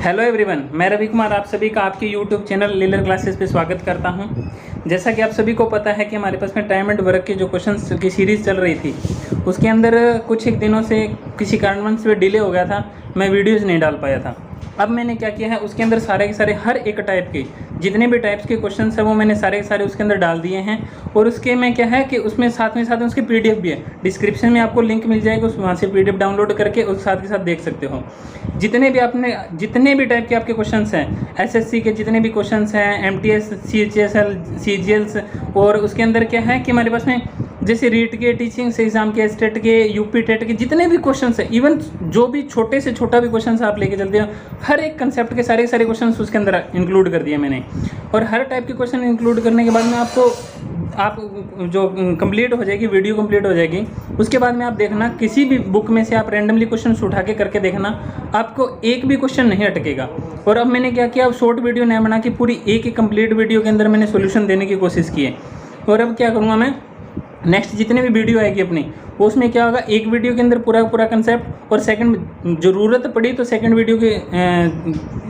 Hello everyone, मैं रवि कुमार आप सभी का आपके यूट्यूब चैनल लीलर क्लासेस पे स्वागत करता हूं। जैसा कि आप सभी को पता है कि हमारे पास में टाइम एंड वर्क के जो क्वेश्चंस की सीरीज़ चल रही थी उसके अंदर कुछ एक दिनों से किसी कारणवश से डिले हो गया था, मैं वीडियोज़ नहीं डाल पाया था। अब मैंने क्या किया है, उसके अंदर सारे के सारे हर एक टाइप के जितने भी टाइप्स के क्वेश्चंस हैं वो मैंने सारे के सारे उसके अंदर डाल दिए हैं। और उसके में क्या है कि उसमें साथ में उसकी पीडीएफ भी है, डिस्क्रिप्शन में आपको लिंक मिल जाएगा, वहाँ से पीडीएफ डाउनलोड करके उस साथ के साथ देख सकते हो। जितने भी टाइप के आपके क्वेश्चंस हैं, एसएससी के जितने भी क्वेश्चंस हैं, एमटीएस, सीएचएसएल, सीजीएल्स, और उसके अंदर क्या है कि हमारे पास में जैसे रीट के, टीचिंग से एग्जाम के, स्टेट के, यूपी टेट के जितने भी क्वेश्चंस हैं, इवन जो भी छोटे से छोटा भी क्वेश्चंस आप लेके चलते हो, हर एक कंसेप्ट के सारे क्वेश्चंस उसके अंदर इंक्लूड कर दिए मैंने। और हर टाइप के क्वेश्चन इंक्लूड करने के बाद में आप जो कंप्लीट हो जाएगी, वीडियो कंप्लीट हो जाएगी, उसके बाद में आप देखना किसी भी बुक में से आप रैंडमली क्वेश्चन उठा के करके देखना, आपको एक भी क्वेश्चन नहीं अटकेगा। और अब मैंने क्या किया, अब शॉर्ट वीडियो नहीं बना के पूरी एक कंप्लीट वीडियो के अंदर मैंने सोल्यूशन देने की कोशिश की है। और अब क्या करूँगा मैं, नेक्स्ट जितने भी वीडियो आएगी अपनी, उसमें क्या होगा, एक वीडियो के अंदर पूरा कंसेप्ट, और सेकंड ज़रूरत पड़ी तो सेकंड वीडियो के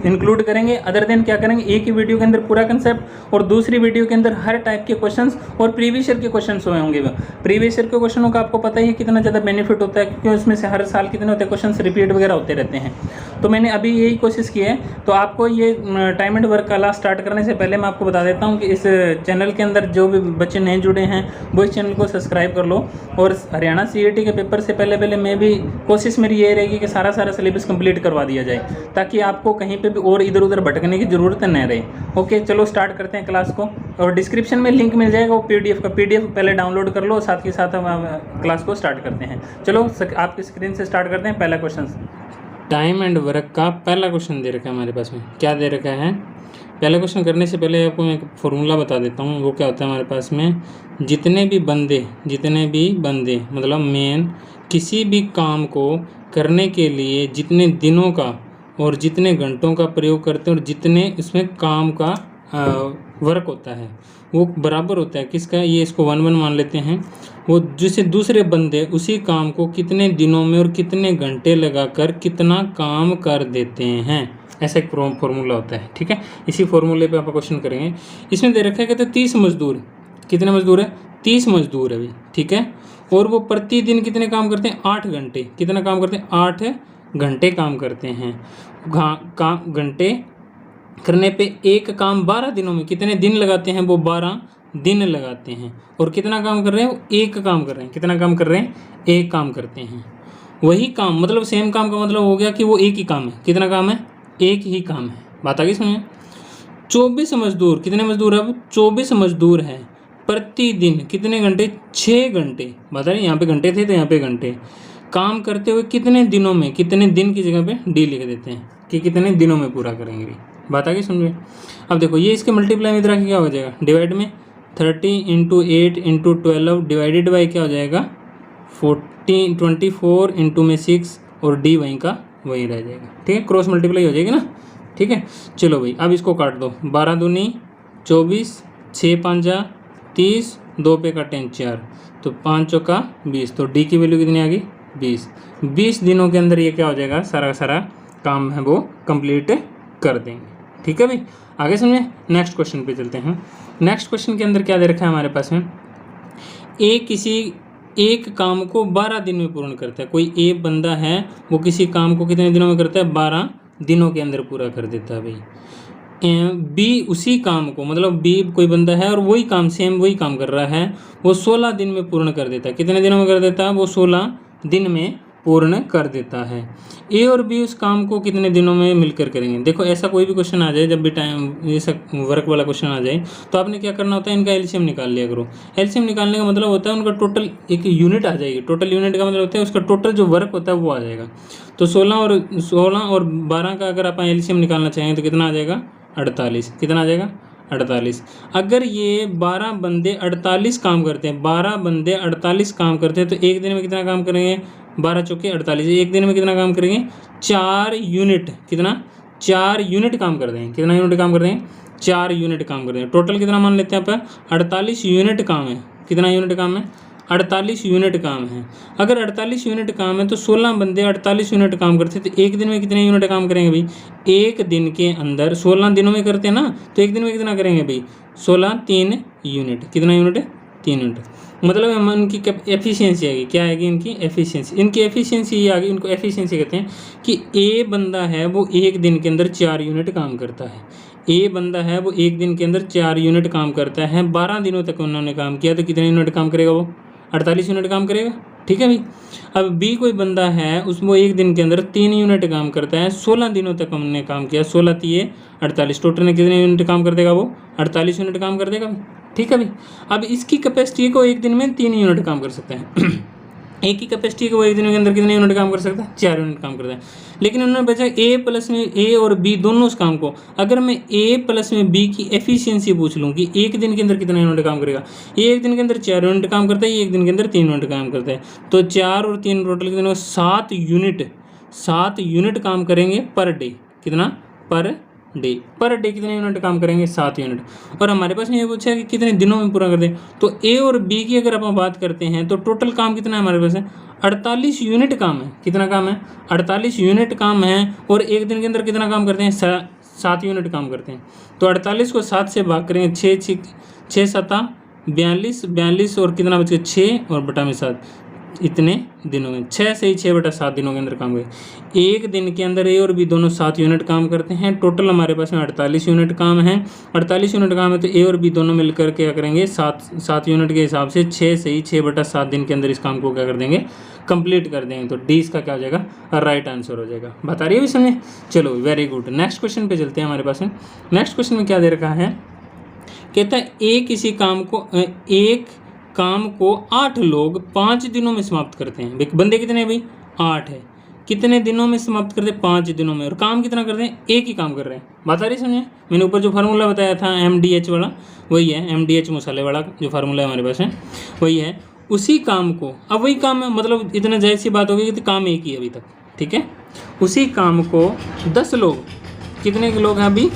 इंक्लूड करेंगे। अदर देन क्या करेंगे, एक ही वीडियो के अंदर पूरा कंसेप्ट और दूसरी वीडियो के अंदर हर टाइप के क्वेश्चंस और प्रीवियस ईयर के क्वेश्चंस हुए होंगे। प्रीवियस ईयर के क्वेश्चनों का आपको पता ही है कितना ज़्यादा बेनिफिट होता है, क्योंकि उसमें से हर साल कितने होते हैं क्वेश्चन, रिपीट वगैरह होते रहते हैं। तो मैंने अभी यही कोशिश की है। तो आपको ये time and work class start करने से पहले मैं आपको बता देता हूँ कि इस चैनल के अंदर जो भी बच्चे नहीं जुड़े हैं वो इस चैनल को सब्सक्राइब कर लो। और हरियाणा सीईटी के पेपर से पहले मैं भी कोशिश मेरी ये रहेगी कि सारा सिलेबस कंप्लीट करवा दिया जाए, ताकि आपको कहीं पे भी और इधर उधर भटकने की ज़रूरत न रहे। ओके, चलो स्टार्ट करते हैं क्लास को। और डिस्क्रिप्शन में लिंक मिल जाएगा वो पीडीएफ पहले डाउनलोड कर लो, साथ के साथ हम क्लास को स्टार्ट करते हैं। चलो आपकी स्क्रीन से स्टार्ट करते हैं। पहला क्वेश्चन टाइम एंड वर्क का पहला क्वेश्चन दे रखा है हमारे पास में। क्या दे रखा है, पहला क्वेश्चन करने से पहले आपको मैं एक फॉर्मूला बता देता हूँ। वो क्या होता है हमारे पास में, जितने भी बंदे मतलब मेन किसी भी काम को करने के लिए जितने दिनों का और जितने घंटों का प्रयोग करते हैं और जितने उसमें काम का वर्क होता है वो बराबर होता है किसका, ये इसको 1 मान लेते हैं। वो जैसे दूसरे बंदे उसी काम को कितने दिनों में और कितने घंटे लगाकर कितना काम कर देते हैं, ऐसा एक फॉर्मूला होता है। ठीक है, इसी फॉर्मूले पे आप क्वेश्चन करेंगे। इसमें दे रखा है कहते 30 मजदूर, कितने मजदूर है, 30 मजदूर है भाई। ठीक है, और वो प्रतिदिन कितने काम करते हैं, 8 घंटे। कितना काम करते हैं, 8 घंटे काम करते हैं। काम घंटे करने पे एक काम 12 दिनों में कितने दिन लगाते हैं, वो 12 दिन लगाते हैं। और कितना काम कर रहे हैं, वो एक काम कर रहे हैं। कितना काम कर रहे हैं, एक काम करते हैं। वही काम मतलब सेम काम का मतलब हो गया कि वो एक ही काम है। कितना काम है, एक ही काम है। बात आ गई समझ में। 24 मजदूर, कितने मजदूर है, अब 24 मजदूर हैं। प्रतिदिन कितने घंटे, 6 घंटे। बता रहे यहाँ पे घंटे थे तो यहाँ पे घंटे। काम करते हुए कितने दिनों में, कितने दिन की जगह पे डी लिख देते हैं कि कितने दिनों में पूरा करेंगे। बात आ गई समझ में। अब देखो ये इसके मल्टीप्लाई में इधर आके क्या हो जाएगा, डिवाइड में 30 × 8 × 12 डिवाइडेड बाई क्या हो जाएगा 24 × में 6 और डी वहीं का वही रह जाएगा। ठीक है, क्रॉस मल्टीप्लाई हो जाएगी ना। ठीक है, चलो भाई अब इसको काट दो। 12 दूनी 24, 6 5 30, 2 पे काटें 4, तो 5 चौका 20, तो डी की वैल्यू कितनी आ गई 20। 20 दिनों के अंदर ये क्या हो जाएगा, सारा काम है वो कंप्लीट कर देंगे। ठीक है भाई, आगे समझे। नेक्स्ट क्वेश्चन पे चलते हैं। नेक्स्ट क्वेश्चन के अंदर क्या दे रखा है हमारे पास में, किसी एक काम को 12 दिन में पूर्ण करता है। कोई एक बंदा है वो किसी काम को कितने दिनों में करता है, 12 दिनों के अंदर पूरा कर देता है भाई। बी उसी काम को मतलब बी कोई बंदा है और वही काम सेम वही काम कर रहा है, वो 16 दिन में पूर्ण कर देता है। कितने दिनों में कर देता है, वो 16 दिन में पूर्ण कर देता है। ए और बी उस काम को कितने दिनों में मिलकर करेंगे। देखो ऐसा कोई भी क्वेश्चन आ जाए, जब भी टाइम ये सब वर्क वाला क्वेश्चन आ जाए तो आपने क्या करना होता है, इनका एलसीएम निकाल लिया करो। एलसीएम निकालने का मतलब होता है उनका टोटल एक यूनिट आ जाएगी। टोटल यूनिट का मतलब होता है उसका टोटल जो वर्क होता है वो आ जाएगा। तो 16 और 12 का अगर आप एलसीएम निकालना चाहें तो कितना आ जाएगा, 48। कितना आ जाएगा, 48। अगर ये 12 बंदे 48 काम करते हैं, 12 बंदे 48 काम करते हैं, तो एक दिन में कितना काम करेंगे, 12 चौके 48। एक दिन में कितना काम करेंगे, 4 यूनिट। कितना, 4 यूनिट काम कर देंगे। कितना यूनिट काम कर देंगे, 4 यूनिट काम कर देंगे। टोटल कितना मान लेते हैं आप, 48 यूनिट काम है। कितना यूनिट काम है, 48 यूनिट काम है। अगर 48 यूनिट काम है तो 16 बंदे 48 यूनिट काम करते तो एक दिन में कितने यूनिट काम करेंगे भाई? एक दिन के अंदर 16 दिनों में करते हैं ना, तो एक दिन में कितना करेंगे भाई? 16 3 यूनिट। कितना यूनिट? 3 यूनिट। मतलब हम इनकी एफिशिएंसी आएगी, क्या आएगी इनकी? एफिशिएंसी। इनकी एफिशिएंसी ये आ गई, इनको एफिशिएंसी कहते हैं कि ए बंदा है वो एक दिन के अंदर 4 यूनिट काम करता है। ए बंदा है वो एक दिन के अंदर 4 यूनिट काम करता है। 12 दिनों तक उन्होंने काम किया तो कितने यूनिट काम करेगा वो? 48 यूनिट काम करेगा। ठीक है भाई। अब बी कोई बंदा है उसमें एक दिन के अंदर 3 यूनिट काम करता है, 16 दिनों तक हमने काम किया, 16 3 48, टोटल में कितने यूनिट काम कर देगा वो? 48 यूनिट काम कर देगा। ठीक है भाई। अब इसकी कैपेसिटी को एक दिन में 3 यूनिट काम कर सकते हैं। एक की कैपेसिटी को एक दिन के अंदर कितने यूनिट काम कर सकता है? 4 यूनिट काम करता है। लेकिन उन्होंने बचा ए प्लस में ए और बी दोनों उस काम को, अगर मैं ए प्लस में बी की एफिशिएंसी पूछ लूँ कि एक दिन के अंदर कितना यूनिट काम करेगा, ये एक दिन के अंदर 4 यूनिट काम करता है, ये एक दिन के अंदर 3 यूनिट काम करता है, तो 4 और 3 टोटल कितने? 7 यूनिट काम करेंगे पर डे। कितना? पर डे कितने यूनिट काम करेंगे? 7 यूनिट। और हमारे पास में ये पूछा है कि कितने दिनों में पूरा कर दें, तो ए और बी की अगर अपन बात करते हैं तो टोटल काम कितना है हमारे पास है? 48 यूनिट काम है। कितना काम है? 48 यूनिट काम है। और एक दिन के अंदर कितना काम करते हैं? 7 यूनिट काम करते हैं। तो 48 को 7 से भाग करेंगे, 6 7 42 और कितना बच गया? 6 और बटा में 7, इतने दिनों में 6 से ही 6 बटा 7 दिनों के अंदर काम हुए। एक दिन के अंदर ए और बी दोनों 7 यूनिट काम करते हैं। टोटल हमारे पास में 48 यूनिट काम है। 48 यूनिट काम है तो ए और बी दोनों मिलकर क्या करेंगे? 7 यूनिट के हिसाब से 6 से ही 6 बटा 7 दिन के अंदर इस काम को क्या कर देंगे? कंप्लीट कर देंगे। तो डी इसका क्या हो जाएगा? राइट आंसर हो जाएगा। बता रही है भी समझे? चलो वेरी गुड। नेक्स्ट क्वेश्चन पे चलते हैं। हमारे पास में नेक्स्ट क्वेश्चन में क्या दे रखा है? कहता है एक काम को 8 लोग 5 दिनों में समाप्त करते हैं। बंदे कितने हैं भाई? 8 है। कितने दिनों में समाप्त करते हैं? 5 दिनों में। और काम कितना करते हैं? एक ही काम कर रहे हैं। बात आ रही समझे? मैंने ऊपर जो फार्मूला बताया था MDH वाला, वही है। MDH मसाले वाला जो फार्मूला है हमारे पास है वही है। उसी काम को, अब वही काम है, मतलब इतना जायज़ सी बात होगी कि काम एक ही है अभी तक। ठीक है। उसी काम को 10 लोग, कितने लोग हैं अभी?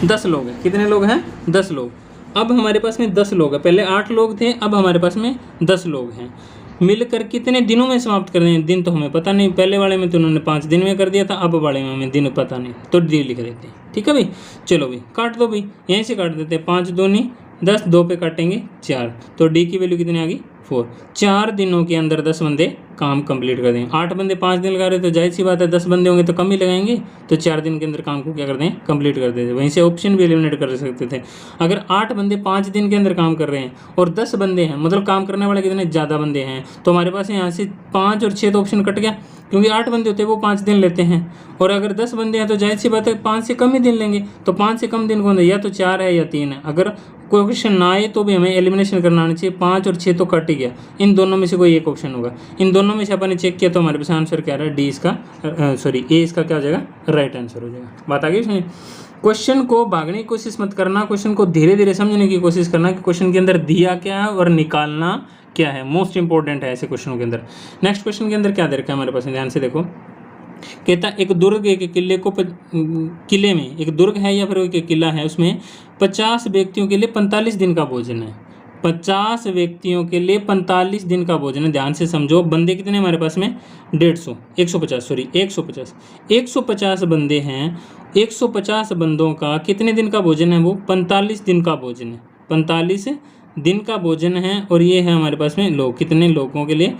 10 लोग हैं। कितने लोग हैं? 10 लोग। अब हमारे पास में 10 लोग हैं। पहले 8 लोग थे, अब हमारे पास में 10 लोग हैं। मिलकर कितने दिनों में समाप्त कर दें? दिन तो हमें पता नहीं। पहले वाले में तो उन्होंने 5 दिन में कर दिया था, अब वाले में हमें दिन पता नहीं, तो डी लिख देते हैं। ठीक है भाई। चलो भाई काट दो भाई, यहीं से काट देते हैं। 5 दूनी 10, 2 पे काटेंगे 4, तो डी की वैल्यू कितनी आ गई? 4। 4 दिनों के अंदर 10 बंदे काम कंप्लीट कर देंगे। 8 बंदे 5 दिन लगा रहे तो जाहिर सी बात है 10 बंदे होंगे तो कम ही लगाएंगे, तो 4 दिन के अंदर काम को क्या कर दें? कंप्लीट कर देते। वहीं से ऑप्शन भी एलिमिनेट कर सकते थे। अगर 8 बंदे 5 दिन के अंदर काम कर रहे हैं और 10 बंदे हैं, मतलब काम करने वाले कितने ज़्यादा बंदे हैं, तो हमारे पास यहाँ से 5 और 6 तो ऑप्शन कट गया, क्योंकि 8 बंदे होते हैं वो 5 दिन लेते हैं, और अगर 10 बंदे हैं तो जाहिर सी बात है 5 से कम ही दिन लेंगे। तो 5 से कम दिन कौन है? या तो 4 है या 3 है। अगर कोई क्वेश्चन ना आए तो भी हमें एलिमिनेशन करना आना चाहिए। 5 और 6 तो कट ही गया, इन दोनों में से कोई एक ऑप्शन होगा। इन दोनों में से अपन ने चेक किया तो हमारे पास आंसर क्या रहा है? डी इसका ए इसका क्या हो जाएगा? राइट आंसर हो जाएगा। बात आ गई इसमें? क्वेश्चन को भागने की कोशिश मत करना, क्वेश्चन को धीरे धीरे समझने की कोशिश करना कि क्वेश्चन के अंदर दिया क्या है और निकालना क्या है। मोस्ट इंपॉर्टेंट है ऐसे क्वेश्चनों के अंदर। नेक्स्ट क्वेश्चन के अंदर क्या दे रखा है हमारे पास? ध्यान से देखो। कहता एक दुर्ग, एक किले में एक दुर्ग है या फिर एक किला है, उसमें 50 व्यक्तियों के लिए 45 दिन का भोजन है। 50 व्यक्तियों के लिए 45 दिन का भोजन है। ध्यान से समझो। बंदे कितने हमारे पास में? 150 बंदे हैं। 150 बंदों का कितने दिन का भोजन है? वो 45 दिन का भोजन है। 45 दिन का भोजन है। और ये है हमारे पास में लोग, कितने लोगों के लिए?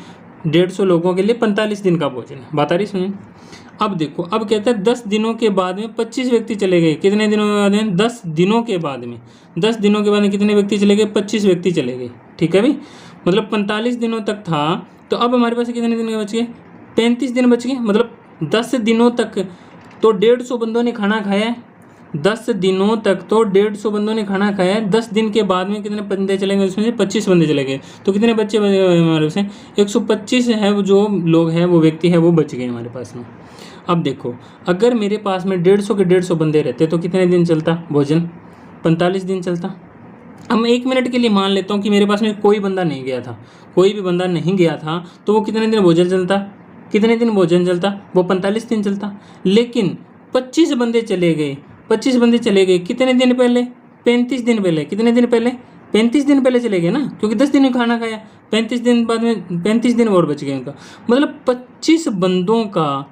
150 लोगों के लिए 45 दिन का भोजन है। बात आ रही सुनिए। अब देखो, अब कहता है 10 दिनों के बाद में 25 व्यक्ति चले गए। कितने दिनों के बाद में? 10 दिनों के बाद में। 10 दिनों के बाद में कितने व्यक्ति चले गए? 25 व्यक्ति चले गए। ठीक है भाई। मतलब 45 दिनों तक था, तो अब हमारे पास कितने दिन बच गए? 35 दिन बच गए। मतलब 10 दिनों तक तो 150 बंदों ने खाना खाया है। 10 दिनों तक तो 150 बंदों ने खाना खाया है। 10 दिन के बाद में कितने बंदे चले गए? उसमें से 25 बंदे चले गए। तो कितने बच्चे बच गए हमारे पास? 125 है वो जो लोग हैं, वो व्यक्ति है, वो बच गए हमारे पास में। अब देखो, अगर मेरे पास में 150 के 150 बंदे रहते तो कितने दिन चलता भोजन? 45 दिन चलता। अब मैं 1 मिनट के लिए मान लेता हूँ कि मेरे पास में कोई बंदा नहीं गया था, कोई भी बंदा नहीं गया था, तो वो कितने दिन भोजन चलता? कितने दिन भोजन चलता? वो 45 दिन चलता। लेकिन 25 बंदे चले गए। 25 बंदे चले गए कितने दिन पहले? 35 दिन पहले। कितने दिन पहले? 35 दिन पहले चले गए ना, क्योंकि 10 दिन में खाना खाया। 35 दिन बाद में 35 दिन और बच गए उनका, मतलब 25 बंदों का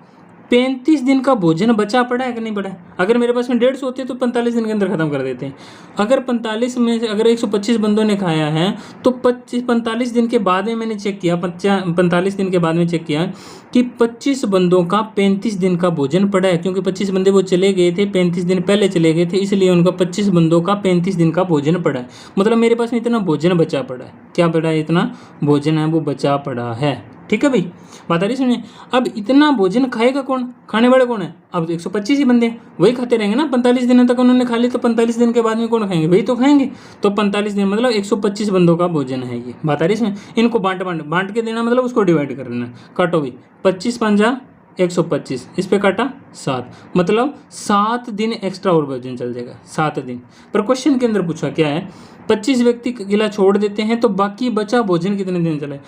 35 दिन का भोजन बचा पड़ा है कि नहीं पड़ा है। अगर मेरे पास में 150 होते तो 45 दिन के अंदर ख़त्म कर देते हैं। अगर 45 में से अगर 125 बंदों ने खाया है तो 45 दिन के बाद में मैंने चेक किया, 45 दिन के बाद में चेक किया कि 25 बंदों का 35 दिन का भोजन पड़ा है, क्योंकि 25 बंदे वो चले गए थे, 35 दिन पहले चले गए थे, इसलिए उनका 25 बंदों का 35 दिन का भोजन पड़ा है। मतलब मेरे पास में इतना भोजन बचा पड़ा है। क्या पड़ा है? इतना भोजन है वो बचा पड़ा है। ठीक है भाई, बात आ रही सुनिए। अब इतना भोजन खाएगा कौन? खाने वाले कौन है? अब 125 ही बंदे हैं, वही खाते रहेंगे ना। 45 दिनों तक उन्होंने खा लिया तो 45 दिन के बाद में कौन खाएंगे? वही तो खाएंगे। तो 45 दिन मतलब 125 बंदों का भोजन है ये। बात आ रही इसमें। इनको बांट के देना, मतलब उसको डिवाइड कर देना। काटो भी, 25 पंजा 125, इस पे काटा 7, मतलब 7 दिन एक्स्ट्रा और भोजन चल जाएगा, 7 दिन। पर क्वेश्चन के अंदर पूछा क्या है, 25 व्यक्ति गिला छोड़ देते हैं तो बाकी बचा भोजन कितने दिन चले?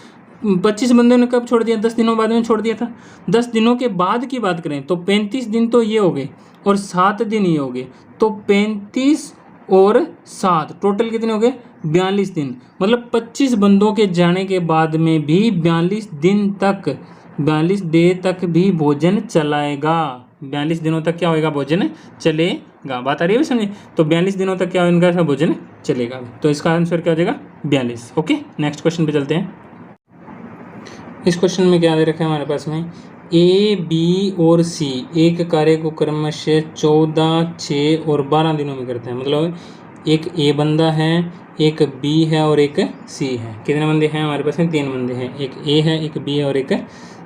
25 बंदों ने कब छोड़ दिया? 10 दिनों बाद में छोड़ दिया था। 10 दिनों के बाद की बात करें तो 35 दिन तो ये हो गए और 7 दिन ये हो गए, तो 35 और 7 टोटल कितने हो गए? 42 दिन। मतलब 25 बंदों के जाने के बाद में भी 42 दिन तक, 42 डे तक भी भोजन चलाएगा। 42 दिनों तक क्या होएगा? भोजन चलेगा। बात आ रही है समझे? तो 42 दिनों तक क्या इनका भोजन चलेगा। तो इसका आंसर क्या हो जाएगा? 42। ओके, नेक्स्ट क्वेश्चन पे चलते हैं। इस क्वेश्चन में क्या दे रखा है हमारे पास में, ए, बी और सी एक कार्य को क्रमशः 14, 6 और 12 दिनों में करते हैं। मतलब एक ए बंदा है, एक बी है और एक सी है। कितने बंदे हैं हमारे पास में? 3 बंदे हैं। एक ए है, एक बी है और एक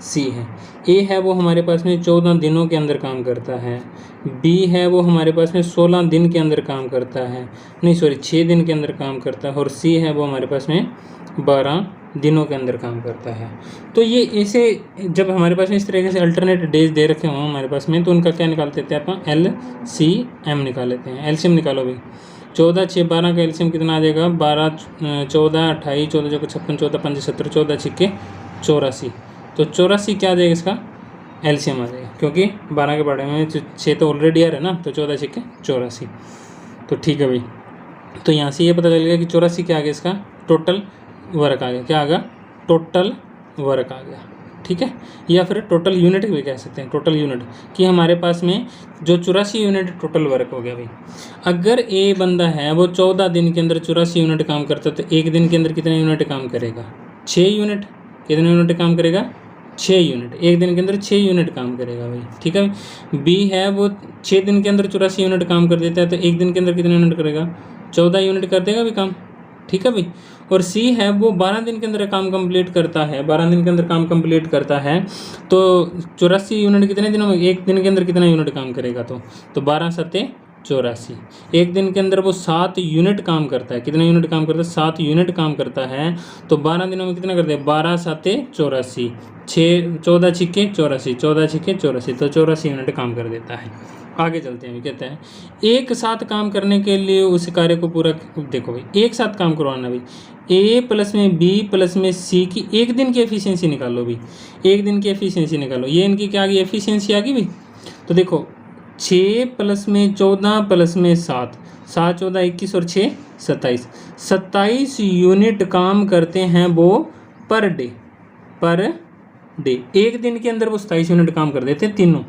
सी है। ए है वो हमारे पास में 14 दिनों के अंदर काम करता है। बी है वो हमारे पास में 16 दिन के अंदर काम करता है, नहीं सॉरी 6 दिन के अंदर काम करता है। और सी है वो हमारे पास में 12 दिनों के अंदर काम करता है। तो ये ऐसे जब हमारे पास में इस तरीके से अल्टरनेट डेज दे रखे हों हमारे पास में, तो उनका क्या निकाल देते हैं अपन? LCM निकाल लेते हैं। एलसीएम निकालो भाई। 14, 6, 12 का एलसीएम कितना आ जाएगा? 12, 14, 28, 14 जो 56, 14, 5, 17, 14 छिक्के 84। तो 84 क्या आ जाएगा इसका? एलसीएम आ जाएगा, क्योंकि 12 के बारे में 6 तो ऑलरेडी आ रहा है ना, तो 14 छिक्के 84। तो ठीक है भाई, तो यहाँ से ये पता चल गया कि 84 क्या आ गया? इसका टोटल वर्क आ गया। क्या आ गया? टोटल वर्क आ गया। ठीक है, या फिर टोटल यूनिट भी कह सकते हैं। टोटल यूनिट कि हमारे पास में जो 84 यूनिट टोटल वर्क हो गया भाई। अगर ए बंदा है वो 14 दिन के अंदर 84 यूनिट काम करता है, तो एक दिन के अंदर कितने यूनिट काम करेगा? 6 यूनिट। कितने यूनिट काम करेगा? 6 यूनिट। एक दिन के अंदर 6 यूनिट काम करेगा भाई। ठीक है, बी है वो 6 दिन के अंदर 84 यूनिट काम कर देता है, तो एक दिन के अंदर कितने यूनिट करेगा? 14 यूनिट कर देगा भी काम। ठीक है भाई। और सी है वो 12 दिन के अंदर काम कंप्लीट करता है, 12 दिन के अंदर काम कंप्लीट करता है, तो 84 यूनिट कितने दिनों में? एक दिन के अंदर कितना यूनिट काम करेगा? तो 12 सत्ते 84। एक दिन के अंदर वो 7 यूनिट काम करता है। कितने यूनिट काम करता है? 7 यूनिट काम करता है। तो 12 दिनों में कितना करते हैं? 12 सत्ते 84, 14 छिक्के 84, 14 छिक्के 84, तो 84 यूनिट काम कर देता है। आगे चलते हैं। कहते हैं एक साथ काम करने के लिए उस कार्य को पूरा, देखो भाई एक साथ काम करवाना भाई, ए प्लस में बी प्लस में सी की एक दिन की एफिशिएंसी निकालो भाई। एक दिन की एफिशिएंसी निकालो। ये इनकी क्या आ गई? एफिशिएंसी आ गई भाई। तो देखो 6 प्लस में 14 प्लस में 7, 7 14 21 और 6 27, 27 यूनिट काम करते हैं वो पर डे। एक दिन के अंदर वो 27 यूनिट काम कर देते हैं तीनों।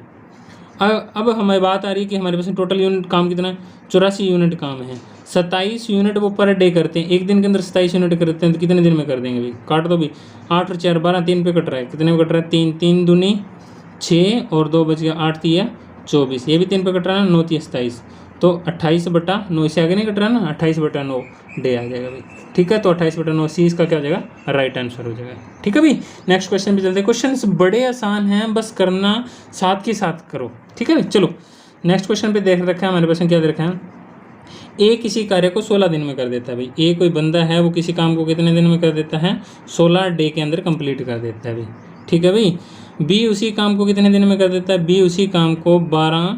अब हमारी बात आ रही है कि हमारे पास टोटल यूनिट काम कितना है? 84 यूनिट काम है। 27 यूनिट वो पर डे करते हैं। एक दिन के अंदर 27 यूनिट करते हैं, तो कितने दिन में कर देंगे भाई? काट दो भाई। 8 और 4 12, 3 पे कट रहा है। कितने में कट रहा है? 3, 3 दूनी 6 और 2 बच गया 8 3 24। ये भी 3 पे कट रहा है ना, 9 3 27, तो 28/9 इससे आगे नहीं कट रहा ना, 28/9 डे आ जाएगा भाई। ठीक है, तो 28/9 सी इसका क्या हो जाएगा? राइट आंसर हो जाएगा। ठीक है भाई, नेक्स्ट क्वेश्चन पे चलते हैं। क्वेश्चन बड़े आसान हैं, बस करना साथ के साथ करो। ठीक है भाई, चलो नेक्स्ट क्वेश्चन पे देख रखा है हमारे पास में, क्या दे रखा है? ए किसी कार्य को 16 दिन में कर देता है भाई। ए कोई बंदा है वो किसी काम को कितने दिन में कर देता है? 16 डे के अंदर कंप्लीट कर देता है भाई। ठीक है भाई। बी उसी काम को कितने दिन में कर देता है? बी उसी काम को 12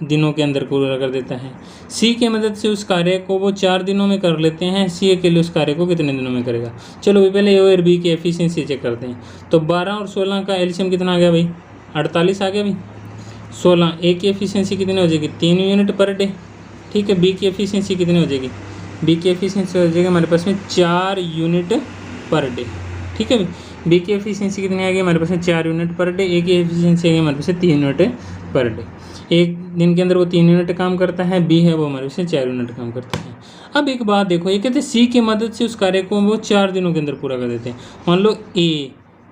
दिनों के अंदर पूरा कर देता है। सी की मदद से उस कार्य को वो 4 दिनों में कर लेते हैं। सी अकेले उस कार्य को कितने दिनों में करेगा? चलो भाई पहले ए और बी की एफिशिएंसी चेक करते हैं। तो 12 और 16 का एलसीएम कितना आ गया भाई? 48 आ गया भाई। 16 ए की एफिशिएंसी कितनी हो जाएगी? 3 यूनिट पर डे। ठीक है, बी की एफिशिएंसी कितनी हो जाएगी? बी की एफिशिएंसी हो जाएगी हमारे पास में 4 यूनिट पर डे। ठीक है भाई। बी की एफिशिएंसी कितनी आ गई हमारे पास है 4 यूनिट पर डे, ए की एफिशिएंसी आ गई हमारे पास है 3 यूनिट पर डे। एक दिन के अंदर वो 3 यूनिट काम करता है, बी है वो हमारे पास 4 यूनिट काम करता है। अब एक बात देखो, ये कहते हैं सी की मदद से उस कार्य को वो 4 दिनों के अंदर पूरा कर देते हैं। मान लो ए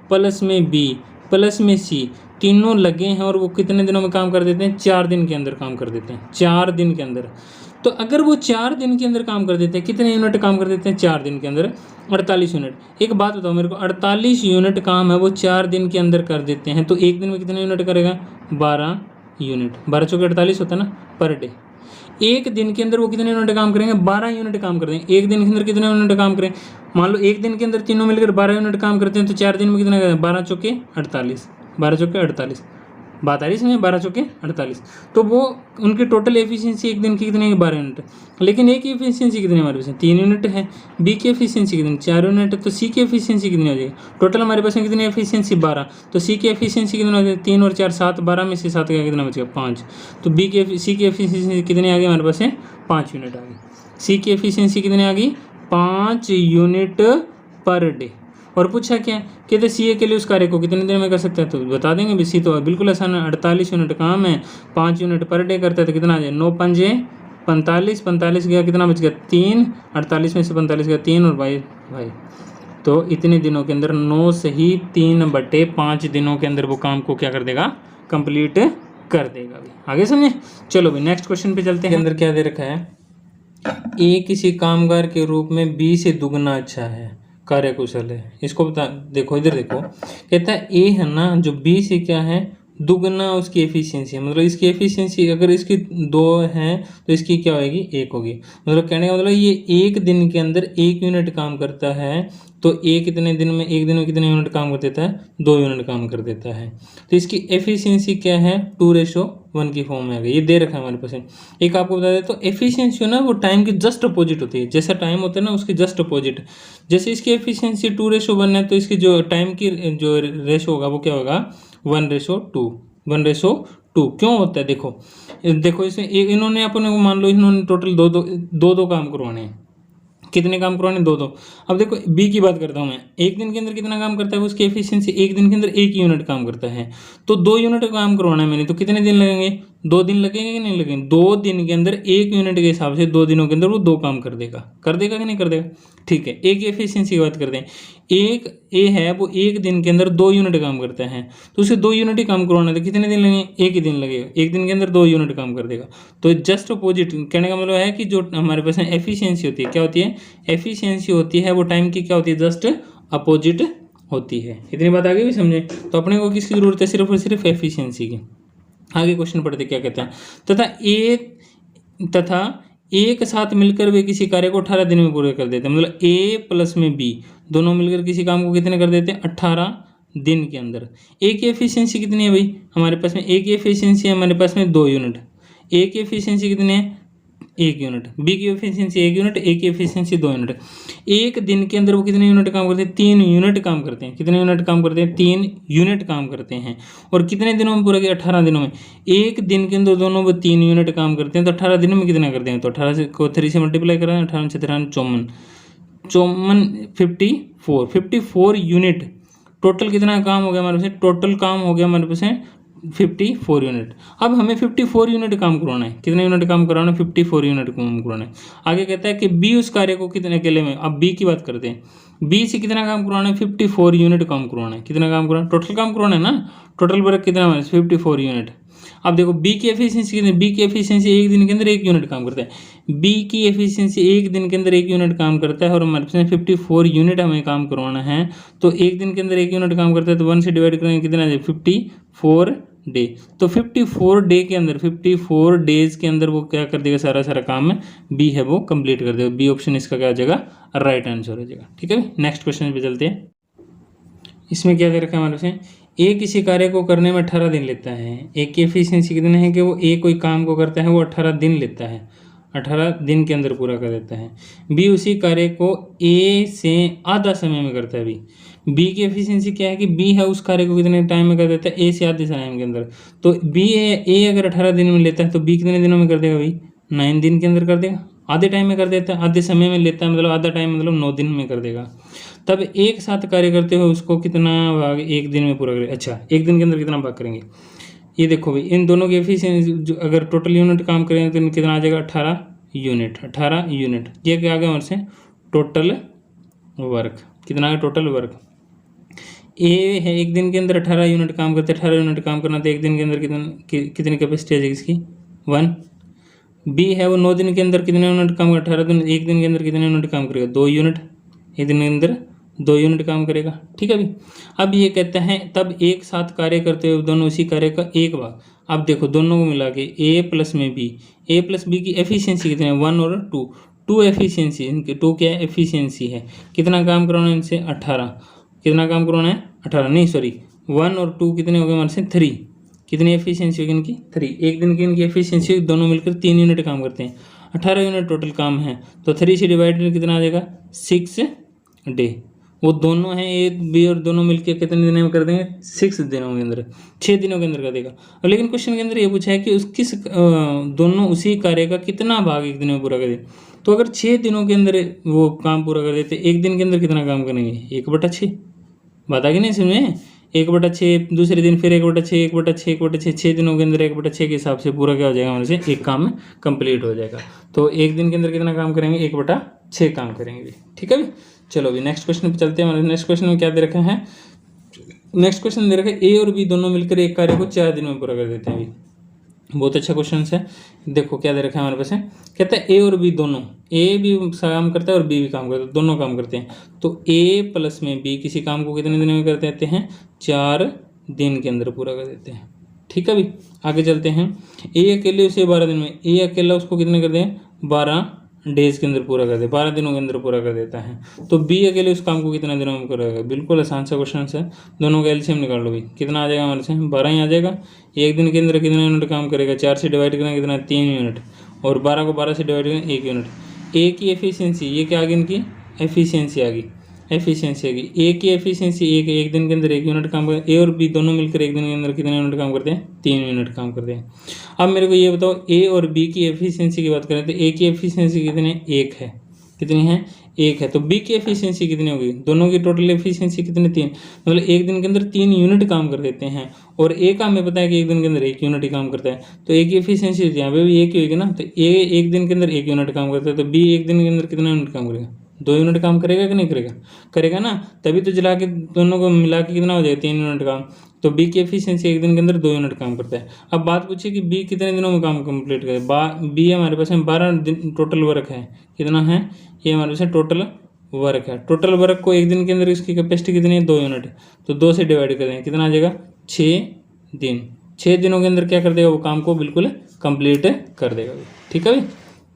प्लस में बी प्लस में सी तीनों लगे हैं और वो कितने दिनों में काम कर देते हैं, 4 दिन के अंदर काम कर देते हैं, 4 दिन के अंदर। तो अगर वो 4 दिन के अंदर काम कर देते हैं, कितने यूनिट काम कर देते हैं 4 दिन के अंदर, 48 यूनिट। एक बात बताओ मेरे को, 48 यूनिट काम है वो 4 दिन के अंदर कर देते हैं, तो एक दिन में कितने यूनिट करेगा, 12 यूनिट। 12 चौके 48 होता है ना पर डे। एक दिन के अंदर वो कितने यूनिट काम करेंगे, 12 यूनिट काम कर देंगे। एक दिन के अंदर कितने यूनिट काम करें, मान लो एक दिन के अंदर तीनों मिलकर 12 यूनिट काम करते हैं, तो 4 दिन में कितना करें, 12 चौके 48, 12 चौके 48, बात आ रही इसमें, 12 चौके 48। तो वो उनकी टोटल एफिशिएंसी एक दिन की कितनी है, 12 यूनिट। लेकिन ए की एफिशिएंसी कितनी है हमारे पास, 3 यूनिट है। बी की एफिशिएंसी कितनी, 4 यूनिट है। तो सी की एफिशिएंसी कितनी हो जाएगी, टोटल हमारे पास में कितनी एफिशिएंसी 12, तो सी की एफिशिएंसी कितनी हो जाएगी, 3 और 4 7, 12 में से 7 का कितना बचेगा, 5। तो सी की एफिशिएंसी कितनी आ गई हमारे पास है, 5 यूनिट आ गई। सी की एफिशिएंसी कितनी आ गई, 5 यूनिट पर डे। और पूछा क्या, कहते सी के लिए उस कार्य को कितने दिन में कर सकते हैं, तो बता देंगे भी सी तो बिल्कुल आसान है, 48 यूनिट काम है, 5 यूनिट पर डे करता है, तो कितना आ जाए, 9 पंजे 45, 45 गया कितना बच गया 3, 48 में से 45 गया 3 और भाई तो इतने दिनों के अंदर 9 सही 3/5 दिनों के अंदर वो काम को क्या कर देगा, कंप्लीट कर देगा। भी आगे समझे। चलो भाई नेक्स्ट क्वेश्चन पे चलते हैं। अंदर क्या दे रखा है, ए किसी कामगार के रूप में बी से दुगना अच्छा है, कार्यकुशल है। इसको बता, देखो इधर देखो, कहता है ए है ना जो बी से क्या है, दुगना उसकी एफिशिएंसी है। मतलब इसकी एफिशिएंसी अगर इसकी 2 है तो इसकी क्या होगी, 1 होगी। मतलब कहने का मतलब ये एक दिन के अंदर 1 यूनिट काम करता है, तो एक कितने दिन में, एक दिन में कितने यूनिट काम कर देता है, 2 यूनिट काम कर देता है। तो इसकी एफिशिएंसी क्या है, 2:1 की फॉर्म में आ गई। ये दे रखा है हमारे पास। एक आपको बता दें तो एफिशिएंसी ना वो टाइम के जस्ट अपोजिट होती है। जैसा टाइम होता है ना उसके जस्ट अपोजिट, जैसे इसकी एफिशिएंसी 2:1 है तो इसकी जो टाइम की जो रेशो होगा वो क्या होगा, 1:2। 1:2 क्यों होता है, देखो इसमें इन्होंने अपने को मान लो इन्होंने टोटल दो काम करवाने हैं। कितने काम करवाने, 2। अब देखो बी की बात करता हूँ मैं, एक दिन के अंदर कितना काम करता है, उसकी एफिशिएंसी एक दिन के अंदर 1 यूनिट काम करता है, तो 2 यूनिट काम करवाना है मैंने, तो कितने दिन लगेंगे, 2 दिन लगेंगे कि नहीं लगेंगे। 2 दिन के अंदर 1 यूनिट के हिसाब से 2 दिनों के अंदर वो 2 काम कर देगा कि नहीं कर देगा। ठीक है, एक एफिशिएंसी की बात करते हैं। एक ए है वो एक दिन के अंदर 2 यूनिट काम करता है, तो उसे 2 यूनिट ही काम करवाना है, तो कितने दिन लगेंगे, 1 ही दिन लगेगा। एक दिन के अंदर 2 यूनिट काम कर देगा। तो जस्ट अपोजिट कहने का मतलब है कि जो हमारे पास एफिशिएंसी होती है, क्या होती है, एफिशिएंसी होती है वो टाइम की क्या होती है, जस्ट अपोजिट होती है। इतनी बात आगे भी समझे। तो अपने को किसकी जरूरत है, सिर्फ और सिर्फ एफिशिएंसी की। आगे क्वेश्चन पढ़ते क्या कहता है, तथा एक साथ मिलकर वे किसी कार्य को 18 दिन में पूरे कर देते हैं। मतलब ए प्लस में बी दोनों मिलकर किसी काम को कितने कर देते हैं, 18 दिन के अंदर। ए की एफिशिएंसी कितनी है भाई हमारे पास में, ए की एफिशिएंसी है हमारे पास में 2 यूनिट। ए की एफिशिएंसी कितनी है, 1 यूनिट। बी की एफिशिएंसी 1 यूनिट, ए की एफिशिएंसी 2 यूनिट। एक दिन के अंदर वो कितने यूनिट काम करते हैं, 3 यूनिट काम करते हैं। कितने यूनिट काम करते हैं, 3 यूनिट काम करते हैं। और कितने दिनों में पूरा किया, 18 दिनों में। एक दिन के अंदर दोनों वो 3 यूनिट काम करते हैं, तो 18 दिनों में कितना करते हैं, तो 18 को 3 से मल्टीप्लाई करें, 18 से 54 54 यूनिट। टोटल कितना काम हो गया हमारे पास, टोटल काम हो गया हमारे पास 54 यूनिट। अब हमें 54 यूनिट काम करवाना है। कितने यूनिट काम करवाना है, 54 यूनिट काम करवाना है। आगे कहता है कि बी उस कार्य को कितने अकेले में, अब बी की बात करते हैं। बी से कितना काम करवाना है, 54 यूनिट काम करवाना है। कितना काम करवाना, टोटल काम करवाना है ना, टोटल वर्क कितना है, 54 यूनिट। अब देखो बी की एफिशिएंसी कितनी, बी की एफिशिएंसी एक दिन के अंदर 1 यूनिट काम करता है। बी की एफिशिएंसी एक दिन के अंदर 1 यूनिट काम करता है और हमारे पास 54 यूनिट हमें काम करवाना है। तो एक दिन के अंदर 1 यूनिट काम करता है, तो 1 से डिवाइड करेंगे कितना है, 54 डे। तो 54 डे के अंदर, 54 डेज के अंदर वो क्या कर देगा, सारा काम में बी है वो कंप्लीट कर देगा। बी ऑप्शन इसका क्या हो जाएगा, राइट आंसर हो जाएगा। ठीक है, नेक्स्ट क्वेश्चन पे चलते हैं। इसमें क्या दे रखा है हमारे से, ए किसी कार्य को करने में 18 दिन लेता है। ए की एफिशिएंसी कितनी है कि वो ए कोई काम को करता है वो 18 दिन लेता है, 18 दिन के अंदर पूरा कर देता है। बी उसी कार्य को ए से आधा समय में करता है। बी की एफिशिएंसी क्या है कि बी है उस कार्य को कितने टाइम में कर देता है, ए से आधे टाइम के अंदर। तो बी ए अगर 18 दिन में लेता है तो बी कितने दिनों में कर देगा भाई, 9 दिन के अंदर कर देगा। आधे टाइम में कर देता है, आधे समय में लेता है मतलब आधा टाइम मतलब 9 दिन में कर देगा। तब एक साथ कार्य करते हुए उसको कितना भाग एक दिन में पूरा करें। अच्छा, एक दिन के अंदर कितना भाग करेंगे, ये देखो भाई, इन दोनों की एफिशिएंसी अगर टोटल यूनिट काम करें तो कितना आ जाएगा 18 यूनिट। 18 यूनिट ये क्या आ गया हमारे से टोटल वर्क, कितना है टोटल वर्क। ए है एक दिन के अंदर 18 यूनिट काम करते हैं, 18 यूनिट काम करना तो एक दिन के अंदर कितनी कैपेसिटी आ जाएगी इसकी 1। बी है वो 9 दिन के अंदर कितने यूनिट काम करेगा, 18 दिन, एक दिन के अंदर कितने यूनिट काम करेगा 2 यूनिट, एक दिन के अंदर 2 यूनिट काम करेगा। ठीक है भाई, अब ये कहते हैं तब एक साथ कार्य करते हुए दोनों उसी कार्य का एक भाग। अब देखो दोनों को मिला के ए प्लस में बी, ए प्लस बी की एफिशिएंसी कितनी है 1 और 2, 2 एफिशिएंसी, इनकी 2 क्या है एफिशिएंसी है। कितना काम करवाना है इनसे 18, कितना काम करवाना है 18 नहीं सॉरी 1 और 2 कितने हो गए हमारे से 3, कितनी एफिशिएंसी होगी इनकी 3, एक दिन की इनकी एफिशिएंसी दोनों मिलकर 3 यूनिट काम करते हैं, 18 यूनिट टोटल काम है तो 3 से डिवाइडेड कितना आ जाएगा 6 डे। वो दोनों हैं ए बी और दोनों मिलकर कितने दिनों में कर देंगे 6 दिनों के अंदर, 6 दिनों के अंदर कर देगा। और लेकिन क्वेश्चन के अंदर ये पूछा है कि उस किस दोनों उसी कार्य का कितना भाग एक दिन में पूरा कर दे। तो अगर 6 दिनों के अंदर वो काम पूरा कर देते एक दिन के अंदर कितना काम करेंगे 1/6, बात आ गई नहीं इसमें 1/6, दूसरे दिन फिर 1/6, 1/6, 1/6, 6 दिनों के अंदर 1/6 के हिसाब से पूरा क्या हो जाएगा हमारे से एक काम कंप्लीट हो जाएगा। तो एक दिन के अंदर कितना काम करेंगे 1/6 काम करेंगे। ठीक है भाई, चलो अभी नेक्स्ट क्वेश्चन पे चलते हैं। हमारे नेक्स्ट क्वेश्चन में क्या दे रखा है, नेक्स्ट क्वेश्चन दे रखा है ए और बी दोनों मिलकर एक कार्य को 4 दिन में पूरा कर देते हैं। अभी बहुत अच्छा क्वेश्चन है, देखो क्या दे रखा है हमारे पास है, कहता है ए और बी दोनों, ए भी काम करता है और बी भी काम करता है, दोनों काम करते हैं। तो ए प्लस में बी किसी काम को कितने दिनों में कर देते हैं 4 दिन के अंदर पूरा कर देते हैं। ठीक है भाई, आगे चलते हैं। ए अकेले उसे 12 दिन में, ए अकेला उसको कितने कर दें 12 डेज के अंदर पूरा कर दे, 12 दिनों के अंदर पूरा कर देता है। तो बी अकेले उस काम को कितना दिनों में करेगा, बिल्कुल आसान सा क्वेश्चन है। दोनों का एलसीएम निकाल लो भाई, कितना आ जाएगा हमारे से 12 ही आ जाएगा। एक दिन के अंदर कितना यूनिट काम करेगा 4 से डिवाइड करना कितना 3 यूनिट, और 12 को 12 से डिवाइड करना 1 यूनिट। ए की एफिशिएंसी ये क्या आ गई इनकी एफिशिएंसी आ गई, एफिशिएंसी आ गई ए की एफिशिएंसी एक दिन के अंदर 1 यूनिट काम करते हैं। ए और बी दोनों मिलकर एक दिन के अंदर कितने यूनिट काम करते हैं 3 यूनिट काम करते हैं। अब मेरे को ये बताओ ए और बी की एफिशिएंसी की बात करें तो ए की एफिशिएंसी कितनी 1 है, कितनी है 1 है। तो बी की एफिशिएंसी कितनी होगी, दोनों की टोटल एफिशिएंसी कितनी 3, मतलब एक दिन के अंदर 3 यूनिट काम कर देते हैं। और ए का हमें पता है कि एक दिन के अंदर 1 यूनिट ही काम करता है, तो ए की एफिशिएंसी यहाँ पे भी 1 ही होगी ना। तो ए एक दिन के अंदर 1 यूनिट काम करता है, तो बी एक दिन के अंदर कितना यूनिट काम करेगा 2 यूनिट काम करेगा कि नहीं करेगा, करेगा ना, तभी तो जला के दोनों को मिला के कितना हो जाएगा 3 यूनिट काम। तो बी की एफिशिएंसी एक दिन के अंदर 2 यूनिट काम करता है। अब बात पूछिए कि बी कितने दिनों में काम कंप्लीट करे, बी हमारे पास में 12 दिन टोटल वर्क है, कितना है ये हमारे पास टोटल वर्क है। टोटल वर्क को एक दिन के अंदर इसकी कैपेसिटी कितनी है 2 यूनिट, तो 2 से डिवाइड कर देंगे कितना आ जाएगा 6 दिन। 6 दिनों के अंदर क्या कर देगा वो काम को बिल्कुल कंप्लीट कर देगा। ठीक है भाई,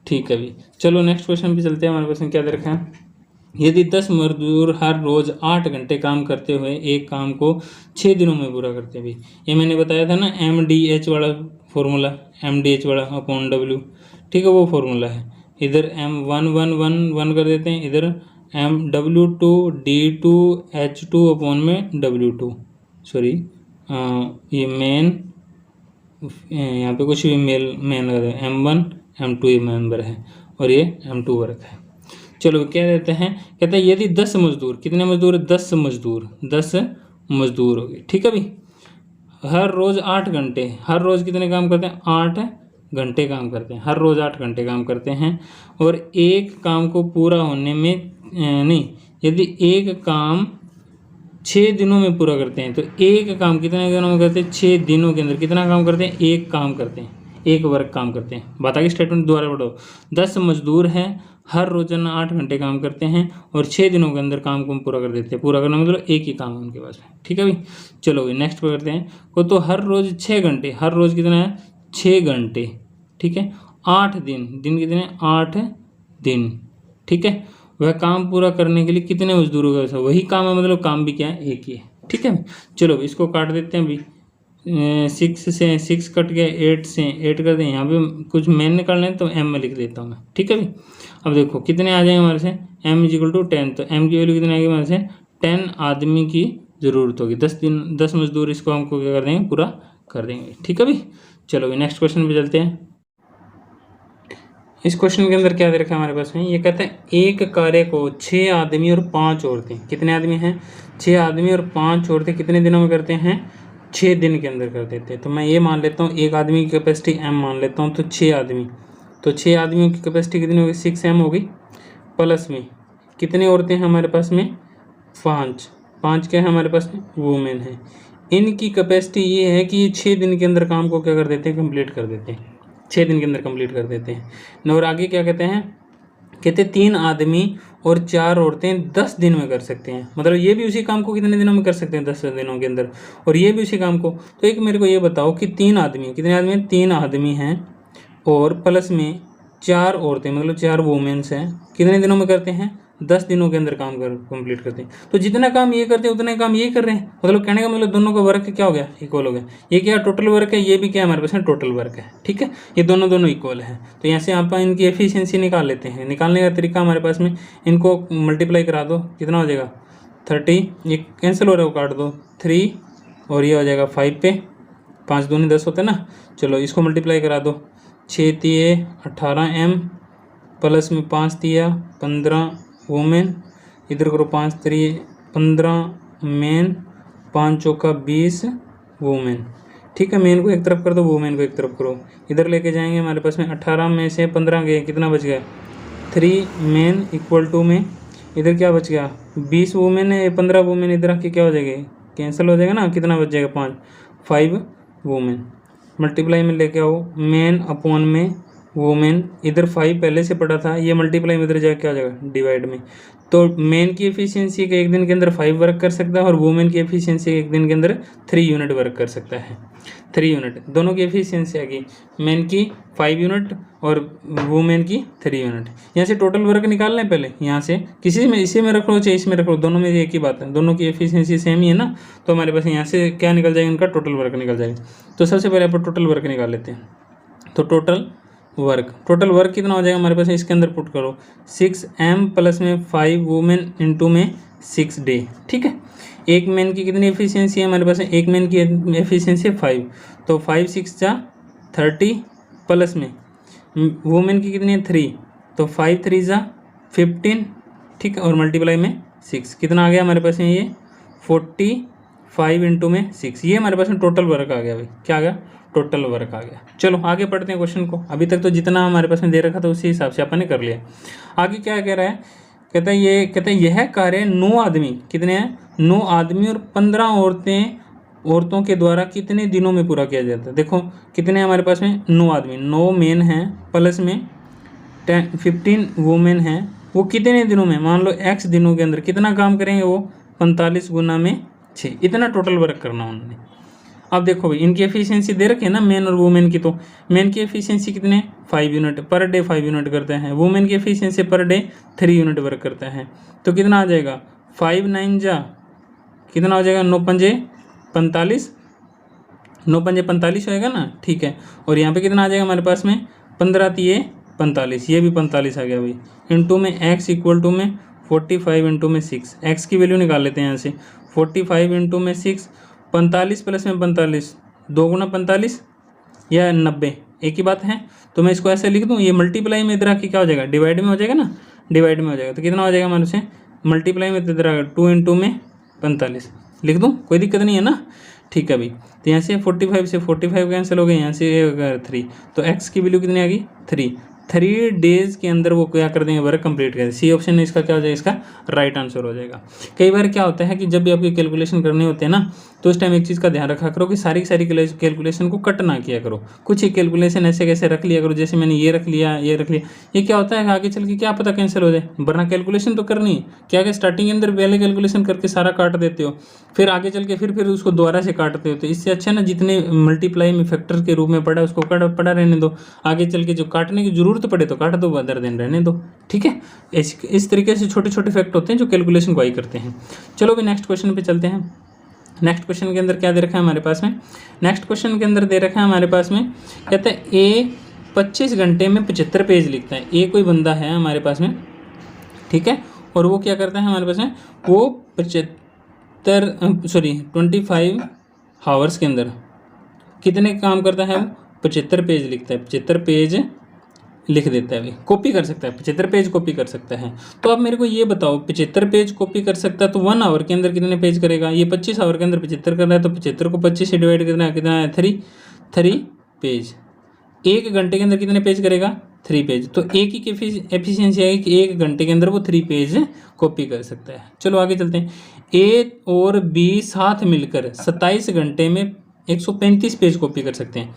ठीक है भाई, चलो नेक्स्ट क्वेश्चन पे चलते हैं। हमारे क्वेश्चन क्या दे रखा है, यदि 10 मजदूर हर रोज 8 घंटे काम करते हुए एक काम को 6 दिनों में पूरा करते हैं। भाई ये मैंने बताया था ना MDH वाला फॉर्मूला, MDH वाला अपॉन W, ठीक है वो फॉर्मूला है। इधर M1 कर देते हैं, इधर MW2 D2H2 अपॉन में W2, सॉरी ये मेन यहाँ पे कुछ भी मेन लगा दें, M1 M2 ये मेंबर है और ये M2 वर्क है। चलो क्या देते हैं, कहते हैं यदि 10 मजदूर, कितने मजदूर 10 मजदूर, 10 मजदूर हो गए। ठीक है भाई, हर रोज़ 8 घंटे, हर रोज़ कितने काम करते हैं 8 घंटे काम करते हैं, हर रोज़ 8 घंटे काम करते हैं। और एक काम को पूरा होने में नहीं, यदि एक काम 6 दिनों में पूरा करते हैं तो एक काम कितने दिनों में करते हैं 6 दिनों के अंदर कितना काम करते हैं एक काम करते हैं, एक वर्क काम करते हैं। बता के स्टेटमेंट दोबारा पढ़ो, 10 मजदूर हैं, हर रोजाना 8 घंटे काम करते हैं और 6 दिनों के अंदर काम को पूरा कर देते हैं। पूरा करना मतलब एक ही काम है उनके पास में। ठीक है भाई, चलो भाई नेक्स्ट पे करते हैं को, तो हर रोज़ 6 घंटे, हर रोज़ कितना है 6 घंटे, ठीक है 8 दिन, दिन कितने 8 दिन, ठीक है। वह काम पूरा करने के लिए कितने मजदूरों का वैसा वही काम है, मतलब काम भी क्या है एक ही है। ठीक है, चलो इसको काट देते हैं अभी, 6 से 6 कट गया, 8 से 8 कर दें, यहाँ पे कुछ मेन निकालना है तो m में लिख देता हूँ मैं। ठीक है भाई, अब देखो कितने आ जाएंगे हमारे से m = 10, तो m की वैल्यू कितने आएगी हमारे से 10 आदमी की ज़रूरत होगी, 10 मजदूर इसको हमको क्या कर देंगे पूरा कर देंगे। ठीक है भाई, चलो भाई नेक्स्ट क्वेश्चन पे चलते हैं। इस क्वेश्चन के अंदर क्या दे रखा है हमारे पास में, ये कहते हैं एक कार्य को 6 आदमी और 5 औरतें, कितने आदमी हैं, 6 आदमी और 5 औरतें कितने दिनों में करते हैं, 6 दिन के अंदर कर देते हैं। तो मैं ये मान लेता हूँ एक आदमी की कैपेसिटी m मान लेता हूँ, तो 6 आदमी, तो 6 आदमियों की कैपेसिटी कितनी होगी, 6m होगी, प्लस में कितने औरतें हैं हमारे पास में, 5 क्या है हमारे पास में, वुमेन है। इनकी कैपेसिटी ये है कि ये 6 दिन के अंदर काम को क्या कर देते हैं, कंप्लीट कर देते हैं, 6 दिन के अंदर कंप्लीट कर देते हैं। और आगे क्या कहते हैं, कहते 3 आदमी और 4 औरतें 10 दिन में कर सकते हैं, मतलब ये भी उसी काम को कितने दिनों में कर सकते हैं, 10 दिनों के अंदर, और ये भी उसी काम को। तो एक मेरे को ये बताओ कि 3 आदमी, कितने आदमी हैं, 3 आदमी हैं और प्लस में 4 औरतें, मतलब 4 वुमेन्स हैं, कितने दिनों में करते हैं, 10 दिनों के अंदर काम कंप्लीट करते हैं। तो जितना काम ये करते हैं उतना काम ये कर रहे हैं, मतलब कहने का मतलब दोनों का वर्क क्या हो गया, इक्वल हो गया। ये क्या टोटल वर्क है, ये भी क्या हमारे पास में टोटल वर्क है, ठीक है, ये दोनों इक्वल है। तो यहाँ से आप इनकी एफिशिएंसी निकाल लेते हैं। निकालने का तरीका हमारे पास में, इनको मल्टीप्लाई करा दो, कितना हो जाएगा 30, ये कैंसिल हो रहा है वो काट दो 3, और ये हो जाएगा 5 पे, 5 दूनी 10 होते हैं ना। चलो इसको मल्टीप्लाई करा दो, 6 तिये 18m प्लस में 5 तिया 15 वुमेन, इधर करो 5 3 15 मेन, 5 चौका 20 वुमेन, ठीक है। मेन को एक तरफ कर दो, वुमेन को एक तरफ करो, इधर लेके जाएंगे हमारे पास में 18 में से 15 गए, कितना बच गया 3 मेन इक्वल टू में इधर क्या बच गया 20 वुमेन है, 15 वुमेन इधर आके क्या हो जाएगा, कैंसिल हो जाएगा ना, कितना बच जाएगा 5 वुमेन। मल्टीप्लाई में लेके आओ, मेन अपॉन में वुमेन, इधर 5 पहले से पड़ा था, ये मल्टीप्लाई में इधर जाके क्या हो जाएगा डिवाइड में। तो मेन की एफिशिएंसी का एक दिन के अंदर 5 वर्क कर सकता है और वुमेन की एफिशिएंसी एक दिन के अंदर 3 यूनिट वर्क कर सकता है, 3 यूनिट। दोनों की एफिशिएंसी आ गई, मेन की 5 यूनिट और वुमेन की 3 यूनिट। यहाँ से टोटल वर्क निकाल लें पहले, यहाँ से किसी में इसी में रख लो चाहे इसमें रख लो, दोनों में एक ही बात है, दोनों की एफिशिएंसी सेम ही है ना। तो हमारे पास यहाँ से क्या निकल जाएगा, उनका टोटल वर्क निकल जाएगा। तो सबसे पहले आप टोटल वर्क निकाल लेते हैं। तो टोटल वर्क कितना हो जाएगा हमारे पास, इसके अंदर पुट करो 6m प्लस में 5 वुमेन इंटू में 6 डे, ठीक है। एक मैन की कितनी एफिशिएंसी है हमारे पास, एक मैन की एफिशिएंसी 5, तो 5 6 जा 30 प्लस में वुमेन की कितनी है 3, तो 5 3 जा 15, ठीक है, और मल्टीप्लाई में 6, कितना आ गया हमारे पास में ये 45 इंटू में 6, ये हमारे पास में टोटल वर्क आ गया भाई, क्या आ गया, टोटल वर्क आ गया। चलो आगे पढ़ते हैं क्वेश्चन को। अभी तक तो जितना हमारे पास में दे रखा था उसी हिसाब से अपन ने कर लिया। आगे क्या कह रहा है, कहता है यह कार्य 9 आदमी, कितने हैं 9 आदमी और 15 औरतों के द्वारा कितने दिनों में पूरा किया जाता है। देखो कितने हमारे पास में 9 आदमी, 9 मेन हैं प्लस में 15 वुमेन हैं, वो कितने दिनों में, मान लो x दिनों के अंदर कितना काम करेंगे, वो 45 गुना में 6, इतना टोटल वर्क करना उन्होंने। अब देखो भाई इनकी एफिशिएंसी दे रखे हैं ना मेन और वुमेन की, तो मेन की एफिशिएंसी कितने 5 यूनिट पर डे, 5 यूनिट करते हैं, वुमेन की efficiency per day 3 unit work करते हैं। तो कितना आ जाएगा 5 9 जा कितना हो जाएगा 9 पंजे 45, 9 पंजे 45 होएगा ना, ठीक है। और यहाँ पे कितना आ जाएगा हमारे पास में 15 तिये 45, ये भी 45 आ गया भाई, इंटू में x इक्वल टू में 45 इंटू में 6, x की वैल्यू निकाल लेते हैं यहाँ से 45 इंटू में 6, 45 प्लस में 45, 2 गुना 45 या 90 एक ही बात है। तो मैं इसको ऐसे लिख दूँ, ये मल्टीप्लाई में इधर आके क्या हो जाएगा डिवाइड में हो जाएगा ना, डिवाइड में हो जाएगा। तो कितना हो जाएगा हमारे से मल्टीप्लाई में इधर आएगा 2 इंटू में 45 लिख दूँ, कोई दिक्कत नहीं है ना, ठीक है भाई। तो यहाँ से 45 से 45 कैंसिल हो गए, यहाँ से 3, तो x की वैल्यू कितनी आ गई 3 डेज के अंदर वो क्या कर देंगे वर्क कंप्लीट कर देंगे। सी ऑप्शन में इसका क्या हो जाएगा, इसका राइट आंसर हो जाएगा। कई बार क्या होता है कि जब भी आपकी कैलकुलेशन करने होते हैं ना, तो उस टाइम एक चीज़ का ध्यान रखा करो कि सारी कैलकुलेशन को कट ना किया करो, कुछ एक कैलकुलेशन ऐसे कैसे रख लिया करो, जैसे मैंने ये रख लिया, ये क्या होता है आगे चल के क्या पता कैंसिल हो जाए, वरना कैलकुलेशन तो करनी है। क्या कि स्टार्टिंग के अंदर पहले कैलकुलेशन करके सारा काट देते हो, फिर आगे चल के फिर उसको दोबारा से काटते हो। तो इससे अच्छा ना जितने मल्टीप्लाई में फैक्टर के रूप में पड़ा उसको पड़ा रहने दो, आगे चल के जो काटने की जरूरत पड़े तो काट दो, अदर दिन रहने दो, ठीक है। इस तरीके से छोटे छोटे फैक्ट होते हैं जो कैलकुलेशन को आई करते हैं। चलो भी नेक्स्ट क्वेश्चन पे चलते हैं। नेक्स्ट क्वेश्चन के अंदर क्या दे रखा है हमारे पास में, नेक्स्ट क्वेश्चन के अंदर दे रखा है हमारे पास में, कहते हैं ए 25 घंटे में 75 पेज लिखता है। ए कोई बंदा है हमारे पास में, ठीक है, और वो क्या करता है हमारे पास में, वो 25 हावर्स के अंदर कितने काम करता है, वो 75 पेज लिखता है। 75 पेज लिख देता है भाई, कॉपी कर सकता है, 75 पेज कॉपी कर सकता है। तो अब मेरे को ये बताओ 75 पेज कॉपी कर सकता है तो 1 आवर के अंदर कितने पेज करेगा? ये 25 आवर के अंदर 75 कर रहा है तो 75 को 25 से डिवाइड करना है, कितना है 3 पेज। 1 घंटे के अंदर कितने पेज करेगा? 3 पेज। तो एक ही एफिशिएंसी आएगी कि 1 घंटे के अंदर वो 3 पेज कॉपी कर सकता है। चलो आगे चलते हैं। ए और बी साथ मिलकर 27 घंटे में 135 पेज कॉपी कर सकते हैं।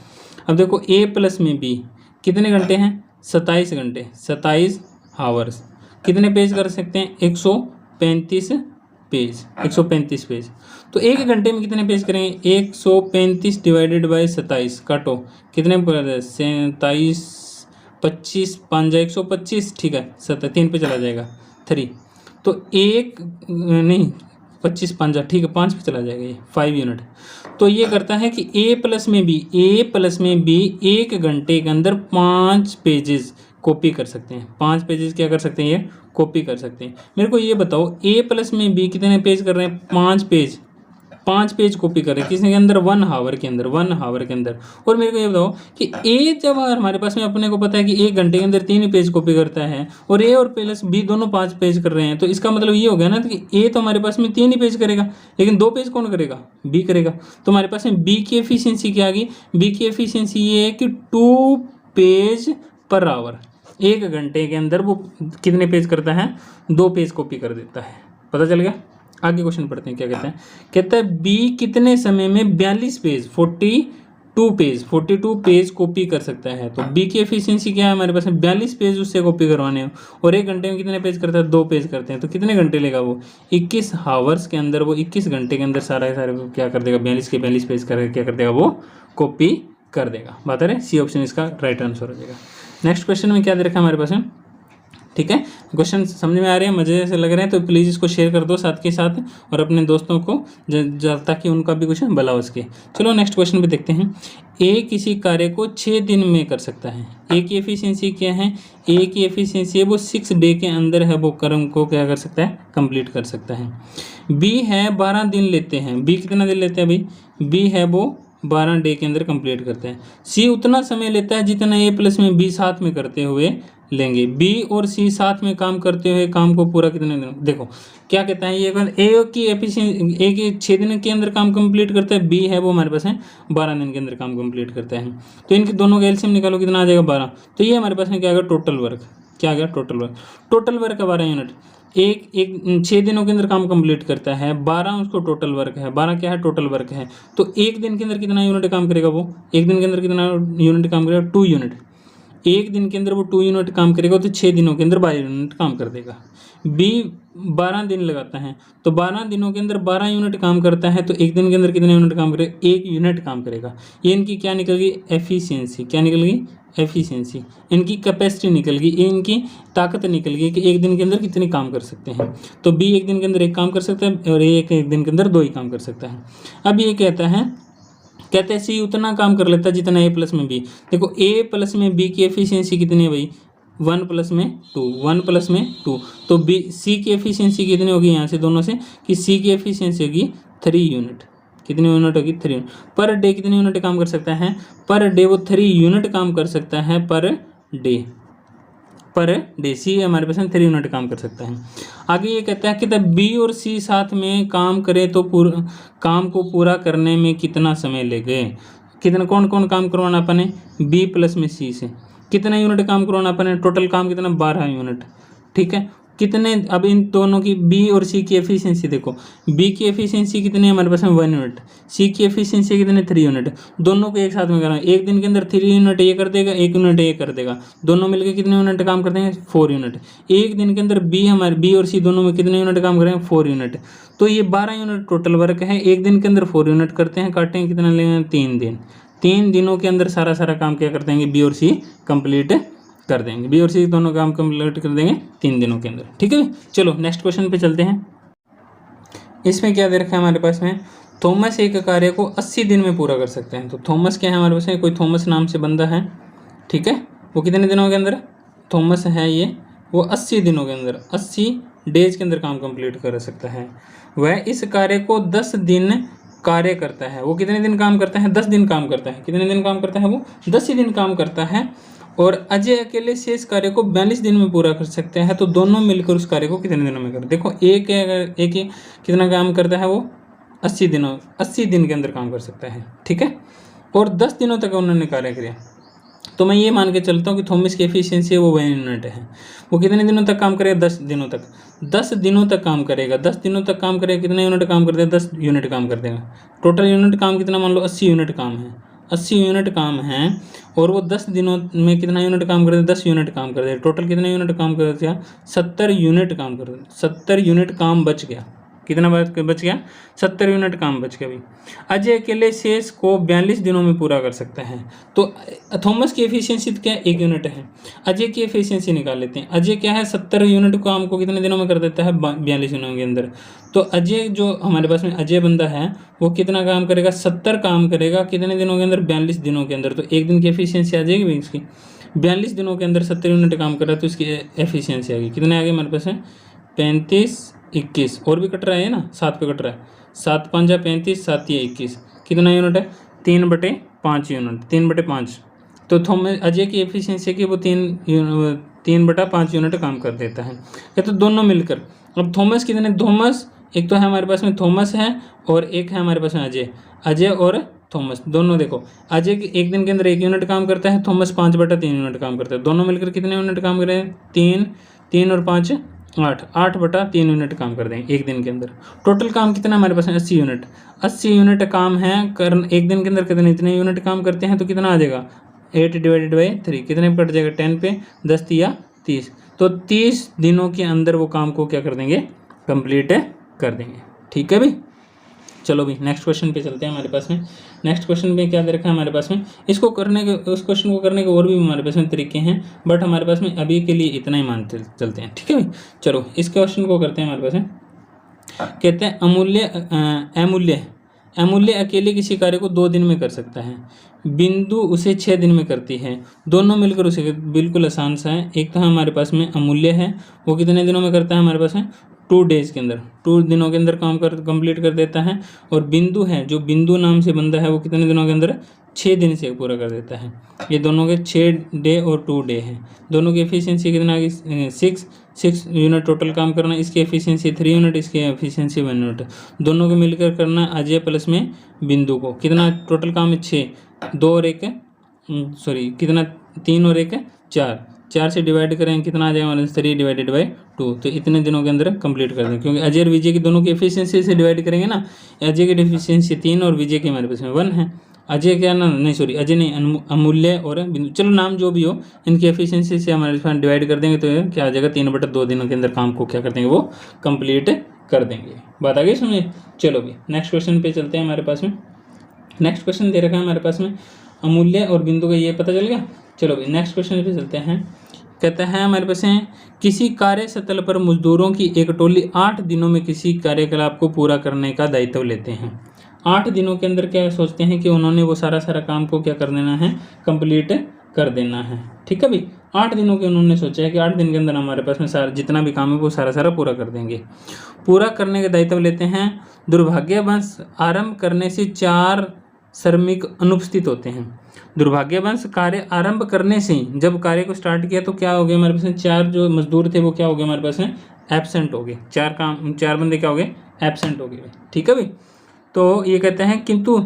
अब देखो ए प्लस में बी कितने घंटे हैं? 27 घंटे, 27 आवर्स। कितने पेज कर सकते हैं? 135 पेज, 135 पेज। तो 1 घंटे में कितने पेज करेंगे? 135 डिवाइडेड बाई 27 काटो, कितने 27, 25 5 125, ठीक है 3 पे चला जाएगा 3। तो 1 नहीं 25 5 ठीक है 5 पे चला जाएगा ये 5 यूनिट। तो ये करता है कि ए प्लस में बी 1 घंटे के अंदर 5 पेजेस कॉपी कर सकते हैं। 5 पेजेस क्या कर सकते हैं? ये कॉपी कर सकते हैं। मेरे को ये बताओ ए प्लस में बी कितने पेज कर रहे हैं? 5 पेज कॉपी कर रहे हैं किसके अंदर? 1 आवर के अंदर, 1 आवर के अंदर। और मेरे को ये बताओ कि ए जब हमारे पास में अपने को पता है कि 1 घंटे के अंदर 3 पेज कॉपी करता है और ए और प्लस बी दोनों 5 पेज कर रहे हैं, तो इसका मतलब ये हो गया ना कि ए तो हमारे पास में 3 ही पेज करेगा, लेकिन 2 पेज कौन करेगा? बी करेगा। तो हमारे पास में बी की एफिशिएंसी क्या आ गई? बी की एफिशिएंसी ये है कि 2 पेज पर आवर। 1 घंटे के अंदर वो कितने पेज करता है? 2 पेज कॉपी कर देता है। पता चल गया? आगे क्वेश्चन पढ़ते हैं क्या कहते हैं। कहता है बी कितने समय में 42 पेज 42 पेज कॉपी कर सकता है। तो बी की एफिशिएंसी क्या है? हमारे पास 42 पेज उससे कॉपी करवाने हैं और 1 घंटे में कितने पेज करता है? 2 पेज करते हैं। तो कितने घंटे लेगा वो? 21 आवर्स के अंदर, वो 21 घंटे के अंदर सारे क्या कर देगा? 42 के 42 पेज कर क्या कर देगा? वो कॉपी कर देगा। बात है, सी ऑप्शन इसका राइट आंसर हो जाएगा। नेक्स्ट क्वेश्चन में क्या दे रखा है हमारे पास में? ठीक है, क्वेश्चन समझ में आ रहे हैं, मजे से लग रहे हैं तो प्लीज़ इसको शेयर कर दो साथ के साथ और अपने दोस्तों को, ताकि उनका भी कुछ भला हो सके। चलो नेक्स्ट क्वेश्चन पे देखते हैं। ए किसी कार्य को 6 दिन में कर सकता है। ए की एफिशिएंसी क्या है? ए की एफिशिएंसी है वो 6 डे के अंदर है वो कर्म को क्या कर सकता है? कंप्लीट कर सकता है। बी है 12 दिन लेते हैं। बी कितना दिन लेते हैं भाई? बी है वो 12 डे के अंदर कंप्लीट करते हैं। सी उतना समय लेता है जितना ए प्लस में बी साथ में करते हुए लेंगे। बी और सी साथ में काम करते हुए काम को पूरा कितने दिन? देखो क्या कहता है ये, ए की एफिशिएंसी, ए के 6 दिन के अंदर काम कंप्लीट करता है, बी है वो हमारे पास है 12 दिन के अंदर काम कंप्लीट करता है। तो इनके दोनों का एलसीएम निकालो, कितना आ जाएगा? 12। तो ये हमारे पास में क्या आ गया? Total work. क्या आ गया? टोटल वर्क का 12 यूनिट। एक 6 दिनों के अंदर काम कंप्लीट करता है, 12 उसको टोटल वर्क है। 12 क्या है? टोटल वर्क है। तो 1 दिन के अंदर कितना यूनिट काम करेगा वो? 1 दिन के अंदर कितना यूनिट काम करेगा? 2 यूनिट। 1 दिन के अंदर वो 2 यूनिट काम करेगा तो 6 दिनों के अंदर 12 यूनिट काम कर देगा। बी 12 दिन लगाता है तो 12 दिनों के अंदर 12 यूनिट काम करता है, तो 1 दिन के अंदर कितने यूनिट काम करेगा? 1 यूनिट काम करेगा। ये इनकी क्या निकल गई? एफिशिएंसी। क्या निकल गई? एफिशिएंसी। इनकी कैपेसिटी निकल गई, इनकी ताकत निकल गई कि 1 दिन के अंदर कितने काम कर सकते हैं। तो बी 1 दिन के अंदर 1 काम कर सकता है और एक दिन के अंदर 2 ही काम कर सकता है। अब ये कहते हैं सी उतना काम कर लेता है जितना ए प्लस में बी। देखो ए प्लस में बी की एफिशिएंसी कितनी है भाई? 1 प्लस में 2, 1 प्लस में 2। तो बी सी की एफिशिएंसी कितनी होगी यहाँ से दोनों से कि सी की एफिशिएंसी होगी 3 यूनिट। कितनी यूनिट होगी? 3 यूनिट। पर डे कितने यूनिट काम कर सकता है? पर डे वो 3 यूनिट काम कर सकता है पर डे। सी हमारे पास 3 यूनिट काम कर सकता है। आगे ये कहता है कि तब बी और सी साथ में काम करें तो काम को पूरा करने में कितना समय लेंगे? कितना कौन कौन काम करवाना अपने? बी प्लस में सी से कितना यूनिट काम करवाना अपने? टोटल काम कितना? 12 यूनिट। ठीक है, कितने? अब इन दोनों की बी और सी की एफिशिएंसी देखो। बी की एफिशिएंसी कितनी है हमारे पास में? 1 यूनिट। सी की एफिशिएंसी कितने? 3 यूनिट। दोनों को एक साथ में करना है। 1 दिन के अंदर 3 यूनिट ये कर देगा, 1 यूनिट ये कर देगा। दोनों मिलकर कितने यूनिट काम करते हैं? 4 यूनिट। 1 दिन के अंदर बी और सी दोनों में कितने यूनिट काम करेंगे? 4 यूनिट। तो ये 12 यूनिट टोटल वर्क है। 1 दिन के अंदर 4 यूनिट करते हैं, काटेंगे कितना लेंगे? 3 दिन। 3 दिनों के अंदर सारा काम क्या करते हैं? बी और सी कंप्लीट कर देंगे। बी और सी दोनों काम कंप्लीट कर देंगे 3 दिनों के अंदर। ठीक है, चलो नेक्स्ट क्वेश्चन पे चलते हैं। इसमें क्या दे रखा है हमारे पास में? थॉमस एक कार्य को 80 दिन में पूरा कर सकते हैं। तो थॉमस क्या है हमारे पास में? कोई थॉमस नाम से बंदा है, ठीक है। वो कितने दिनों के अंदर थॉमस है ये? वो 80 दिनों के अंदर, 80 डेज के अंदर काम कंप्लीट कर सकता है। वह इस कार्य को 10 दिन कार्य करता है। वो कितने दिन काम करता है? 10 दिन काम करता है। कितने दिन काम करता है वो? 10 ही दिन काम करता है और अजय अकेले शेष कार्य को 42 दिन में पूरा कर सकते हैं, तो दोनों मिलकर उस कार्य को कितने दिनों में कर। देखो एक है, अगर एक ही कितना काम करता है वो 80 दिन के अंदर काम कर सकता है, ठीक है। और 10 दिनों तक उन्होंने कार्य किया, तो मैं ये मान के चलता हूँ कि थॉमस की एफिशिएंसी है वो 1 यूनिट है। वो कितने दिनों तक काम करेगा? 10 दिनों तक। 10 दिनों तक काम करेगा, 10 दिनों तक काम करेगा, कितने यूनिट काम कर देगा? 10 यूनिट काम कर देगा। टोटल यूनिट काम कितना, मान लो 80 यूनिट काम है, 80 यूनिट काम है, और वो 10 दिनों में कितना यूनिट काम कर देगा? 10 यूनिट काम कर देगा। टोटल कितने यूनिट काम कर देगा? 70 यूनिट काम कर देगा। 70 यूनिट काम बच गया। कितना बच गया? 70 यूनिट काम बच गया। भाई अजय अकेले शेष को 42 दिनों में पूरा कर सकता है, तो थॉमस की एफिशिएंसी क्या है? 1 यूनिट है। अजय की एफिशिएंसी निकाल लेते हैं। अजय क्या है? 70 यूनिट काम को कितने दिनों में कर देता है? 42 दिनों के अंदर। तो अजय जो हमारे पास में अजय बंदा है वो कितना काम करेगा? 70 काम करेगा, कितने दिनों के अंदर? 42 दिनों के अंदर। तो 1 दिन की एफिशिएंसी आ जाएगी भाई इसकी। 42 दिनों के अंदर 70 यूनिट काम कर रहा है, तो इसकी एफिशिएंसी आएगी। कितने आ गए हमारे पास है? 35, 21 और भी कट रहा है ना, 7 पे कट रहा है। 7 5 जा 35, 7 या 21, कितना यूनिट है? 3/5 यूनिट, 3/5। तो थॉमस अजय की एफिशिएंसी की वो 3/5 यूनिट काम कर देता है। ये तो दोनों मिलकर। अब थॉमस कितने? थॉमस एक तो है हमारे पास में, थॉमस है, और एक है हमारे पास में अजय। अजय और थॉमस दोनों देखो, अजय 1 दिन के अंदर 1 यूनिट काम करता है, थॉमस 5/3 यूनिट काम करता है। दोनों मिलकर कितने यूनिट काम कर रहे हैं? 3 और 5 8, 8/3 यूनिट काम कर देंगे 1 दिन के अंदर। टोटल काम कितना हमारे पास है? 80 यूनिट। 80 यूनिट काम है, 1 दिन के अंदर कितने इतने यूनिट काम करते हैं, तो कितना आ जाएगा? 8/3 कितने पे कट जाएगा? 10 पे 10 या 30। तो 30 दिनों के अंदर वो काम को क्या कर देंगे? कंप्लीट कर देंगे, ठीक है भाई। चलो भाई नेक्स्ट क्वेश्चन पे चलते हैं। हमारे पास में नेक्स्ट क्वेश्चन में क्या दे रखा है हमारे पास में? इसको करने के, उस क्वेश्चन को करने के और भी हमारे पास में तरीके हैं, बट हमारे पास में अभी के लिए इतना ही मानते चलते हैं, ठीक है भाई। चलो इस क्वेश्चन को करते हैं। हमारे पास में कहते हैं अमूल्य अकेले किसी कार्य को 2 दिन में कर सकता है, बिंदु उसे 6 दिन में करती है, दोनों मिलकर उसे। बिल्कुल आसान सा है। एक तो हमारे पास में अमूल्य है, वो कितने दिनों में करता है हमारे पास में? 2 डेज के अंदर, 2 दिनों के अंदर काम कंप्लीट कर देता है। और बिंदु है, जो बिंदु नाम से बंदा है, वो कितने दिनों के अंदर? 6 दिन से पूरा कर देता है। ये दोनों के 6 डे और 2 डे है। दोनों की एफिशिएंसी कितना आ गई? 6 यूनिट टोटल काम करना। इसकी एफिशिएंसी 3 यूनिट, इसकी एफिशिएंसी 1 यूनिट। दोनों को मिलकर करना अजय प्लस में बिंदु को। कितना टोटल काम है? 6, 2 और 1 सॉरी कितना? 3 और 1 4। 4 से डिवाइड करेंगे, कितना आ जाएगा? 3/2। तो इतने दिनों के अंदर कंप्लीट कर देंगे, क्योंकि अजय और विजय की दोनों की एफिशिएंसी से डिवाइड करेंगे ना। अजय की एफिशिएंसी 3 और विजय की हमारे पास में 1 है। अजय क्या ना, नहीं सॉरी अजय नहीं, अमूल्य और बिंदु, चलो नाम जो भी हो, इनकी एफिशिएंसी से हमारे पास डिवाइड कर देंगे, तो क्या आ जाएगा? 3/2 दिनों के अंदर काम को क्या कर देंगे? वो कंप्लीट कर देंगे। बात आ गई समझे? चलो भी नेक्स्ट क्वेश्चन पे चलते हैं। हमारे पास में नेक्स्ट क्वेश्चन दे रखा है हमारे पास में, अमूल्य और बिंदु का ये पता चल गया। चलो भाई नेक्स्ट क्वेश्चन पे चलते हैं। कहता है हमारे पास है, किसी कार्यस्थल पर मजदूरों की एक टोली 8 दिनों में किसी कार्यकलाप को पूरा करने का दायित्व लेते हैं। 8 दिनों के अंदर क्या सोचते हैं कि उन्होंने वो सारा काम को क्या कर देना है? कंप्लीट कर देना है, ठीक है भाई। 8 दिनों के उन्होंने सोचा है कि 8 दिन के अंदर हमारे पास में सारा जितना भी काम है वो सारा पूरा कर देंगे। पूरा करने का दायित्व लेते हैं। दुर्भाग्यवश आरंभ करने से 4 श्रमिक अनुपस्थित होते हैं। दुर्भाग्यवश कार्य आरंभ करने से, जब कार्य को स्टार्ट किया तो क्या हो गया हमारे पास में? 4 जो मजदूर थे वो क्या हो गए हमारे पास में? एब्सेंट हो गए। 4 बंदे क्या हो गए? एब्सेंट हो गए, ठीक है भाई। तो ये कहते हैं किंतु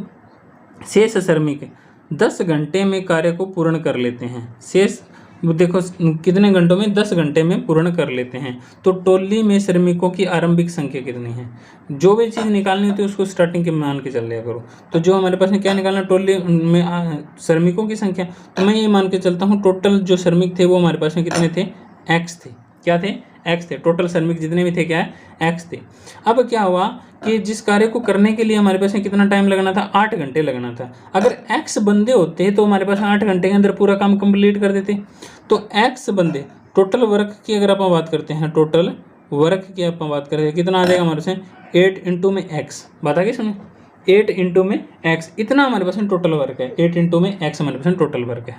शेष श्रमिक 10 घंटे में कार्य को पूर्ण कर लेते हैं। शेष देखो कितने घंटों में? 10 घंटे में पूर्ण कर लेते हैं। तो टोली में श्रमिकों की आरंभिक संख्या कितनी है? जो भी चीज़ निकालनी होती है उसको स्टार्टिंग के मान के चल लिया करो। तो जो हमारे पास में क्या निकालना? टोली में श्रमिकों की संख्या। तो मैं ये मान के चलता हूँ टोटल जो श्रमिक थे वो हमारे पास में कितने थे? एक्स थे। क्या थे? एक्स थे। टोटल श्रमिक जितने भी थे क्या है? एक्स थे। अब क्या हुआ कि जिस कार्य को करने के लिए हमारे पास में कितना टाइम लगना था? 8 घंटे लगना था। अगर एक्स बंदे होते तो हमारे पास 8 घंटे के अंदर पूरा काम कंप्लीट कर देते। तो एक्स बंदे, टोटल वर्क की अगर आप बात करते हैं, टोटल वर्क की आप बात करें, कितना आ जाएगा हमारे पास? 8 इंटू में एक्स। बात आ गई समझ? 8 इंटू में एक्स, इतना हमारे पास में टोटल वर्क है। 8 इंटू में एक्स हमारे पास में टोटल वर्क है।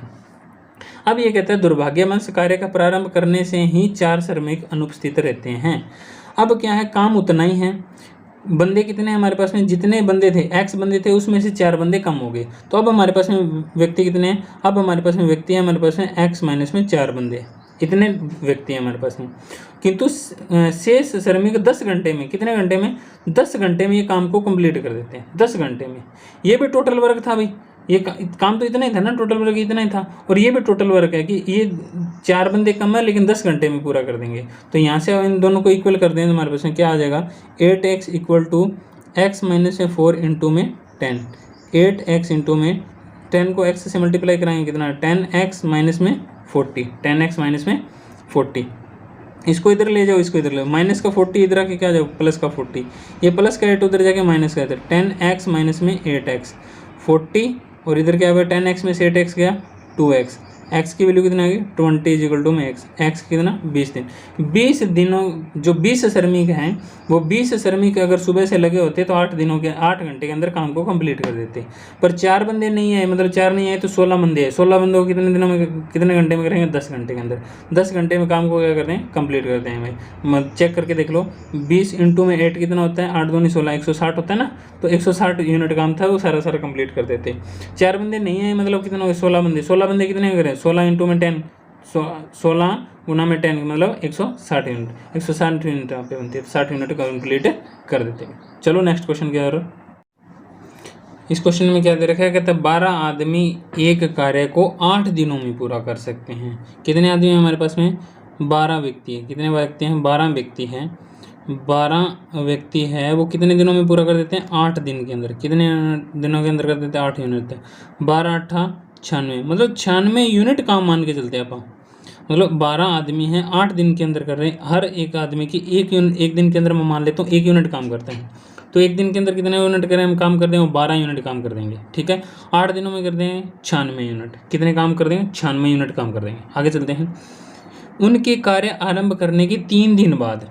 अब ये कहता है दुर्भाग्यवश कार्य का प्रारंभ करने से ही 4 श्रमिक अनुपस्थित रहते हैं। अब क्या है? काम उतना ही है, बंदे कितने हैं हमारे पास में, जितने बंदे थे एक्स बंदे थे उसमें से 4 बंदे कम हो गए, तो अब हमारे पास में व्यक्ति कितने हैं, अब हमारे पास में व्यक्ति है हमारे पास में एक्स माइनस में 4 बंदे, इतने व्यक्ति हैं हमारे पास में। किंतु शेष श्रमिक 10 घंटे में, कितने घंटे में, 10 घंटे में ये काम को कंप्लीट कर देते हैं, 10 घंटे में। ये भी टोटल वर्क था भाई, ये काम तो इतना ही था ना, टोटल वर्क इतना ही था, और ये भी टोटल वर्क है कि ये 4 बंदे कम है लेकिन 10 घंटे में पूरा कर देंगे। तो यहाँ से इन दोनों को इक्वल कर दें तो हमारे पास में क्या आ जाएगा, 8x equal to x minus में 4 इंटू में 10, 8x इंटू में 10 को x से मल्टीप्लाई कराएंगे कितना, 10x माइनस में 40, 10x माइनस में 40। इसको इधर ले जाओ, इसको इधर ले जाओ, माइनस का 40 इधर आके क्या जाओ प्लस का 40, ये प्लस का 8 उधर जाके माइनस का इधर, 10x माइनस में 8x 40, और इधर क्या हुआ 10x में से 8x गया 2x, x की वैल्यू कितना आ गई 20 इज इक्वल टू में x कितना 20 दिन। 20 दिनों जो 20 श्रमिक हैं वो 20 श्रमिक अगर सुबह से लगे होते तो 8 घंटे के अंदर काम को कंप्लीट कर देते, पर 4 बंदे नहीं आए, मतलब 4 नहीं आए तो 16 बंदे हैं, 16 बंदों को कितने दिनों में, कितने घंटे में करेंगे, 10 घंटे के अंदर, 10 घंटे में काम को क्या करते हैं कंप्लीट करते हैं भाई। चेक करके देख लो, 20 इंटू में 8 कितना होता है, 8 दूनी 16, 160 होता है ना, तो 160 यूनिट काम था वो सारा कंप्लीट कर देते। 4 बंदे नहीं आए मतलब कितना हो गया 16 बंदे, 16 बंदे कितने करें, 16 इंटू में 10, 16 गुना में 10 मतलब 160 यूनिट, 160 यूनिट यहाँ पे बनती है, 60 यूनिट कंप्लीट कर देते हैं। चलो नेक्स्ट क्वेश्चन क्या है, इस क्वेश्चन में क्या दे रखा है, कहता है 12 आदमी एक कार्य को 8 दिनों में पूरा कर सकते हैं। कितने आदमी हैं हमारे पास में, 12 व्यक्ति है, कितने व्यक्ति हैं, 12 व्यक्ति हैं, 12 व्यक्ति है, वो कितने दिनों में पूरा कर देते हैं, 8 दिन के अंदर, कितने दिनों के अंदर कर देते हैं, 8 यूनिट, 12 8 96, मतलब 96 यूनिट काम मान के चलते हैं आप, मतलब 12 आदमी हैं 8 दिन के अंदर कर रहे हैं, हर एक आदमी की एक दिन के अंदर मैं मान लेता हूँ 1 यूनिट काम करते हैं, तो 1 दिन के अंदर कितने यूनिट करें हम काम कर देंगे, वो 12 यूनिट काम कर देंगे, ठीक है। 8 दिनों में कर देंगे 96 यूनिट, कितने काम कर देंगे, 96 यूनिट काम कर देंगे। आगे चलते हैं, उनके कार्य आरंभ करने के 3 दिन बाद,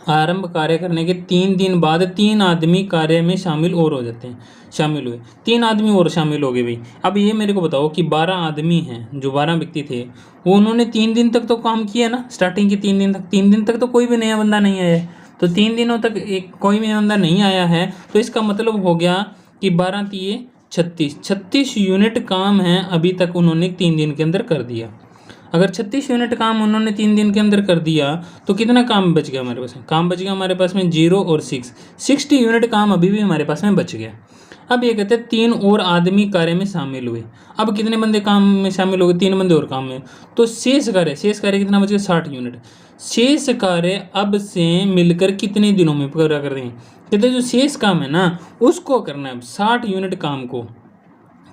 आरंभ कार्य करने के 3 दिन बाद 3 आदमी कार्य में शामिल और हो जाते हैं, शामिल हुए, 3 आदमी और शामिल हो गए भाई। अब ये मेरे को बताओ कि 12 आदमी हैं, जो 12 व्यक्ति थे वो उन्होंने 3 दिन तक तो काम किया ना, स्टार्टिंग के 3 दिन तक, 3 दिन तक तो कोई भी नया बंदा नहीं आया है, तो 3 दिनों तक एक कोई भी बंदा नहीं आया है, तो इसका मतलब हो गया कि 12 3 36 यूनिट काम है अभी तक उन्होंने 3 दिन के अंदर कर दिया। अगर 36 यूनिट काम उन्होंने 3 दिन के अंदर कर दिया तो कितना काम बच गया हमारे पास में, काम बच गया हमारे पास में 0 और 6, 60 यूनिट काम अभी भी हमारे पास में बच गया। अब ये कहते हैं 3 और आदमी कार्य में शामिल हुए, अब कितने बंदे काम में शामिल हो गए, 3 बंदे और काम में, तो शेष कार्य कितना बच गया 60 यूनिट। शेष कार्य अब से मिलकर कितने दिनों में पूरा कर देंगे, कहते जो शेष काम है ना उसको करना है, 60 यूनिट काम को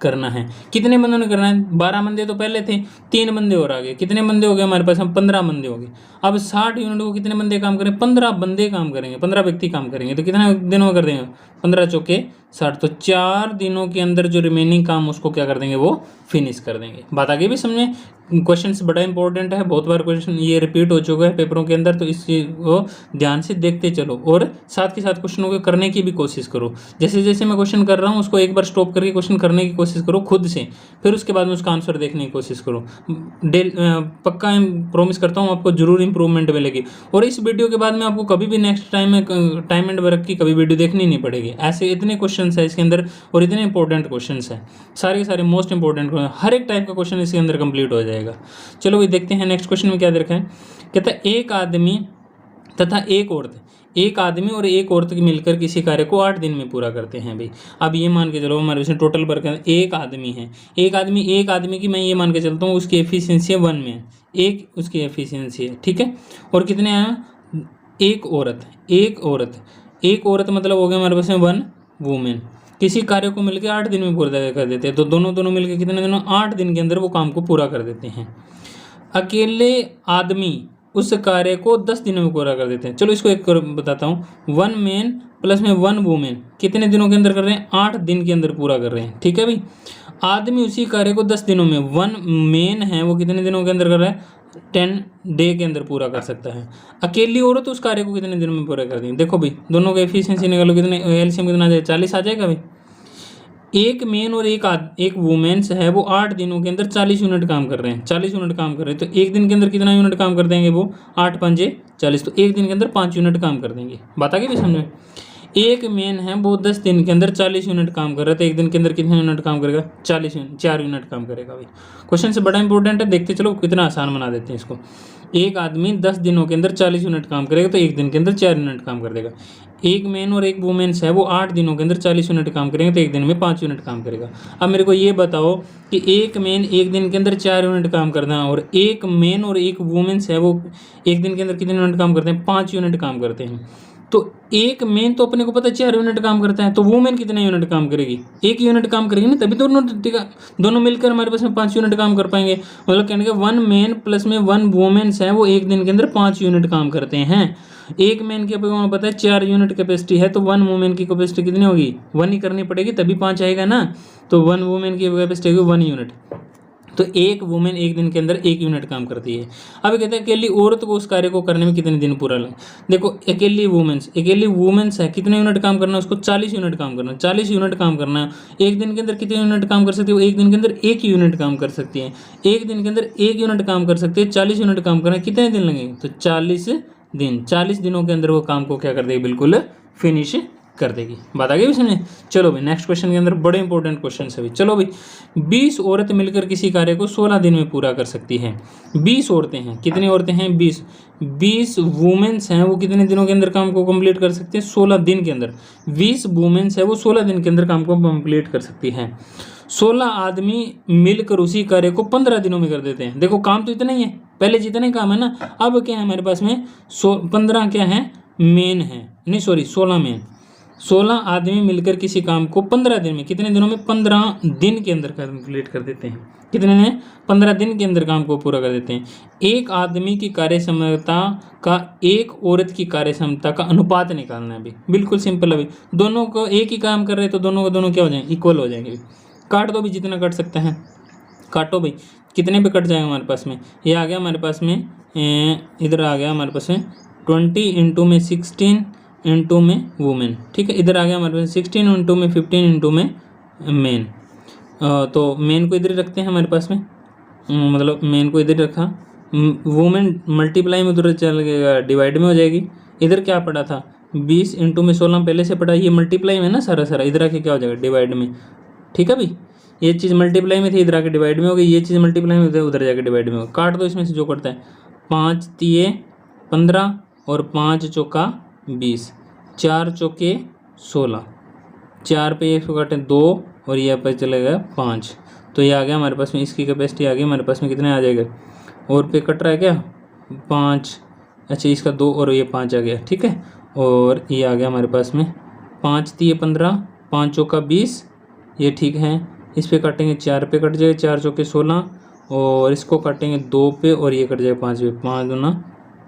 करना है। कितने बंदों ने करना है, 12 बंदे तो पहले थे, 3 बंदे और आ गए, कितने बंदे हो गए हमारे पास, हम 15 बंदे हो गए। अब 60 यूनिट को कितने बंदे काम करें, 15 बंदे काम करेंगे, 15 व्यक्ति काम करेंगे, तो कितने दिनों में कर देंगे, 15 चौके 60, तो 4 दिनों के अंदर जो रिमेनिंग काम उसको क्या कर देंगे, वो फिनिश कर देंगे। बात आगे भी समझें, क्वेश्चन बड़ा इंपॉर्टेंट है, बहुत बार क्वेश्चन ये रिपीट हो चुका है पेपरों के अंदर, तो इस चीज़ को ध्यान से देखते चलो और साथ के साथ क्वेश्चनों को करने की भी कोशिश करो। जैसे जैसे मैं क्वेश्चन कर रहा हूँ उसको एक बार स्टॉप करके क्वेश्चन करने की कोशिश करो खुद से, फिर उसके बाद में उसका आंसर देखने की कोशिश करो। पक्का प्रॉमिस करता हूँ आपको जरूर इंप्रूवमेंट मिलेगी। और इस वीडियो के बाद में आपको कभी भी नेक्स्ट टाइम में टाइम एंड वर्क की कभी वीडियो देखनी नहीं पड़ेगी। ऐसे इतने क्वेश्चन है इसके अंदर और इतने इंपॉर्टेंट क्वेश्चन है, सारे के सारे मोस्ट इंपॉर्टेंट, हर एक टाइप का क्वेश्चन इसके अंदर कंप्लीट हो जाएगा। चलो ये देखते हैं नेक्स्ट क्वेश्चन में क्या दे रखा है। कहता है एक आदमी तथा एक औरत, एक आदमी और एक औरत मिलकर किसी कार्य को 8 दिन में पूरा करते हैं भाई। अब ये मान के चलो हमारे पास टोटल वर्क है, एक आदमी है, एक आदमी की मैं ये मान के चलता हूँ उसकी एफिशिएंसी है 1 में, एक उसकी एफिशिएंसी है, ठीक है। और कितने हैं, एक औरत मतलब हो गया हमारे पास में 1 वूमेन, किसी कार्य को मिलकर 8 दिन में पूरा कर देते हैं, तो दोनों मिलकर कितने दिनों, 8 दिन के अंदर वो काम को पूरा कर देते हैं। अकेले आदमी उस कार्य को 10 दिनों में पूरा कर देते हैं। चलो इसको एक बताता हूँ, 1 मैन प्लस में 1 वूमेन कितने दिनों के अंदर कर रहे हैं, 8 दिन के अंदर पूरा कर रहे हैं, ठीक है भाई। आदमी उसी कार्य को 10 दिनों में, 1 मैन है वो कितने दिनों के अंदर कर रहा है, 10 डे के अंदर पूरा कर सकता है। अकेली औरत उस कार्य को कितने दिनों में पूरा कर देंगे, देखो भाई दोनों का एफिशिएंसी निकालो, कितने एलसीएम कितना आ जाएगा, 40 आ जाएगा भाई। एक मेन और एक वुमेन्स है वो 8 दिनों के अंदर 40 यूनिट काम कर रहे हैं, 40 यूनिट काम कर रहे हैं, तो एक दिन के अंदर कितना यूनिट काम कर देंगे वो, 8 5 40, तो एक दिन के अंदर 5 यूनिट काम कर देंगे। बात आगे भी समझ में। एक मेन है वो 10 दिन के अंदर 40 यूनिट काम कर रहा है, तो एक दिन के अंदर कितने यूनिट काम करेगा? 40 यूनिट, 4 यूनिट काम करेगा भाई। क्वेश्चन से बड़ा इंपॉर्टेंट है, देखते चलो कितना आसान बना देते हैं इसको। एक आदमी 10 दिनों के अंदर 40 यूनिट काम करेगा, तो एक दिन के अंदर 4 यूनिट काम कर देगा। एक मैन और एक वुमेन्स है, वो 8 दिनों के अंदर 40 यूनिट काम करेंगे, तो एक दिन में 5 यूनिट काम करेगा। अब मेरे को ये बताओ कि एक मैन एक दिन के अंदर 4 यूनिट काम करना है, और एक मैन और एक वुमेन्स है वो एक दिन के अंदर कितने यूनिट काम करते हैं? 5 यूनिट काम करते हैं। तो एक मेन तो अपने को पता है 4 यूनिट काम करता है, तो वुमेन कितने यूनिट काम करेगी? 1 यूनिट काम करेगी ना, तभी दोनों मिलकर हमारे पास में 5 यूनिट काम कर पाएंगे। मतलब कहने का 1 मेन प्लस में 1 वुमेन्स है, वो एक दिन के अंदर 5 यूनिट काम करते हैं। एक मैन की अपने को पता है 4 यूनिट कैपेसिटी है, तो 1 वुमेन की कैपेसिटी कितनी होगी? 1 ही करनी पड़ेगी, तभी 5 आएगा ना। तो 1 वुमेन की कैपेसिटी होगी 1 यूनिट। तो एक वुमेन एक दिन के अंदर 1 यूनिट काम करती है। अब कहते हैं अकेली औरत को उस कार्य को करने में कितने दिन पूरा लगे? देखो अकेली वुमेन्स है, कितने यूनिट काम करना है उसको? 40 यूनिट काम करना है। 40 यूनिट काम करना है, एक दिन के अंदर कितने यूनिट काम कर सकती है? वो एक दिन के अंदर 1 यूनिट काम कर सकती है। एक दिन के अंदर 1 यूनिट काम कर सकती है, 40 यूनिट काम करना है, कितने दिन लगेंगे? तो 40 दिन। 40 दिनों के अंदर वो काम को क्या कर देगी? बिल्कुल फिनिश कर देगी। बात आ गई समझे? चलो भाई नेक्स्ट क्वेश्चन के अंदर बड़े इंपॉर्टेंट क्वेश्चन है भाई। चलो भाई 20 औरतें मिलकर किसी कार्य को 16 दिन में पूरा कर सकती हैं। 20 औरतें हैं, कितनी औरतें हैं? 20 वुमेन्स हैं, वो कितने दिनों के अंदर काम को कंप्लीट कर सकते हैं? 16 दिन के अंदर। 20 वुमेन्स है, वो 16 दिन के अंदर काम को कंप्लीट कर सकती हैं। 16 आदमी मिलकर उसी कार्य को 15 दिनों में कर देते हैं। देखो काम तो इतना ही है, पहले जितना ही काम है ना, अब क्या है हमारे पास में 15 क्या है? मेन है, नहीं सॉरी 16 मेन। 16 आदमी मिलकर किसी काम को 15 दिन में, कितने दिनों में? 15 दिन के अंदर कंप्लीट कर देते हैं। कितने दिन? 15 दिन के अंदर काम को पूरा कर देते हैं। एक आदमी की कार्य क्षमता का एक औरत की कार्य क्षमता का अनुपात निकालना है। अभी बिल्कुल सिंपल है। अभी दोनों को एक ही काम कर रहे हैं, तो दोनों को दोनों क्या हो जाएंगे? इक्वल हो जाएंगे। काट दो भी, जितना कट सकता है काटो भाई। कितने पे कट जाएगा हमारे पास में? ये आ गया हमारे पास में, इधर आ गया हमारे पास में 20 इंटू में 16 इंटू में वुमेन। ठीक है, इधर आ गया हमारे पास 16 इंटू में 15 इंटू में मेन। तो मेन को इधर ही रखते हैं हमारे पास में, मतलब मेन को इधर रखा, वुमेन मल्टीप्लाई में उधर चल गएगा, डिवाइड में हो जाएगी। इधर क्या पड़ा था? 20 इंटू में 16 पहले से पड़ा, ये मल्टीप्लाई में ना सारा इधर आके क्या हो जाएगा? डिवाइड में। ठीक है भाई, ये चीज़ मल्टीप्लाई में थी, इधर आके डिवाइड में हो गई। ये चीज़ मल्टीप्लाई में उधर जाके डिवाइड में हो। काट दो इसमें से जो करता है। 5 तिये 15 और 5 चौका 20, 4 चौके 16, 4 पे 1 काटे 2 और ये पे चलेगा 5। तो ये आ गया हमारे पास में, इसकी कैपेसिटी आ गई हमारे पास में, कितने आ जाएगा? और पे कट रहा है क्या? 5। अच्छा इसका 2 और ये 5 आ गया। ठीक है, और ये आ गया हमारे पास में 5 तिये 15, 5 चौका 20, ये ठीक है। इस पे काटेंगे 4 पे कट जाएगा, 4 चौके 16, और इसको काटेंगे 2 पे और ये कट जाएगा 5 पे। 5 दूना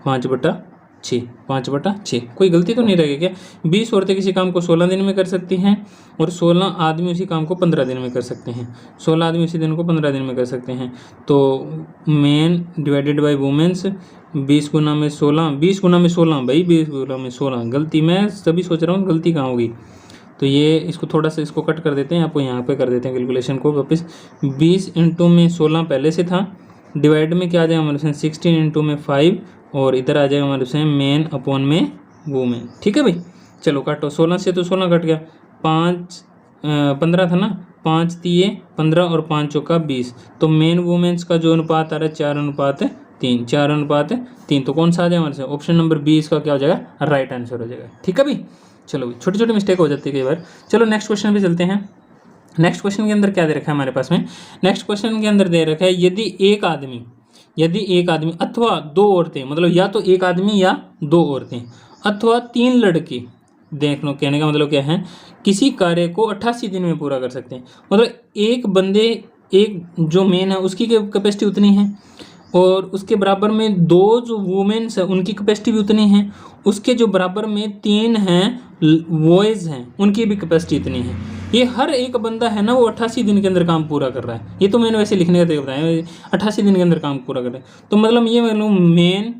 5/6, 5/6। कोई गलती तो नहीं रहेगी क्या? 20 औरतें किसी काम को 16 दिन में कर सकती हैं, और 16 आदमी उसी काम को 15 दिन में कर सकते हैं। 16 आदमी उसी दिन को 15 दिन में कर सकते हैं। तो मेन डिवाइडेड बाई वुमेन्स, 20 गुना में 16, 20 गुना में 16 भाई, 20 गुना में 16। गलती, मैं तभी सोच रहा हूँ गलती कहाँ होगी। तो ये इसको थोड़ा सा इसको कट कर देते हैं, आपको यहाँ पे कर देते हैं कैलकुलेशन को वापस। 20 इंटू में 16 पहले से था, डिवाइड में क्या आ जाएगा हमारे से? 16 इंटू में 5, और इधर आ जाएगा हमारे से मेन अपॉन में वुमेन। ठीक है भाई, चलो काटो। 16 से तो 16 कट गया, 15 था ना, 5 तिये 15 और 5 चौका 20। तो मेन वुमेन्स का जो अनुपात आ रहा है 4:3, 4:3। तो कौन सा आ जाएगा हमारे से? ऑप्शन नंबर 20 का क्या हो जाएगा? राइट आंसर हो जाएगा। ठीक है भाई, चलो छोटी छोटी मिस्टेक हो जाती है कई बार। चलो नेक्स्ट क्वेश्चन पे चलते हैं। नेक्स्ट क्वेश्चन के अंदर क्या दे रखा है हमारे पास में? नेक्स्ट क्वेश्चन के अंदर दे रखा है, यदि एक आदमी अथवा 2 औरतें, मतलब या तो एक आदमी या 2 औरतें अथवा 3 लड़के, देख लो कहने का मतलब क्या है, किसी कार्य को 88 दिन में पूरा कर सकते हैं। मतलब एक बंदे, एक जो मेन है उसकी कैपेसिटी उतनी है, और उसके बराबर में 2 जो वुमेन्स है उनकी कैपेसिटी भी उतनी है, उसके जो बराबर में 3 हैं बॉयज़ हैं उनकी भी कैपेसिटी इतनी है। ये हर एक बंदा है ना, वो 88 दिन के अंदर काम पूरा कर रहा है। ये तो मैंने वैसे लिखने का तरीका बताया, 88 दिन के अंदर काम पूरा कर रहा है। तो मतलब ये मतलब मेन,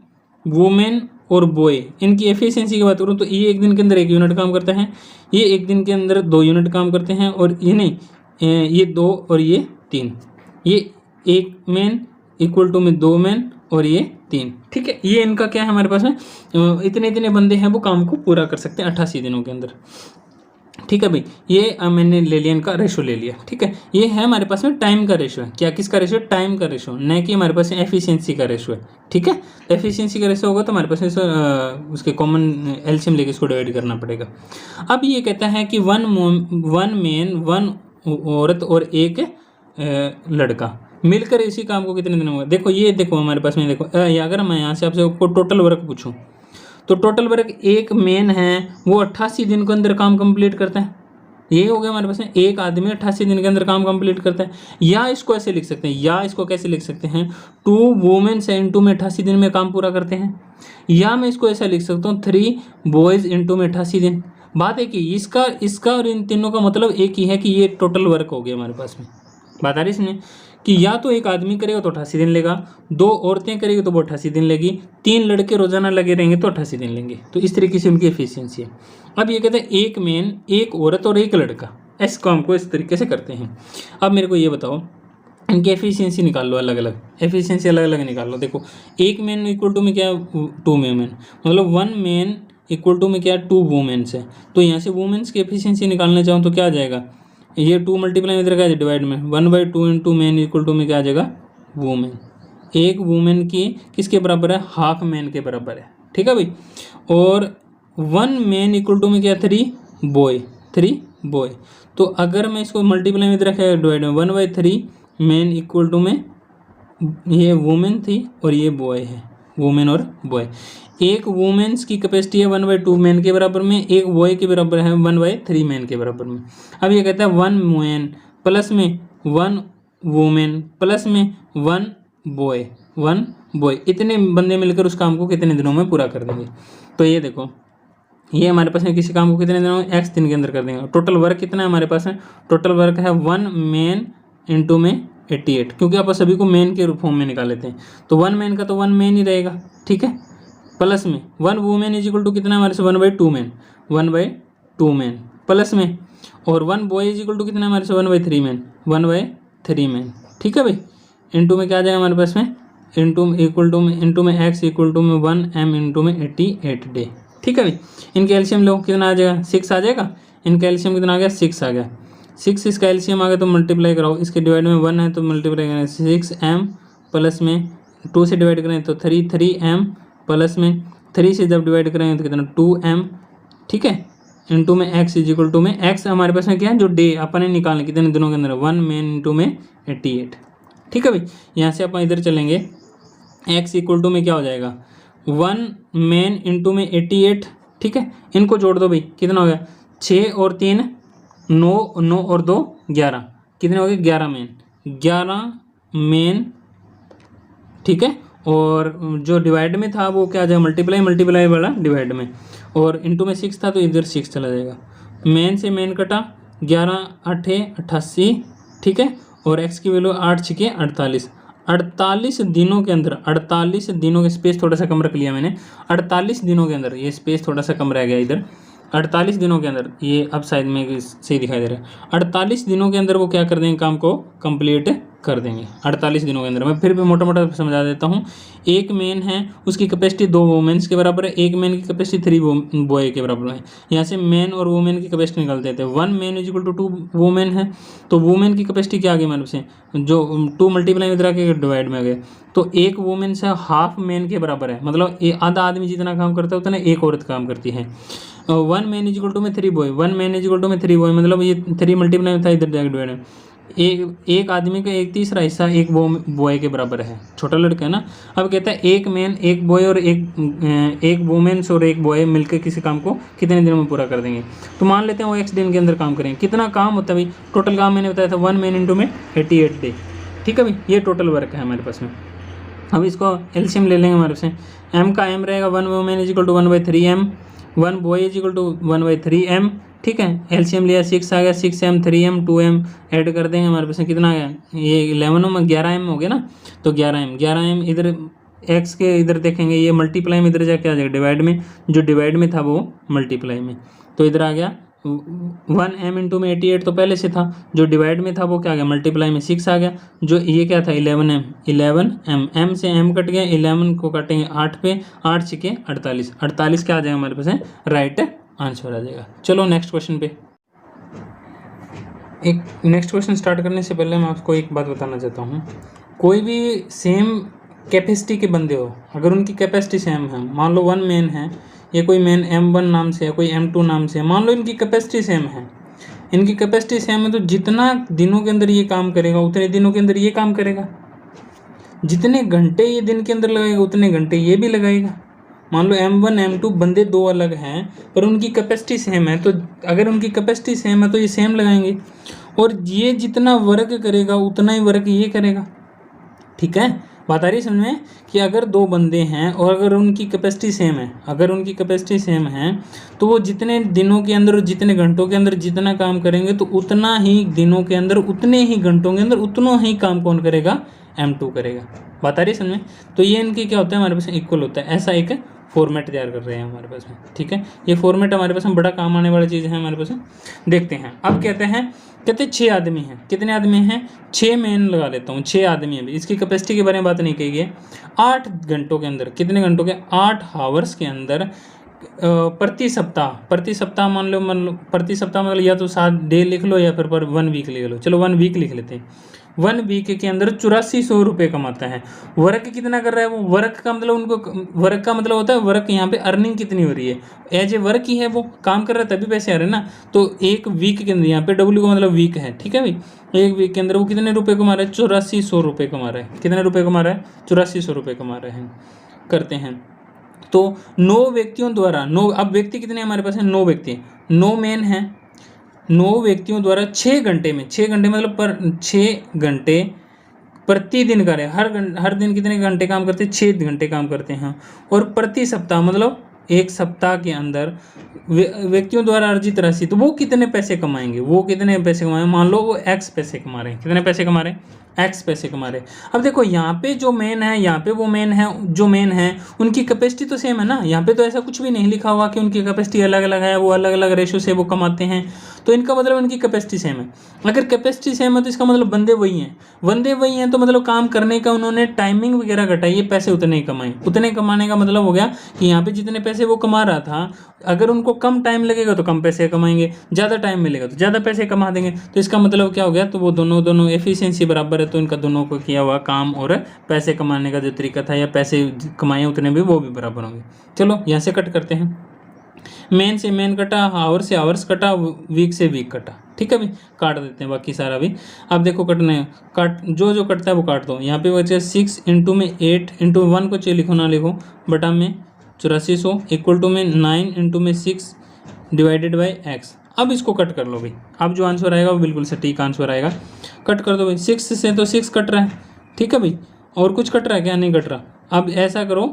वुमेन और बॉय, इनकी एफिशिएंसी की बात करूँ तो ये एक दिन के अंदर 1 यूनिट काम करते हैं, ये एक दिन के अंदर 2 यूनिट काम करते हैं, और ये नहीं, ये 2 और ये 3, ये 1 मेन इक्वल टू में 2 मेन और ये 3। ठीक है, ये इनका क्या है हमारे पास में, इतने इतने बंदे हैं वो काम को पूरा कर सकते हैं 88 दिनों के अंदर। ठीक है भाई, ये मैंने ले लिया, इनका रेशो ले लिया। ठीक है, ये है हमारे पास में टाइम का रेशो है। क्या किसका रेशो है? टाइम का रेशो, न कि हमारे पास एफिशिएंसी का रेशो है। ठीक है, तो एफिशिएंसी का रेशो होगा तो हमारे पास उसके कॉमन एलसीएम लेके इसको डिवाइड करना पड़ेगा। अब ये कहता है कि वन मैन, वन औरत और एक लड़का मिलकर इसी काम को कितने दिनों में, देखो ये देखो हमारे पास में, देखो अगर मैं यहाँ से आपसे टोटल वर्क पूछूं तो टोटल वर्क एक मेन है वो 88 दिन के अंदर काम कंप्लीट करता है। ये हो गया हमारे पास में, एक आदमी 88 दिन के अंदर काम कंप्लीट करता है। या इसको ऐसे लिख सकते हैं, या इसको कैसे लिख सकते हैं, 2 वुमेन्स इनटू में 88 दिन में काम पूरा करते हैं। या मैं इसको ऐसा लिख सकता हूँ 3 बॉयज़ इनटू में 88 दिन। बात एक ही, इसका और इन तीनों का मतलब एक ही है कि ये टोटल वर्क हो गया हमारे पास में। बात आ रही इसमें कि या तो एक आदमी करेगा तो 88 दिन लेगा, 2 औरतें करेगी तो वो 88 दिन लेगी, 3 लड़के रोजाना लगे रहेंगे तो 88 दिन लेंगे। तो इस तरीके से उनकी एफिशिएंसी है। अब ये कहते हैं एक मेन, एक औरत और एक लड़का इस काम को इस तरीके से करते हैं। अब मेरे को ये बताओ, इनकी एफिशिएंसी निकाल लो, अलग अलग एफिशिएंसी अलग अलग निकाल लो। देखो एक मैन इक्वल टू में क्या है, 2 वुमेन, मतलब 1 मैन इक्वल टू में क्या है, 2 वुमेन्स है। तो यहाँ से वुमेन्स की एफिशिएंसी निकालना चाहूँ तो क्या आ जाएगा, ये 2 मल्टीप्लाई इधर क्या है डिवाइड में, 1/2 इंटू मैन इक्वल टू में क्या आ जाएगा, वुमेन। एक वुमेन की किसके बराबर है, हाफ मैन के बराबर है। ठीक है भाई, और 1 मैन इक्वल टू में क्या, 3 बॉय। तो अगर मैं इसको मल्टीप्लाई में इधर रखा डिवाइड में, 1/3 मैन इक्वल टू में ये वुमेन थी और ये बॉय है, वुमेन और बॉय। एक वुमेन्स की कैपेसिटी है 1/2 मैन के बराबर में, एक बॉय के बराबर है 1/3 मैन के बराबर में। अब ये कहता है 1 मैन प्लस में 1 वुमेन प्लस में 1 बॉय, इतने बंदे मिलकर उस काम को कितने दिनों में पूरा कर देंगे। तो ये देखो, ये हमारे पास है किसी काम को कितने दिनों में, x दिन के अंदर कर देंगे। टोटल वर्क कितना है हमारे पास है, टोटल वर्क है 1 मैन इंटू में 88, क्योंकि आप सभी को मैन के फॉर्म में निकाल लेते हैं। तो 1 मैन का तो 1 मैन ही रहेगा। ठीक है, प्लस में 1 वुमेन इज इक्वल टू कितना हमारे से 1/2 मैन, 1/2 मैन प्लस में, और 1 बॉय इज इक्वल टू कितना हमारे से 1/3 मैन, 1/3 मैन। ठीक है भाई, इंटू में क्या आ जाएगा हमारे पास में, इंटू में एक्स इक्वल टू में 1 m इंटू में 88 डे। ठीक है भाई, इनका एलसीएम लो कितना आ जाएगा, 6 आ जाएगा। इनका एलसीएम कितना आ गया, 6 आ गया। 6 इसका एलसीएम आ गया तो मल्टीप्लाई कराओ, इसके डिवाइड में 1 है तो मल्टीप्लाई करें 6m प्लस में 2 से डिवाइड करें तो 3m प्लस में 3 से जब डिवाइड करेंगे तो कितना 2m। ठीक है, इंटू में x इज इक्वल टू में x हमारे पास में क्या है, जो डे अपन ने निकालने कितने दिनों के अंदर, 1 मैन इंटू में 88। ठीक है भाई, यहाँ से अपन इधर चलेंगे, x इक्वल टू में क्या हो जाएगा, 1 मैन इंटू में 88। ठीक है, इनको जोड़ दो भाई, कितना हो गया, 6 और 3 9, 9 और 2 11, कितने हो गए 11 मैन, 11 मैन। ठीक है, और जो डिवाइड में था वो क्या आ जाएगा, मल्टीप्लाई वाला डिवाइड में, और इंटू में 6 था तो इधर 6 चला जाएगा। मैन से मैन कटा, 11 8 88। ठीक है, और x की वैल्यू 8 6 48। 48 दिनों के अंदर, 48 दिनों के स्पेस थोड़ा सा कम रख लिया मैंने, 48 दिनों के अंदर ये स्पेस थोड़ा सा कम रह गया इधर। 48 दिनों के अंदर, ये अब साइड में सही दिखाई दे रहा है, 48 दिनों के अंदर वो क्या कर देंगे, काम को कंप्लीट कर देंगे 48 दिनों के अंदर। मैं फिर भी मोटा मोटा समझा देता हूँ। एक मैन है, उसकी कैपेसिटी 2 वुमेन्स के बराबर है, एक मैन की कैपेसिटी 3 बॉय के बराबर है। यहाँ से मैन और वुमेन की कैपेसिटी निकाल देते हैं। 1 man is equal to 2 women है, तो वुमेन की कैपेसिटी क्या आ गई हमारे से, जो 2 मल्टीप्लाई इधर आके डिवाइड में आ गए, तो एक वुमेन से हाफ मैन के बराबर है, मतलब आधा आदमी जितना काम करता है उतना एक औरत काम करती है। 1 मैन इज इक्वल टू में 3 boy, 1 man is equal to में 3 बॉय, मतलब ये 3 मल्टीप्लाई में था इधर जाके डिवाइड में। एक आदमी का एक तीसरा हिस्सा एक बॉय के बराबर है, छोटा लड़का है ना। अब कहता है एक मैन, एक बॉय और एक वुमेन्स और एक बॉय मिलकर किसी काम को कितने दिनों में पूरा कर देंगे। तो मान लेते हैं वो x दिन के अंदर काम करेंगे। कितना काम होता है भाई, टोटल काम मैंने बताया था 1 मैन इंटू में 88 डे। ठीक है भाई, ये टोटल वर्क है हमारे पास में। अब इसको एलसीएम ले लेंगे हमारे से, m का m रहेगा 1 women is equal to 1/3m, 1 boy is equal to 1/3m। ठीक है, एलसीएम लिया 6 आ गया, 6m 3m 2m ऐड कर देंगे, हमारे पास में कितना आ गया, ये 11 में 11m हो गया ना, तो 11m इधर x के इधर देखेंगे, ये मल्टीप्लाई में इधर जाके आ जाएगा डिवाइड में, जो डिवाइड में था वो मल्टीप्लाई में, तो इधर आ गया 1m इंटू में 88 तो पहले से था, जो डिवाइड में था वो क्या आ गया, मल्टीप्लाई में 6 आ गया। जो ये क्या था 11m, m से m कट गया, 11 को काटेंगे 8 पे, 8 छिके 48, 48 क्या आ जाएगा हमारे पास है, राइट आंसर आ जाएगा। चलो नेक्स्ट क्वेश्चन पे। एक नेक्स्ट क्वेश्चन स्टार्ट करने से पहले मैं आपको एक बात बताना चाहता हूँ। कोई भी सेम कैपेसिटी के बंदे हो, अगर उनकी कैपेसिटी सेम है, मान लो 1 मैन है, ये कोई मैन m1 नाम से है, कोई m2 नाम से है, मान लो इनकी कैपेसिटी सेम है, इनकी कैपेसिटी सेम है, तो जितना दिनों के अंदर ये काम करेगा उतने दिनों के अंदर ये काम करेगा, जितने घंटे ये दिन के अंदर लगाएगा उतने घंटे ये भी लगाएगा। मान लो m1 m2 बंदे दो अलग हैं पर उनकी कैपेसिटी सेम है, तो अगर उनकी कैपेसिटी सेम है तो ये सेम लगाएंगे, और ये जितना वर्क करेगा उतना ही वर्क ये करेगा। ठीक है, बात आ रही समझ में कि अगर दो बंदे हैं और अगर उनकी कैपेसिटी सेम है, अगर उनकी कैपेसिटी सेम है तो वो जितने दिनों के अंदर और जितने घंटों के अंदर जितना काम करेंगे तो उतना ही दिनों के अंदर उतने ही घंटों के अंदर उतना ही काम कौन करेगा, m2 करेगा। बात आ रही समझ में। तो ये इनके क्या होता है, हमारे पास इक्वल होता है, ऐसा एक फॉर्मेट तैयार कर रहे हैं हमारे पास में। ठीक है, ये फॉर्मेट हमारे पास में बड़ा काम आने वाली चीज़ है हमारे पास में। देखते हैं, अब कहते हैं 6 आदमी हैं, कितने आदमी हैं, 6 मैन लगा लेता हूँ, 6 आदमी हैं। इसकी कैपेसिटी के बारे में बात नहीं कही है। 8 घंटों के अंदर, कितने घंटों के, 8 हावर्स के अंदर प्रति सप्ताह मान लो प्रति सप्ताह मतलब या तो 7 डे लिख लो या फिर पर 1 वीक लिख लो। चलो 1 वीक लिख लेते हैं। 1 वीक के अंदर 8400 रुपये कमाता है। वर्क कितना कर रहा है वो, वर्क का मतलब उनको, वर्क का मतलब होता है वर्क, यहाँ पे अर्निंग कितनी हो रही है, एज ए वर्क ही है, वो काम कर रहा है तभी पैसे आ रहे हैं ना। तो एक वीक के अंदर, यहाँ पे डब्ल्यू का मतलब वीक है, ठीक है भाई, एक वीक के अंदर वो कितने रुपये कमा रहा है, 8400 रुपये कमा रहा है। कितने रुपये कमा रहा है, 8400 रुपये कमा रहे हैं। करते हैं तो 9 व्यक्तियों द्वारा, 9, अब व्यक्ति कितने हमारे पास है, 9 व्यक्ति, 9 मैन हैं, 9 व्यक्तियों द्वारा 6 घंटे में, 6 घंटे मतलब पर 6 घंटे प्रतिदिन का रहे, हर दिन कितने घंटे काम करते हैं, 6 घंटे काम करते हैं। और प्रति सप्ताह मतलब एक सप्ताह के अंदर व्यक्तियों द्वारा अर्जित राशि, तो वो कितने पैसे कमाएंगे, वो कितने पैसे कमाएंगे, मान लो वो x पैसे कमा रहे हैं, कितने पैसे कमा रहे हैं, x पैसे कमा रहे हैं। अब देखो यहाँ पे जो मेन है, यहाँ पे वो मेन है, जो मेन है उनकी कैपेसिटी तो सेम है ना, यहाँ पे तो ऐसा कुछ भी नहीं लिखा हुआ कि उनकी कैपेसिटी अलग अलग है, वो अलग अलग रेशो से वो कमाते हैं, तो इनका मतलब इनकी कैपेसिटी सेम है। अगर कैपेसिटी सेम है तो इसका मतलब बंदे वही हैं, बंदे वही हैं तो मतलब काम करने का उन्होंने टाइमिंग वगैरह घटाई है, पैसे उतने ही कमाए। उतने कमाने का मतलब हो गया कि यहाँ पे जितने पैसे वो कमा रहा था, अगर उनको कम टाइम लगेगा तो कम पैसे कमाएंगे, ज़्यादा टाइम मिलेगा तो ज़्यादा पैसे कमा देंगे। तो इसका मतलब क्या हो गया, तो वो दोनों एफिशिएंसी बराबर है, तो इनका दोनों को किया हुआ काम और पैसे कमाने का जो तरीका था या पैसे कमाए उतने भी वो भी बराबर होंगे। चलो यहाँ से कट करते हैं, मैन से मैन कटा, आवर से आवर्स कटा, वीक से वीक कटा। ठीक है भाई, काट देते हैं बाकी सारा भी। अब देखो कटने, काट जो कटता है वो काट दो। यहाँ पे बचे 6 इंटू में 8 इंटू 1 को चाहिए लिखो ना लिखो, बटा में 8400 इक्वल टू में 9 इंटू में 6 डिवाइडेड बाई x। अब इसको कट कर लो भाई, अब जो आंसर आएगा वो बिल्कुल सटीक आंसर आएगा। कट कर दो भाई, 6 से तो 6 कट रहा है, ठीक है भाई, और कुछ कट रहा है क्या, नहीं कट रहा। अब ऐसा करो,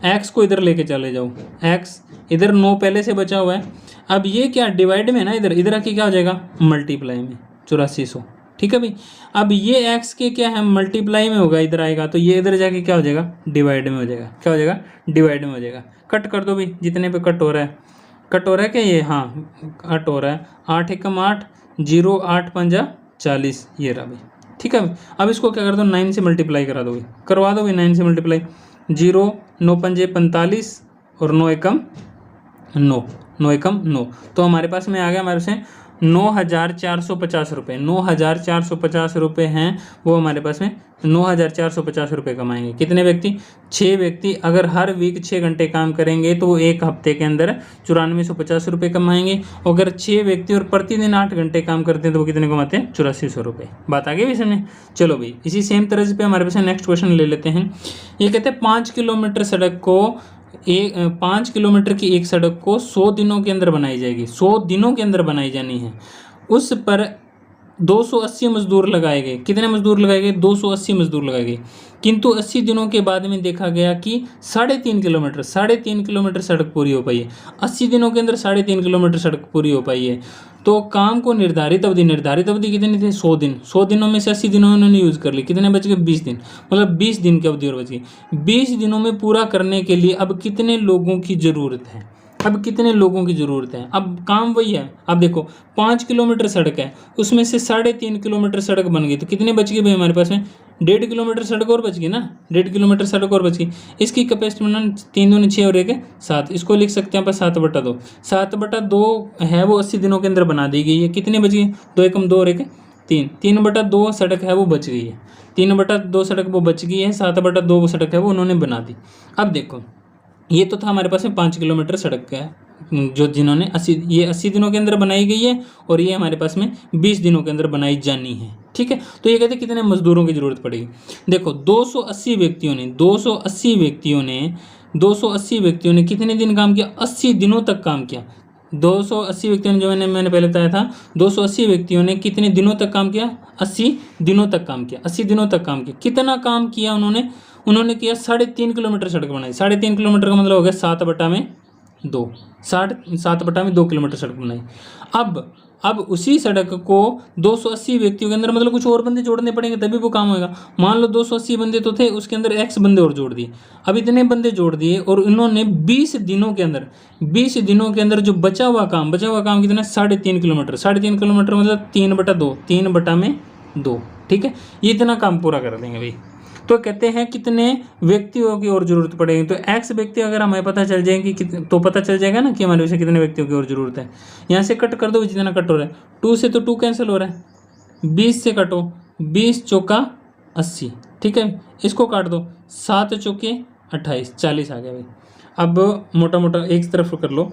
x को इधर लेके चले जाओ, x इधर 9 पहले से बचा हुआ है। अब ये क्या डिवाइड में ना, इधर आके क्या हो जाएगा, मल्टीप्लाई में 8400। ठीक है भाई, अब ये x के क्या है, मल्टीप्लाई में होगा, इधर आएगा तो ये इधर जाके क्या हो जाएगा, डिवाइड में हो जाएगा। क्या हो जाएगा, डिवाइड में हो जाएगा। कट कर दो भाई, जितने पे कट हो रहा है, कट हो रहा है क्या ये, हाँ कट हो रहा है। 8 एकम 8, 0 8 पंजा 40, ये रहा भाई। ठीक है, अब इसको क्या कर दो, 9 से मल्टीप्लाई करा दो भाई, करवा दो भाई 9 से मल्टीप्लाई। 0 9 पंजे 45 और 9 एकम 9, 9 एकम 9, तो हमारे पास में आ गया हमारे से 9450 रुपये। 9450 रुपये हैं वो हमारे पास में, 9450 रुपये कमाएंगे। कितने व्यक्ति, 6 व्यक्ति। अगर हर वीक 6 घंटे काम करेंगे तो वो एक हफ्ते के अंदर 9450 रुपये कमाएंगे। अगर 6 व्यक्ति और प्रतिदिन 8 घंटे काम करते हैं तो वो कितने कमाते हैं, 8400 रुपये। बात आ गई भी समझे। चलो भाई, इसी सेम तरह पे हमारे पास नेक्स्ट क्वेश्चन ले लेते हैं। ये कहते हैं 5 किलोमीटर सड़क को 5 किलोमीटर की एक सड़क को 100 दिनों के अंदर बनाई जाएगी, 100 दिनों के अंदर बनाई जानी है। उस पर 280 मजदूर लगाए गए। कितने मजदूर लगाए गए, 280 मजदूर लगाए गए। किंतु 80 दिनों के बाद में देखा गया कि 3.5 किलोमीटर सड़क पूरी हो पाई है। 80 दिनों के अंदर 3.5 किलोमीटर सड़क पूरी हो पाई है। तो काम को निर्धारित अवधि कितनी थी, 100 दिन। 100 दिनों में से 80 दिनों उन्होंने यूज़ कर ली, कितने बच गए, 20 दिन। मतलब 20 दिन की अवधि और बच गई। 20 दिनों में पूरा करने के लिए अब कितने लोगों की ज़रूरत है। अब कितने लोगों की ज़रूरत है, अब काम वही है। अब देखो 5 किलोमीटर सड़क है, उसमें से 3.5 किलोमीटर सड़क बन गई, तो कितने बच गए भाई हमारे पास में? 1.5 किलोमीटर सड़क और बच गई ना, 1.5 किलोमीटर सड़क और बच गई। इसकी कैपेसिटी बनाना 3 दूनी 6 और 1 7, इसको लिख सकते हैं पर 7/2। 7/2 है वो 80 दिनों के अंदर बना दी गई है। कितने बच गई? 2 एकम 2 और 1 3, 3/2 सड़क है वो बच गई है। 3/2 सड़क वो बच गई है, 7/2 वो सड़क है वो उन्होंने बना दी। अब देखो ये तो था हमारे पास में 5 किलोमीटर सड़क है जो जिन्होंने 80 दिनों के अंदर बनाई गई है, और ये हमारे पास में 20 दिनों के अंदर बनाई जानी है। ठीक है, तो ये कहते हैं कितने मजदूरों की जरूरत पड़ेगी। देखो 280 व्यक्तियों ने कितने दिन काम किया? 80 दिनों तक काम किया। 280 व्यक्तियों ने, जो मैंने पहले बताया था, 280 व्यक्तियों ने कितने दिनों तक काम किया? 80 दिनों तक काम किया। 80 दिनों तक काम किया। कितना काम किया उन्होंने किया 3.5 किलोमीटर सड़क बनाई। 3.5 किलोमीटर का मतलब हो गया 7/2, 7/2 किलोमीटर सड़क बनाई। अब उसी सड़क को 280 व्यक्तियों के अंदर, मतलब कुछ और बंदे जोड़ने पड़ेंगे तभी वो काम होगा। मान लो 280 बंदे तो थे, उसके अंदर x बंदे और जोड़ दिए। अब इतने बंदे जोड़ दिए और इन्होंने 20 दिनों के अंदर जो बचा हुआ काम कितना? 3.5 किलोमीटर। 3.5 किलोमीटर मतलब 3/2, 3/2। ठीक है, ये इतना काम पूरा कर देंगे भाई। तो कहते हैं कितने व्यक्तियों की और जरूरत पड़ेगी। तो x व्यक्ति अगर हमें पता चल जाएगी तो पता चल जाएगा ना कि हमारे वैसे कितने व्यक्तियों की और जरूरत है। यहाँ से कट कर दो, जितना कट हो रहा है 2 से, तो 2 कैंसिल हो रहा है। 20 से कटो, 20 चौका 80। ठीक है, इसको काट दो, 7 चौके 28, 40 आ गया भाई। अब मोटा मोटा एक तरफ कर लो,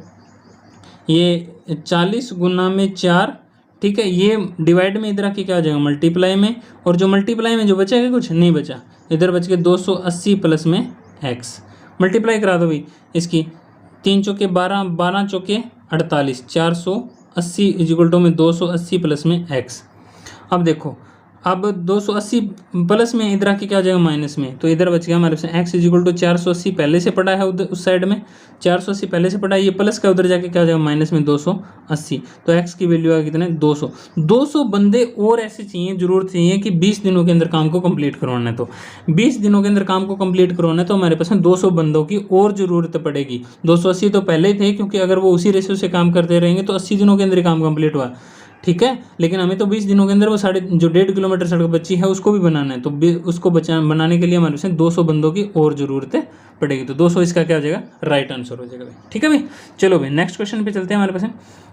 ये 40 गुना में 4। ठीक है, ये डिवाइड में इधर आके क्या आ जाएगा? मल्टीप्लाई में। और जो मल्टीप्लाई में जो बचेगा कुछ नहीं बचा, इधर बच के 280 प्लस में x। मल्टीप्लाई करा दो भाई इसकी, 3 चौके 12, 12 चौके 48, 480 इजिकल टू में 280 प्लस में x। अब देखो, अब 280 प्लस में इधर आके क्या आ जाएगा? माइनस में। तो इधर बच गया हमारे पास x इजिकल टू 480 पहले से पड़ा है उधर उस साइड में, 480 पहले से पड़ा है, ये प्लस का उधर जाके क्या आ जाएगा? माइनस में 280। तो x की वैल्यू आ कितने? 200। 200 बंदे और ऐसे चाहिए, जरूरत चाहिए कि 20 दिनों के अंदर काम को कंप्लीट करवाना है। तो 20 दिनों के अंदर काम को कंप्लीट करवाना है तो हमारे पास में 200 बंदों की और जरूरत पड़ेगी। 280 तो पहले ही थे, क्योंकि अगर वो उसी रेशियो से काम करते रहेंगे तो 80 दिनों के अंदर काम कंप्लीट हुआ। ठीक है, लेकिन हमें तो 20 दिनों के अंदर वो 1.5 किलोमीटर सड़क बची है उसको भी बनाना है। तो उसको बनाने के लिए हमारे पास 200 बंदों की और जरूरत पड़ेगी। तो 200 इसका क्या हो जाएगा? राइट आंसर हो जाएगा भाई। ठीक है भाई, चलो भाई नेक्स्ट क्वेश्चन पे चलते हैं। हमारे पास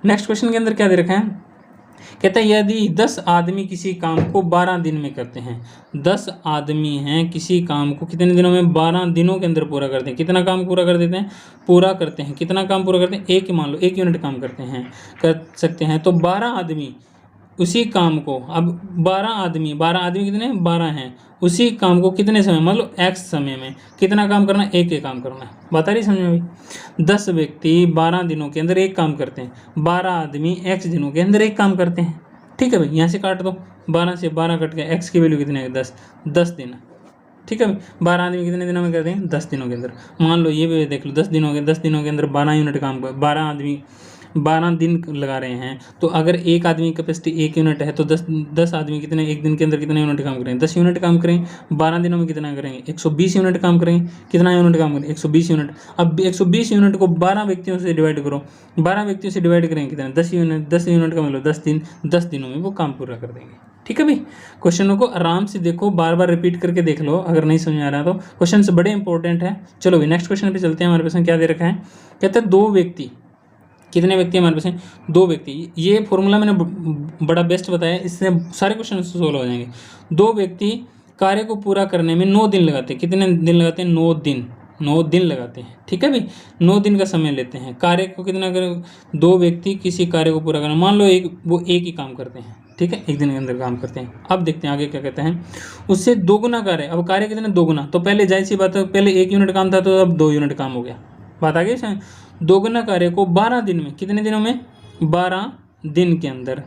नेक्स्ट क्वेश्चन के अंदर क्या दे रखा है? कहता है यदि 10 आदमी किसी काम को 12 दिन में करते हैं, 10 आदमी हैं, किसी काम को कितने दिनों में? 12 दिनों के अंदर पूरा करते हैं। कितना काम पूरा कर देते हैं? पूरा करते हैं। कितना काम पूरा करते हैं? एक, मान लो 1 यूनिट काम कर सकते हैं। तो 12 आदमी उसी काम को, अब 12 आदमी कितने? 12 हैं। उसी काम को कितने समय, मतलब x समय में कितना काम करना है? एक काम करना है। बता रही समझ में भाई? 10 व्यक्ति 12 दिनों के अंदर एक काम करते हैं, 12 आदमी x दिनों के अंदर एक काम करते हैं। ठीक है भाई, यहाँ से काट दो, 12 से 12 कट के x की वैल्यू कितने है? 10 दिन। ठीक है भाई, 12 आदमी कितने दिनों में करते हैं? 10 दिनों के अंदर। मान लो ये भी देख लो, 10 दिनों के अंदर 12 यूनिट काम कर, 12 आदमी 12 दिन लगा रहे हैं। तो अगर एक आदमी की कैपेसिटी 1 यूनिट है तो 10 आदमी कितने एक दिन के अंदर कितने यूनिट काम करेंगे? 10 यूनिट काम करेंगे। 12 दिनों में कितना करेंगे? 120 यूनिट काम करेंगे। कितना यूनिट काम करेंगे? 120 यूनिट। अब 120 यूनिट को 12 व्यक्तियों से डिवाइड करो, 12 व्यक्तियों से डिवाइड करेंगे कितना? 10 यूनिट। 10 यूनिट का मतलब 10 दिन, 10 दिनों में वो काम पूरा कर देंगे। ठीक है भाई, क्वेश्चनों को आराम से देखो, बार बार रिपीट करके देख लो अगर नहीं समझ आ रहा तो। क्वेश्चन से बड़े इंपॉर्टेंट है। चलो भाई नेक्स्ट क्वेश्चन पे चलते हैं। हमारे पास क्या दे रखा है? कहते हैं 2 व्यक्ति, कितने व्यक्ति हमारे पास हैं? 2 व्यक्ति। ये फॉर्मूला मैंने बड़ा बेस्ट बताया, इससे सारे क्वेश्चन सोल्व हो जाएंगे। 2 व्यक्ति कार्य को पूरा करने में 9 दिन लगाते हैं। कितने दिन लगाते हैं? 9 दिन। 9 दिन लगाते हैं। ठीक है भाई, 9 दिन का समय लेते हैं। कार्य को कितना करें? 2 व्यक्ति किसी कार्य को पूरा करना, मान लो वो एक ही काम करते हैं। ठीक है, एक दिन के अंदर काम करते हैं। अब देखते हैं आगे क्या कहते हैं। उससे 2 गुना कार्य। अब कार्य कितने? 2 गुना। तो पहले जाहिर सी बात है, पहले 1 यूनिट काम था तो अब 2 यूनिट काम हो गया। बात आ गई शायद। 2 गुना कार्य को 12 दिन में, कितने दिनों में? 12 दिन के अंदर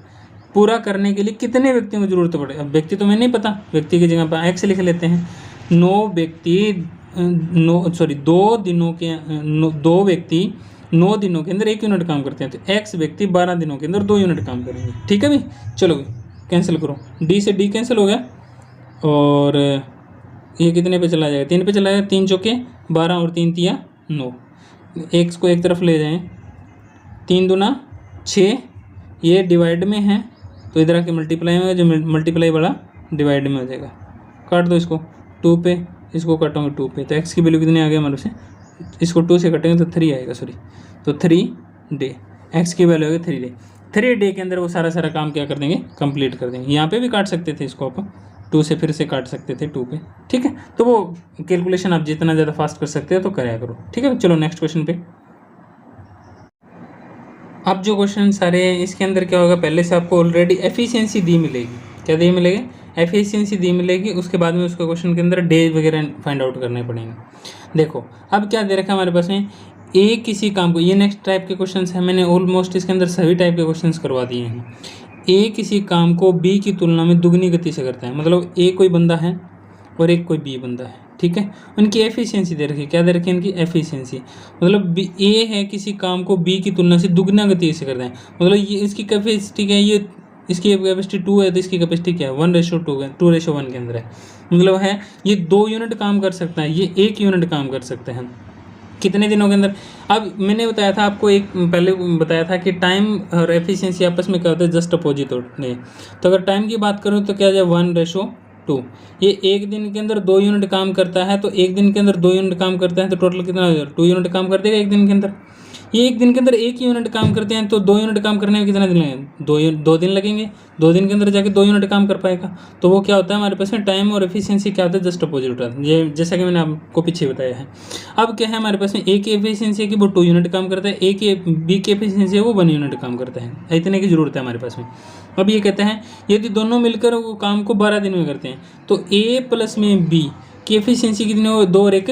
पूरा करने के लिए कितने व्यक्तियों की जरूरत पड़े? अब व्यक्ति तो मैं नहीं पता, व्यक्ति की जगह पर x लिख लेते हैं। 2 व्यक्ति 2 व्यक्ति 9 दिनों के अंदर 1 यूनिट काम करते हैं। तो x व्यक्ति 12 दिनों के अंदर 2 यूनिट काम करेंगे। ठीक है भाई, चलो भाई कैंसिल करो, d से d कैंसिल हो गया और ये कितने पे चला जाएगा? 3 पे चला जाएगा। 3 चौके 12 और 3 तिया 9। x को एक तरफ ले जाएं 3 दूना 6, ये डिवाइड में है तो इधर आके मल्टीप्लाई में, जो मल्टीप्लाई वाला डिवाइड में हो जाएगा। काट दो इसको 2 पे, इसको काटोगे 2 पे, तो x की वैल्यू कितनी आ गई हमारे से, इसको 2 से कटेंगे तो 3 आएगा, सॉरी, तो 3 डे, x की वैल्यू आएगी 3 डे। 3 डे के अंदर वो सारा काम क्या कर देंगे, कंप्लीट कर देंगे। यहाँ पे भी काट सकते थे इसको, आप 2 से फिर से काट सकते थे 2 पे, ठीक है। तो वो कैलकुलेशन आप जितना ज़्यादा फास्ट कर सकते हो तो कराया करो, ठीक है। चलो नेक्स्ट क्वेश्चन पे। अब जो क्वेश्चन सारे हैं इसके अंदर क्या होगा, पहले से आपको ऑलरेडी एफिशिएंसी दी मिलेगी। क्या दी मिलेगी, एफिशिएंसी दी मिलेगी। उसके बाद में उसके क्वेश्चन के अंदर डे वगैरह फाइंड आउट करने पड़ेंगे। देखो अब क्या दे रखा है हमारे पास में, ए किसी काम को, ये नेक्स्ट टाइप के क्वेश्चन है, मैंने ऑलमोस्ट इसके अंदर सभी टाइप के क्वेश्चन करवा दिए हैं। ए किसी काम को बी की तुलना में दुगनी गति से करता है, मतलब ए कोई बंदा है और एक कोई बी बंदा है, ठीक है। उनकी एफिशिएंसी दे रखी है, क्या दे रखी है इनकी एफिशिएंसी, मतलब ए है किसी काम को बी की तुलना से दुगना गति से करता है, मतलब ये इसकी कैपेसिटी क्या है, ये इसकी कैपेसिटी 2 है तो इसकी कैपेसिटी क्या है 1:2 है, 2:1 के अंदर है, मतलब है ये 2 यूनिट काम कर सकता है, ये 1 यूनिट काम कर सकते हैं कितने दिनों के अंदर। अब मैंने बताया था आपको, एक पहले बताया था कि टाइम और एफिशिएंसी आपस में क्या होता है, जस्ट अपोजिट होते हैं। तो अगर टाइम की बात करूँ तो क्या जाए 1:2, ये एक दिन के अंदर 2 यूनिट काम करता है, तो एक दिन के अंदर 2 यूनिट काम करता है तो टोटल कितना हो जाएगा, 2 यूनिट काम कर देगा एक दिन के अंदर। ये एक दिन के अंदर 1 यूनिट काम करते हैं तो 2 यूनिट काम करने में कितना दिन लगेगा, 2 दिन लगेंगे। 2 दिन के अंदर जाके 2 यूनिट काम कर पाएगा। तो वो क्या होता है हमारे पास में, टाइम और एफिशिएंसी क्या होता है, जस्ट अपोजिट होता है, ये जैसा कि मैंने आपको पीछे बताया है। अब क्या है हमारे पास में, ए की एफिशिएंसी है कि वो 2 यूनिट काम करता है, ए की बी की एफिशिएंसी है वो 1 यूनिट काम करता है, इतने की जरूरत है हमारे पास में। अब ये कहते हैं यदि दोनों मिलकर वो काम को 12 दिन में करते हैं तो ए प्लस में बी की एफिशिएंसी कितनी हो, 2 और 1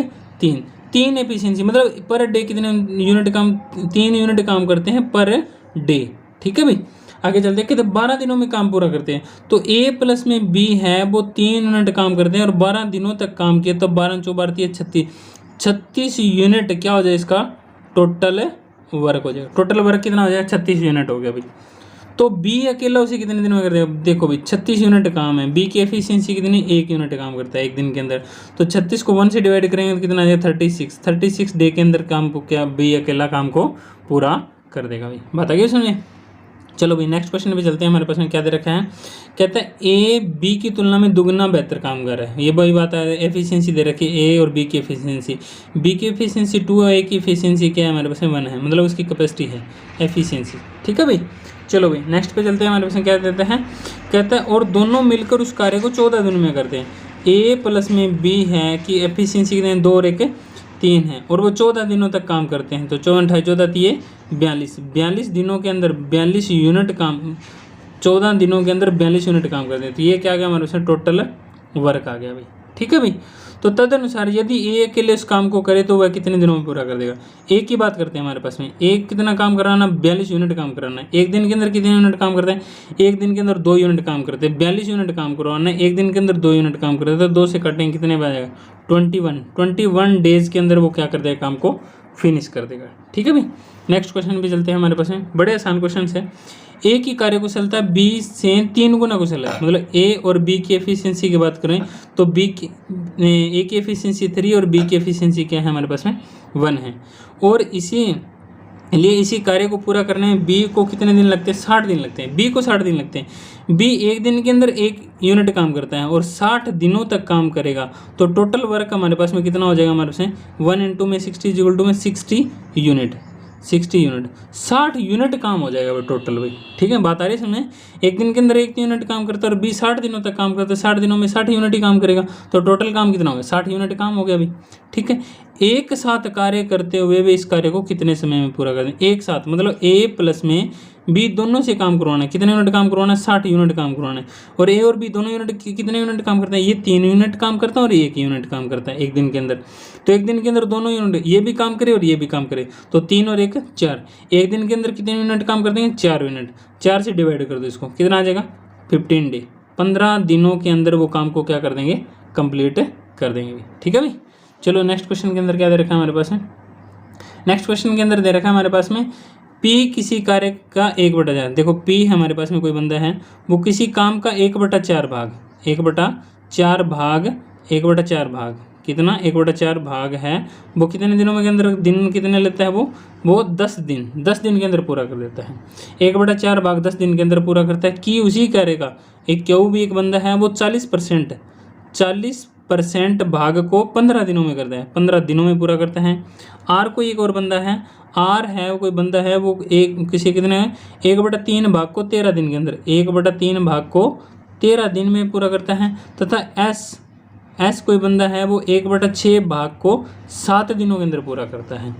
3 एफिशिएंसी, मतलब पर डे कितने यूनिट काम, 3 यूनिट काम करते हैं पर डे, ठीक है भाई। आगे चलते हैं, कहते 12 दिनों में काम पूरा करते हैं, तो ए प्लस में बी है वो 3 यूनिट काम करते हैं और 12 दिनों तक काम किया, तो 12 × 4 = 36 यूनिट क्या हो जाए इसका टोटल वर्क हो जाएगा। टोटल वर्क कितना हो जाएगा, 36 यूनिट हो गया भाई। तो बी अकेला उसे कितने दिन में कर देगा, देखो भाई 36 यूनिट काम है, बी की एफिशिएंसी कितनी, 1 यूनिट काम करता है एक दिन के अंदर, तो 36 को 1 से डिवाइड करेंगे तो कितना आ जाएगा 36 डे के अंदर काम को क्या बी अकेला काम को पूरा कर देगा भाई। बात आ गई समझे। चलो भाई नेक्स्ट क्वेश्चन पे चलते हैं। हमारे पास में क्या दे रखा है, कहता है ए बी की तुलना में दुगना बेहतर काम कर रहा है, ये वही बात है, एफिशिएंसी दे रखी है ए और बी की एफिशिएंसी, बी की एफिशिएंसी 2 है, ए की एफिशिएंसी क्या है हमारे पास में 1 है, मतलब उसकी कैपेसिटी है एफिशिएंसी, ठीक है भाई। चलो भाई नेक्स्ट पे चलते हैं। हमारे पास क्या देते हैं, कहता है और दोनों मिलकर उस कार्य को 14 दिन में करते हैं। ए प्लस में बी है कि एफिशिएंसी कितने 2 और 1 3 है और वो 14 दिनों तक काम करते हैं, तो 14 × 14 42 दिनों के अंदर 42 यूनिट काम, 14 दिनों के अंदर 42 यूनिट काम करते हैं, तो ये क्या आ गया हमारे पास टोटल वर्क आ गया भाई, ठीक है भाई। तो तदनुसार यदि ए के लिए उस काम को करे तो वह कितने दिनों में पूरा कर देगा। ए की बात करते हैं हमारे पास में, एक कितना काम कराना, 42 यूनिट काम कराना है। एक दिन के अंदर कितने यूनिट काम करते हैं, एक दिन के अंदर 2 यूनिट काम करते हैं, 42 यूनिट काम करवाना है, एक दिन के अंदर 2 यूनिट काम करते हैं, तो 2 से कटेंगे कितने बचेगा 21 डेज के अंदर वो क्या कर देगा काम को फिनिश कर देगा, ठीक है भाई। नेक्स्ट क्वेश्चन पे चलते हैं। हमारे पास में बड़े आसान क्वेश्चन है। ए की कार्यकुशलता बी से 3 गुना कुशल है, मतलब ए और बी की एफिशिएंसी की बात करें तो ए की एफिशिएंसी 3 और बी की एफिशिएंसी क्या है हमारे पास में 1 है, और इसी कार्य को पूरा करने में बी को कितने दिन लगते हैं, 60 दिन लगते हैं, बी को 60 दिन लगते हैं। बी एक दिन के अंदर 1 यूनिट काम करता है और 60 दिनों तक काम करेगा, तो टोटल वर्क हमारे पास में कितना हो जाएगा हमारे पास में 1 × 60 = 60 यूनिट, 60 यूनिट काम हो जाएगा भाई टोटल भाई, ठीक है। बात आ रही है समझे। एक दिन के अंदर 1 यूनिट काम करता है और 60 दिनों तक काम करता है, 60 दिनों में 60 यूनिट ही काम करेगा, तो टोटल काम कितना हो गया 60 यूनिट काम हो गया भाई, ठीक है। एक साथ कार्य करते हुए भी इस कार्य को कितने समय में पूरा कर दें, एक साथ मतलब ए प्लस में बी दोनों से काम करवाना है, कितने यूनिट काम करवाना है 60 यूनिट काम करवाना है, और ए और बी दोनों यूनिट कितने यूनिट काम करते हैं, ये 3 यूनिट काम करता है और 1 यूनिट काम करता है एक दिन के अंदर, तो एक दिन के अंदर दोनों यूनिट ये भी काम करे और ये भी काम करे, तो 3 और 1 4, एक दिन के अंदर कितने यूनिट काम करते हैं 4 यूनिट, 4 से डिवाइड कर दो इसको, कितना आ जाएगा 15 डे, 15 दिनों के अंदर वो काम को क्या कर देंगे कंप्लीट कर देंगे, ठीक है भाई। चलो नेक्स्ट क्वेश्चन के अंदर क्या दे रखा है हमारे पास में, नेक्स्ट क्वेश्चन के अंदर दे रखा है हमारे पास में P किसी कार्य का 1/4, देखो P हमारे पास में कोई बंदा है वो किसी काम का 1/4 भाग कितना 1/4 भाग है वो कितने दिनों में के अंदर, दिन कितने लेता है वो 10 दिन, 10 दिन के अंदर पूरा कर देता है। 1/4 भाग 10 दिन के अंदर पूरा करता है। की उसी करेगा एक क्यों भी एक बंदा है वो 40% भाग को 15 दिनों में करता है, 15 दिनों में पूरा करता है। आर को एक और बंदा है, आर है वो कोई बंदा है वो एक किसी कितने है 1/3 भाग को 13 दिन के अंदर, 1/3 भाग को 13 दिन में पूरा करता है। तथा एस कोई बंदा है वो 1/6 भाग को 7 दिनों के अंदर पूरा करता है,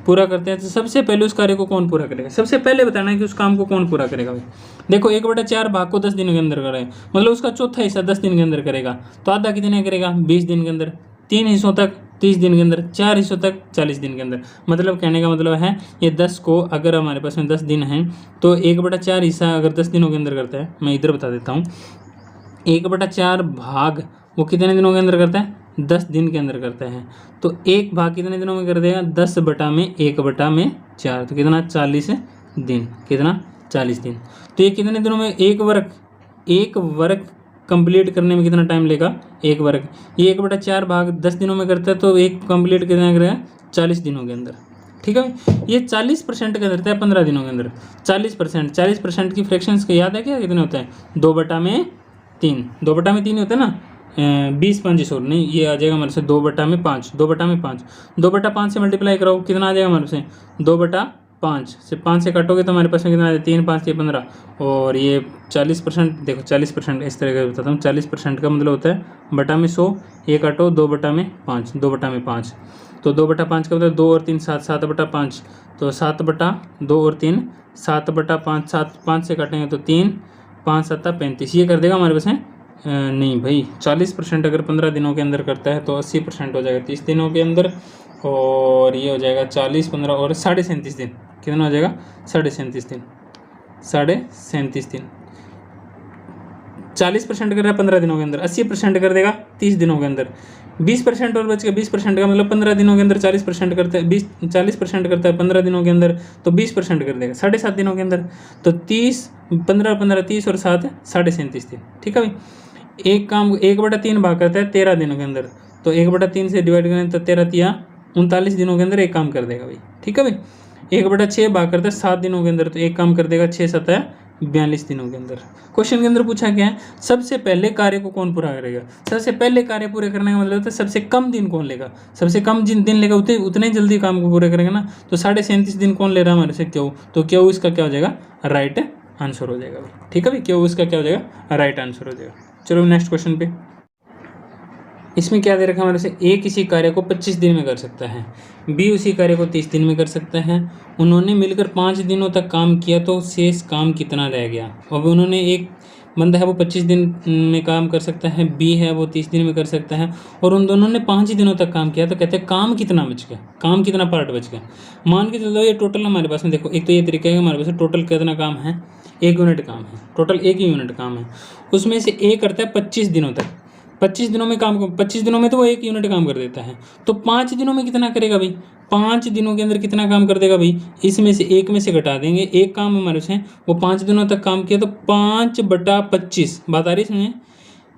पूरा करते हैं। तो सबसे पहले उस कार्य को कौन पूरा करेगा, सबसे पहले बताना है कि उस काम को कौन पूरा करेगा भाई। देखो 1/4 भाग को 10 दिनों के अंदर करेगा, मतलब उसका चौथा हिस्सा 10 दिन के अंदर करेगा, तो आधा कितने करेगा 20 दिन के अंदर, 3 हिस्सों तक 30 दिन के अंदर, 4 हिस्सों तक 40 दिन के अंदर। मतलब कहने का मतलब है ये 10 को अगर हमारे पास में 10 दिन हैं तो 1/4 हिस्सा अगर 10 दिनों के अंदर करता है, मैं इधर बता देता हूँ, 1/4 भाग वो कितने दिनों के अंदर करता है 10 दिन के अंदर करता है। तो एक भाग कितने दिनों में कर देगा 10/1/4, तो कितना 40 दिन, कितना 40 दिन। तो ये कितने दिनों में एक वर्क कंप्लीट करने में कितना टाइम लेगा, एक वर्क, ये 1/4 भाग 10 दिनों में करता है तो एक कंप्लीट कितना करेगा 40 दिनों के अंदर। ठीक है, ये 40% का करता है 15 दिनों के अंदर। 40% की फ्रैक्शंस का याद है क्या कितने होता है 2/3, 2/3 होता है ना, 20 5 नहीं, ये आ जाएगा हमारे से 2/5, 2/5 से मल्टीप्लाई कराओ कितना आ जाएगा हमारे से 2/5 से 5 से काटोगे तो हमारे पास में कितना आ जाएगा 3 5 6 15, और ये 40%, देखो 40% इस तरह का बताता हूँ। 40% का मतलब होता है बटा में 100, ये काटो 2/5, 2/5, तो 2/5 का मतलब 2 और 3 7, 7/5, तो 7/2 और 3 7/5, 7 5 से काटेंगे तो 3 5 7 35, ये कर देगा हमारे पास में नहीं भाई 40% अगर 15 दिनों के अंदर करता है तो 80% हो जाएगा 30 दिनों के अंदर, और ये हो जाएगा 40 15 और 37.5 दिन, कितना हो जाएगा 37.5 दिन, 37.5 दिन। 40% कर रहा है 15 दिनों के अंदर, 80% कर देगा 30 दिनों के अंदर, 20% और बच गया 20% का मतलब 15 दिनों के अंदर 40% करता है, 40% करता है 15 दिनों के अंदर तो 20% कर देगा 7.5 दिनों के अंदर, तो 30 15 15 30 और 7 37.5 दिन। ठीक है भाई, एक काम 1/3 भाग करता है 13 दिनों के अंदर, तो 1/3 से डिवाइड करें तो 13 तिया 39 दिनों के अंदर एक काम कर देगा भाई। ठीक है भाई, 1/6 भाग करता है 7 दिनों के अंदर, तो एक काम कर देगा 6 7 42 दिनों के अंदर। क्वेश्चन के अंदर पूछा क्या है, सबसे पहले कार्य को कौन पूरा करेगा। सबसे पहले कार्य पूरे करने का मतलब होता है सबसे कम दिन कौन लेगा, सबसे कम जिन दिन लेगा उतने जल्दी काम को पूरे करेगा ना। तो 37.5 दिन कौन ले रहा है हमारे से क्यों, तो क्यों इसका क्या हो जाएगा राइट आंसर हो जाएगा भाई। ठीक है भाई, क्यों इसका क्या हो जाएगा राइट आंसर हो जाएगा। चलो नेक्स्ट क्वेश्चन पे, इसमें क्या दे रखा है हमारे से, ए किसी कार्य को 25 दिन में कर सकता है, बी उसी कार्य को 30 दिन में कर सकता है। उन्होंने मिलकर 5 दिनों तक काम किया तो शेष काम कितना रह गया। अब उन्होंने एक बंदा है वो 25 दिन में काम कर सकता है, बी है वो 30 दिन में कर सकता है, और उन दोनों ने 5 ही दिनों तक काम किया, तो कहते हैं काम कितना बच गया, काम कितना पार्ट बच गया। मान के चलो ये टोटल हमारे पास में देखो, एक तो ये तरीका है हमारे पास टोटल कितना काम है, 1 यूनिट काम है, टोटल 1 ही यूनिट काम है, उसमें से ए करता है 25 दिनों तक, 25 दिनों में काम, 25 दिनों में तो वो 1 यूनिट काम कर देता है, तो 5 दिनों में कितना करेगा भाई, 5 दिनों के अंदर कितना काम कर देगा भाई, इसमें से 1 में से घटा देंगे, एक काम हमारे से वो 5 दिनों तक काम किया तो 5/25 बात आ रही है इसमें,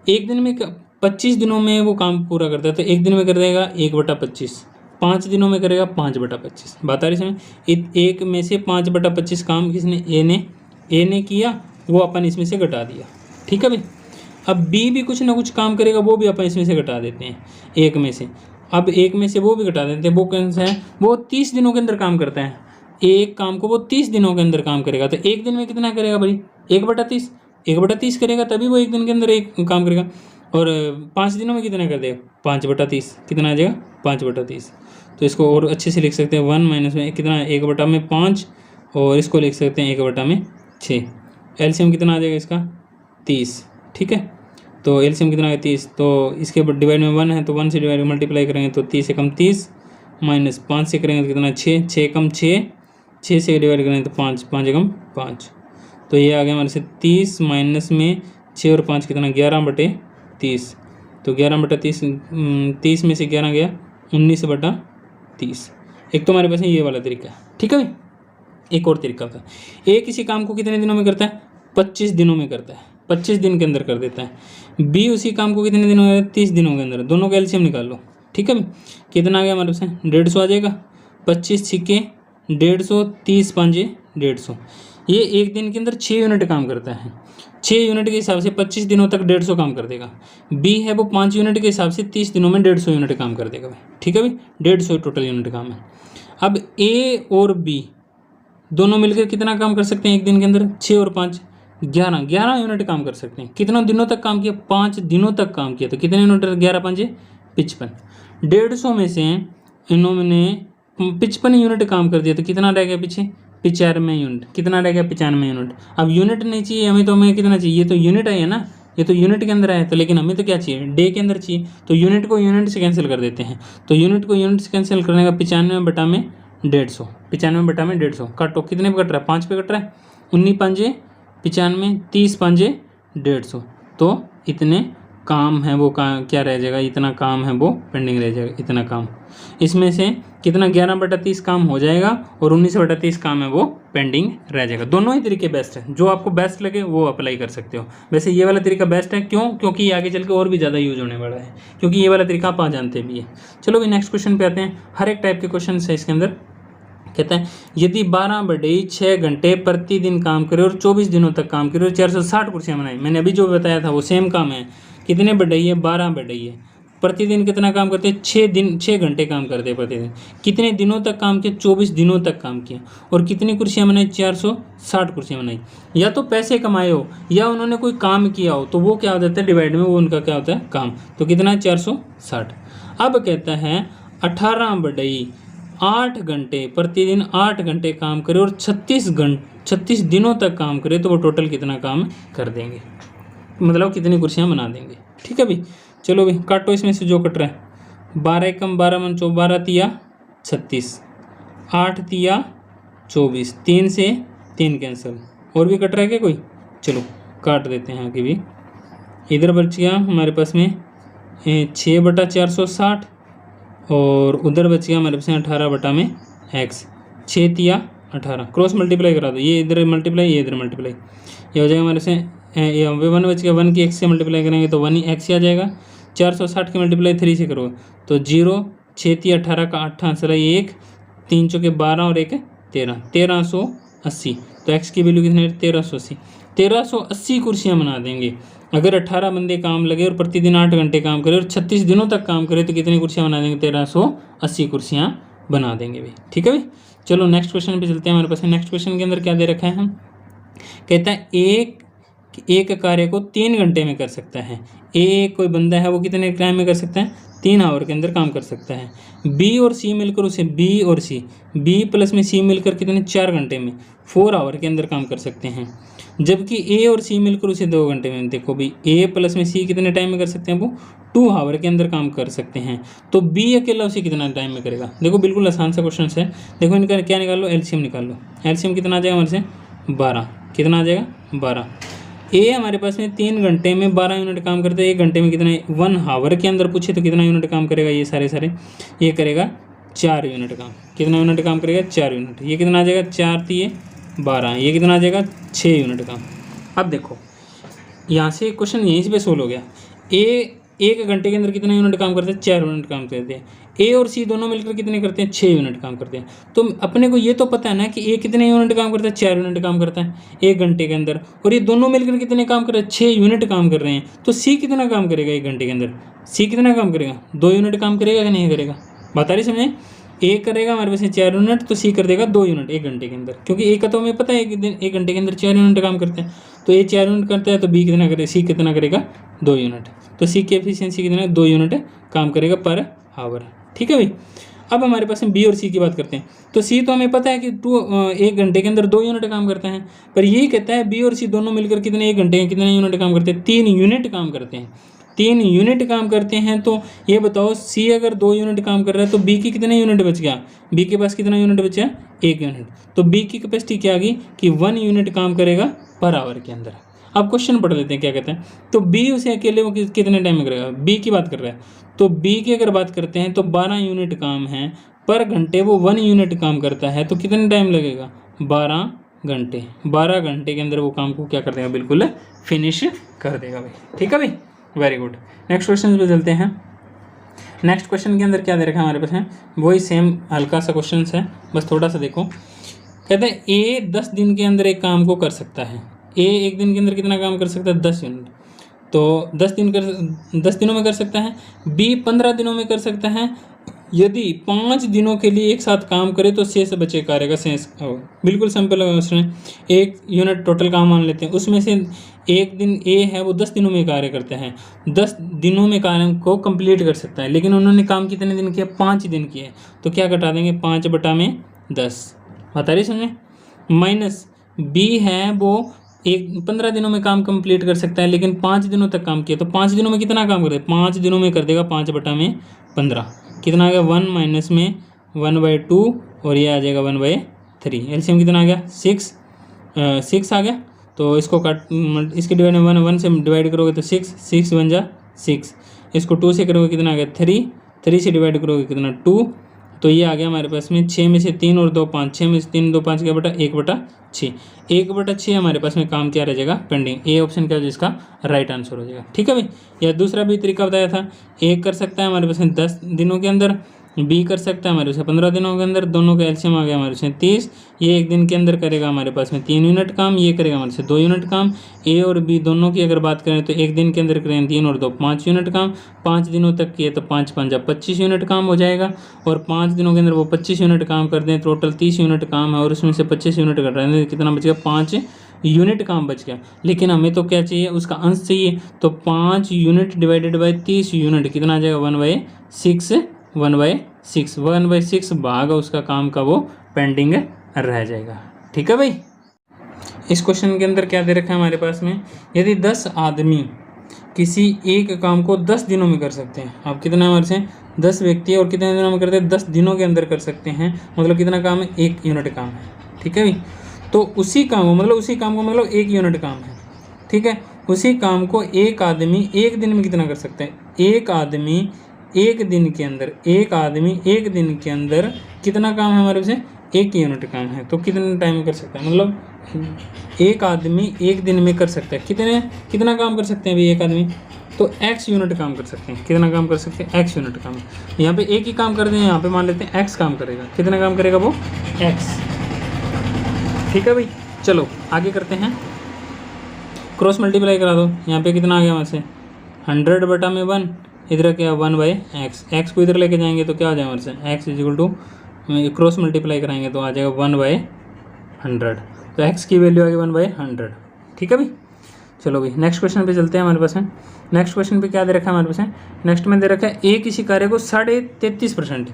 एक दिन में 25 दिनों में वो काम पूरा करता है, तो एक दिन में कर देगा 1/25, 5 दिनों में करेगा 5/25, बात आ रही है इसमें। एक में से 5/25 काम किसने, ए ने किया, वो अपन इसमें से घटा दिया। ठीक है भाई, अब बी भी कुछ ना कुछ काम करेगा, वो भी अपन इसमें से घटा देते हैं एक में से, अब एक में से वो भी घटा देते हैं, वो कौन सा है, वो 30 दिनों के अंदर काम करता है, एक काम को वो 30 दिनों के अंदर काम करेगा, तो एक दिन में कितना करेगा भाई 1/30 करेगा, तभी वो एक दिन के अंदर एक काम करेगा, और 5 दिनों में कितना कर देगा 5/30, कितना आ जाएगा 5/30। तो इसको और अच्छे से लिख सकते हैं 1 माइनस में कितना 1/5, और इसको लिख सकते हैं 1/6, एलसीएम कितना आ जाएगा इसका 30। ठीक है, तो एलसीएम कितना है 30, तो इसके डिवाइड में 1 है, तो 1 से डिवाइड मल्टीप्लाई करेंगे तो 30 से कम 30 माइनस 5 से करेंगे तो कितना 6, 6 कम 6, 6 से डिवाइड करेंगे तो 5, 5 कम 5, तो ये आ गया हमारे से 30 माइनस में 6 और 5 कितना 11/30, तो 11/30, 30 में से 11 गया 19/30। एक तो हमारे पास ये वाला तरीका है। ठीक है, एक और तरीका था, ए किसी काम को कितने दिनों में करता है 25 दिनों में करता है, 25 दिन के अंदर कर देता है, बी उसी काम को कितने दिनों में 30 दिनों के अंदर, दोनों का एलसीएम निकाल लो। ठीक है भाई, कितना आ गया हमारे पास 150 आ जाएगा। 25 छिक्के 150, 30 पाँचे 150। ये एक दिन के अंदर 6 यूनिट काम करता है। 6 यूनिट के हिसाब से 25 दिनों तक 150 काम कर देगा। बी है वो 5 यूनिट के हिसाब से 30 दिनों में 150 यूनिट काम कर देगा भाई, ठीक है भाई, 150 टोटल यूनिट काम है। अब ए और बी दोनों मिलकर कितना काम कर सकते हैं एक दिन के अंदर? 6 और 5 11 यूनिट काम कर सकते हैं। कितनों दिनों तक काम किया? 5 दिनों तक काम किया। तो कितने यूनिट? 11 5 55। 150 में से इन्होंने 55 यूनिट काम कर दिया, तो कितना रह गया पीछे? 95 यूनिट। कितना रह गया? 95 यूनिट। अब यूनिट नहीं चाहिए हमें, तो हमें कितना चाहिए? ये तो यूनिट है ना, ये तो यूनिट के अंदर है, तो लेकिन हमें तो क्या चाहिए? डे के अंदर चाहिए। तो यूनिट को यूनिट से कैंसिल कर देते हैं। तो यूनिट को यूनिट से कैंसिल करने का 95 बटा में 150, 95 बटा में 150 काटो, कितने पे कट रहा है? 5 पे कट रहा है। 19 पंजे 95, 30 पंजे 150, तो इतने काम है वो क्या रह जाएगा? इतना काम है वो पेंडिंग रह जाएगा, इतना काम। इसमें से कितना? 11/30 काम हो जाएगा और 19/30 काम है वो पेंडिंग रह जाएगा। दोनों ही तरीके बेस्ट है, जो आपको बेस्ट लगे वो अप्लाई कर सकते हो। वैसे ये वाला तरीका बेस्ट है, क्यों? क्योंकि ये आगे चल के और भी ज़्यादा यूज होने वाला है, क्योंकि ये वाला तरीका आप जानते भी है। चलो भाई नेक्स्ट क्वेश्चन पे आते हैं। हर एक टाइप के क्वेश्चन है इसके अंदर। कहता है यदि 12/6 घंटे प्रतिदिन काम करे और 24 दिनों तक काम करे और 460 कुर्सियाँ बनाई। मैंने अभी जो बताया था वो सेम काम है। कितने बढ़ई है? 12/6। प्रतिदिन कितना काम करते हैं? 6 घंटे काम करते हैं प्रतिदिन। कितने दिनों तक काम किया? 24 दिनों तक काम किया। और कितनी कुर्सियाँ बनाई? 460 कुर्सियाँ बनाई। या तो पैसे कमाए हो या उन्होंने कोई काम किया हो, तो वो क्या हो जाता है? डिवाइड में वो उनका क्या होता है? काम। तो कितना है? 460। अब कहता है 18/8 घंटे प्रतिदिन 8 घंटे काम करे और 36 दिनों तक काम करे, तो वो टोटल कितना काम कर देंगे, मतलब कितनी कुर्सियाँ बना देंगे। ठीक है भाई, चलो भाई काटो इसमें से जो कट रहा है। 12 एकम 12 मन 12 तिया 36, 8 तिया 24, 3 से 3 कैंसिल। और भी कट रहा है क्या कोई? चलो काट देते हैं आगे भी। इधर बच गया हमारे पास में 6/460 और उधर बच गया हमारे पास 18 बटा में x। 6 तिया 18, क्रॉस मल्टीप्लाई करा दो, ये इधर मल्टीप्लाई ये इधर मल्टीप्लाई, ये हो जाएगा हमारे से ये 1 बच गया। 1 की x से मल्टीप्लाई करेंगे तो 1 ही x आ जाएगा। 460 की मल्टीप्लाई 3 से करो तो 0। 6 तिया 18 का 8 आंसर है 1। 3 चौके 12 और 1 13, 1380। तो x की वैल्यू कितनी है? 1380। 1380 कुर्सियाँ बना देंगे अगर 18 बंदे काम लगे और प्रतिदिन 8 घंटे काम करे और 36 दिनों तक काम करे, तो कितनी कुर्सियाँ बना देंगे? 1380 कुर्सियाँ बना देंगे भाई। ठीक है भाई, चलो नेक्स्ट क्वेश्चन पे चलते हैं। हमारे पास नेक्स्ट क्वेश्चन के अंदर क्या दे रखा है? हम कहता है एक कार्य को 3 घंटे में कर सकता है। कोई बंदा है वो कितने टाइम में कर सकता है? 3 आवर के अंदर काम कर सकता है। बी और सी मिलकर उसे बी प्लस में सी मिलकर कितने? 4 घंटे में 4 आवर के अंदर काम कर सकते हैं। जबकि ए और सी मिलकर उसे 2 घंटे में। देखो भाई ए प्लस में सी कितने टाइम में कर सकते हैं? वो 2 आवर के अंदर काम कर सकते हैं। तो बी अकेला उसे कितना टाइम में करेगा? देखो बिल्कुल आसान सा क्वेश्चन है। देखो इनका क्या निकाल लो? एलसीएम निकाल लो। एलसीएम कितना आ जाएगा हमारे से? 12। कितना आ जाएगा? 12। ए हमारे पास में 3 घंटे में 12 यूनिट काम करते हैं। 1 घंटे में कितना? 1 आवर के अंदर पूछे तो कितना यूनिट काम करेगा? ये सारे ये करेगा 4 यूनिट काम। कितना यूनिट काम करेगा? 4 यूनिट। ये कितना आ जाएगा? 4 तिये 12। ये कितना आ जाएगा? 6 यूनिट काम। अब देखो यहाँ से क्वेश्चन यहीं पे सोल्व हो गया। ए 1 घंटे के अंदर कितने यूनिट काम करते हैं? 4 यूनिट काम करते हैं। ए और सी दोनों मिलकर कितने करते हैं? 6 यूनिट काम करते हैं। तो अपने को ये तो पता है ना कि ए कितने यूनिट काम करता है? 4 यूनिट काम करता है 1 घंटे के अंदर। और ये दोनों मिलकर कितने काम कर रहे हैं? 6 यूनिट काम कर रहे हैं। तो सी कितना काम करेगा 1 घंटे के अंदर? सी कितना काम करेगा? 2 यूनिट काम करेगा कि नहीं करेगा? बता रही समझे? ए करेगा हमारे पास 4 यूनिट, तो सी कर देगा 2 यूनिट 1 घंटे के अंदर, क्योंकि ए का तो हमें पता है 1 घंटे के अंदर 4 यूनिट काम करते हैं। तो ए 4 यूनिट करता है तो बी कितना करेगा? सी कितना करेगा? 2 यूनिट। तो सी की एफिशिएंसी कितना है? 2 यूनिट काम करेगा पर आवर। ठीक है भाई, अब हमारे पास में बी और सी की बात करते हैं। तो सी तो हमें पता है कि 1 घंटे के अंदर 2 यूनिट काम करते हैं, पर यही कहता है बी और सी दोनों मिलकर कितने 1 घंटे में कितने यूनिट काम करते हैं? 3 यूनिट काम करते हैं। 3 यूनिट काम करते हैं। तो ये बताओ सी अगर 2 यूनिट काम कर रहा है तो बी की कितने यूनिट बच गया? बी के पास कितना यूनिट बचा? 1 यूनिट। तो बी की कैपेसिटी क्या आ गई कि 1 यूनिट काम करेगा पर आवर के अंदर। अब क्वेश्चन पढ़ लेते हैं क्या कहते हैं। तो बी उसे अकेले वो कितने टाइम में करेगा? बी की बात कर रहा है। तो बी की अगर बात करते हैं तो 12 यूनिट काम है पर घंटे, वो 1 यूनिट काम करता है। तो कितने टाइम लगेगा? 12 घंटे। 12 घंटे के अंदर वो काम को क्या कर देगा? बिल्कुल फिनिश कर देगा भाई। ठीक है भाई, वेरी गुड। नेक्स्ट क्वेश्चन पे चलते हैं। नेक्स्ट क्वेश्चन के अंदर क्या दे रखा है हमारे पास है, वही सेम हल्का सा क्वेश्चन है, बस थोड़ा सा देखो। कहते हैं ए 10 दिन के अंदर एक काम को कर सकता है। ए एक दिन के अंदर कितना काम कर सकता है, 10 यूनिट, तो 10 दिनों में कर सकता है। बी 15 दिनों में कर सकता है। यदि 5 दिनों के लिए एक साथ काम करे तो शेष बचे कार्य का शेष बिल्कुल सिंपल है। उसमें 1 यूनिट टोटल काम मान लेते हैं, उसमें से एक दिन ए है वो 10 दिनों में कार्य करते हैं, 10 दिनों में कार्य को कंप्लीट कर सकता है। लेकिन उन्होंने काम कितने दिन किया, 5 दिन किए, तो क्या घटा देंगे, 5/10 बता रही समझे। माइनस बी है वो 15 दिनों में काम कंप्लीट कर सकता है, लेकिन 5 दिनों तक काम किया, तो 5 दिनों में कितना काम करे, 5 दिनों में कर देगा 5/15, कितना आ गया 1 माइनस में 1/2 और ये आ जाएगा 1/3। एलसीएम कितना आ गया 6 आ गया। तो इसको इसके डिवाइड में 1 से डिवाइड करोगे तो 6 बन जा 6, इसको 2 से करोगे कितना आ गया 3 से डिवाइड करोगे कितना 2, तो ये आ गया हमारे पास में 6 में से 3 और 2 5, 6 में से 3 2 5 क्या बटा 1/6, 1/6 हमारे पास में काम क्या रह जाएगा पेंडिंग। ए ऑप्शन क्या हो जिसका राइट आंसर हो जाएगा। ठीक है भाई। या दूसरा भी तरीका बताया था, ए कर सकता है हमारे पास में 10 दिनों के अंदर, बी कर सकता है हमारे पास 15 दिनों के अंदर, दोनों का एलसीएम आ गया हमारे पास 30। ये एक दिन के अंदर करेगा हमारे पास में 3 यूनिट काम, ये करेगा हमारे से 2 यूनिट काम। ए और बी दोनों की अगर बात करें तो एक दिन के अंदर करें 3 और 2 5 यूनिट काम, 5 दिनों तक किए तो 5 5 25 यूनिट काम हो जाएगा, और 5 दिनों के अंदर वो 25 यूनिट काम कर दें, टोटल 30 यूनिट काम है, और उसमें से 25 यूनिट कट रहे हैं, कितना बच गया 5 यूनिट काम बच गया। लेकिन हमें तो क्या चाहिए, उसका अंश चाहिए, तो 5 यूनिट डिवाइडेड बाई 30 यूनिट कितना आ जाएगा 1/6 भाग उसका काम का वो पेंडिंग रह जाएगा। ठीक है भाई। इस क्वेश्चन के अंदर क्या दे रखा है हमारे पास में, यदि 10 आदमी किसी एक काम को 10 दिनों में कर सकते हैं, आप कितना हमारे से 10 व्यक्ति और कितने दिनों में करते हैं, 10 दिनों के अंदर कर सकते हैं, मतलब कितना काम है 1 यूनिट काम है। ठीक है भाई। तो उसी काम को मतलब 1 यूनिट काम है। ठीक है। उसी काम को एक आदमी एक दिन में कितना कर सकता है, एक आदमी एक दिन के अंदर कितना काम है हमारे से 1 यूनिट काम है, तो कितने टाइम में कर सकता है, मतलब एक आदमी एक दिन में कर सकता है कितना काम कर सकते हैं भाई एक आदमी, तो x यूनिट काम कर सकते हैं। कितना काम कर सकते हैं, x यूनिट काम। यहाँ पे एक ही काम कर दें, यहाँ पे मान लेते हैं x काम करेगा, कितना काम करेगा वो x। ठीक है भाई। चलो आगे करते हैं, क्रॉस मल्टीप्लाई करा दो। यहाँ पे कितना आ गया वहाँ से 100/1, इधर क्या 1/x को इधर लेके जाएंगे तो क्या हो जाएगा हमारे से x = क्रॉस मल्टीप्लाई कराएंगे तो आ जाएगा 1/100, तो x की वैल्यू आ गई 1/100। ठीक है भाई। चलो भाई नेक्स्ट क्वेश्चन पे चलते हैं। हमारे पास है नेक्स्ट क्वेश्चन पे क्या दे रखा है हमारे पास है, नेक्स्ट में दे रखा है ए किसी कार्य को 33.5%,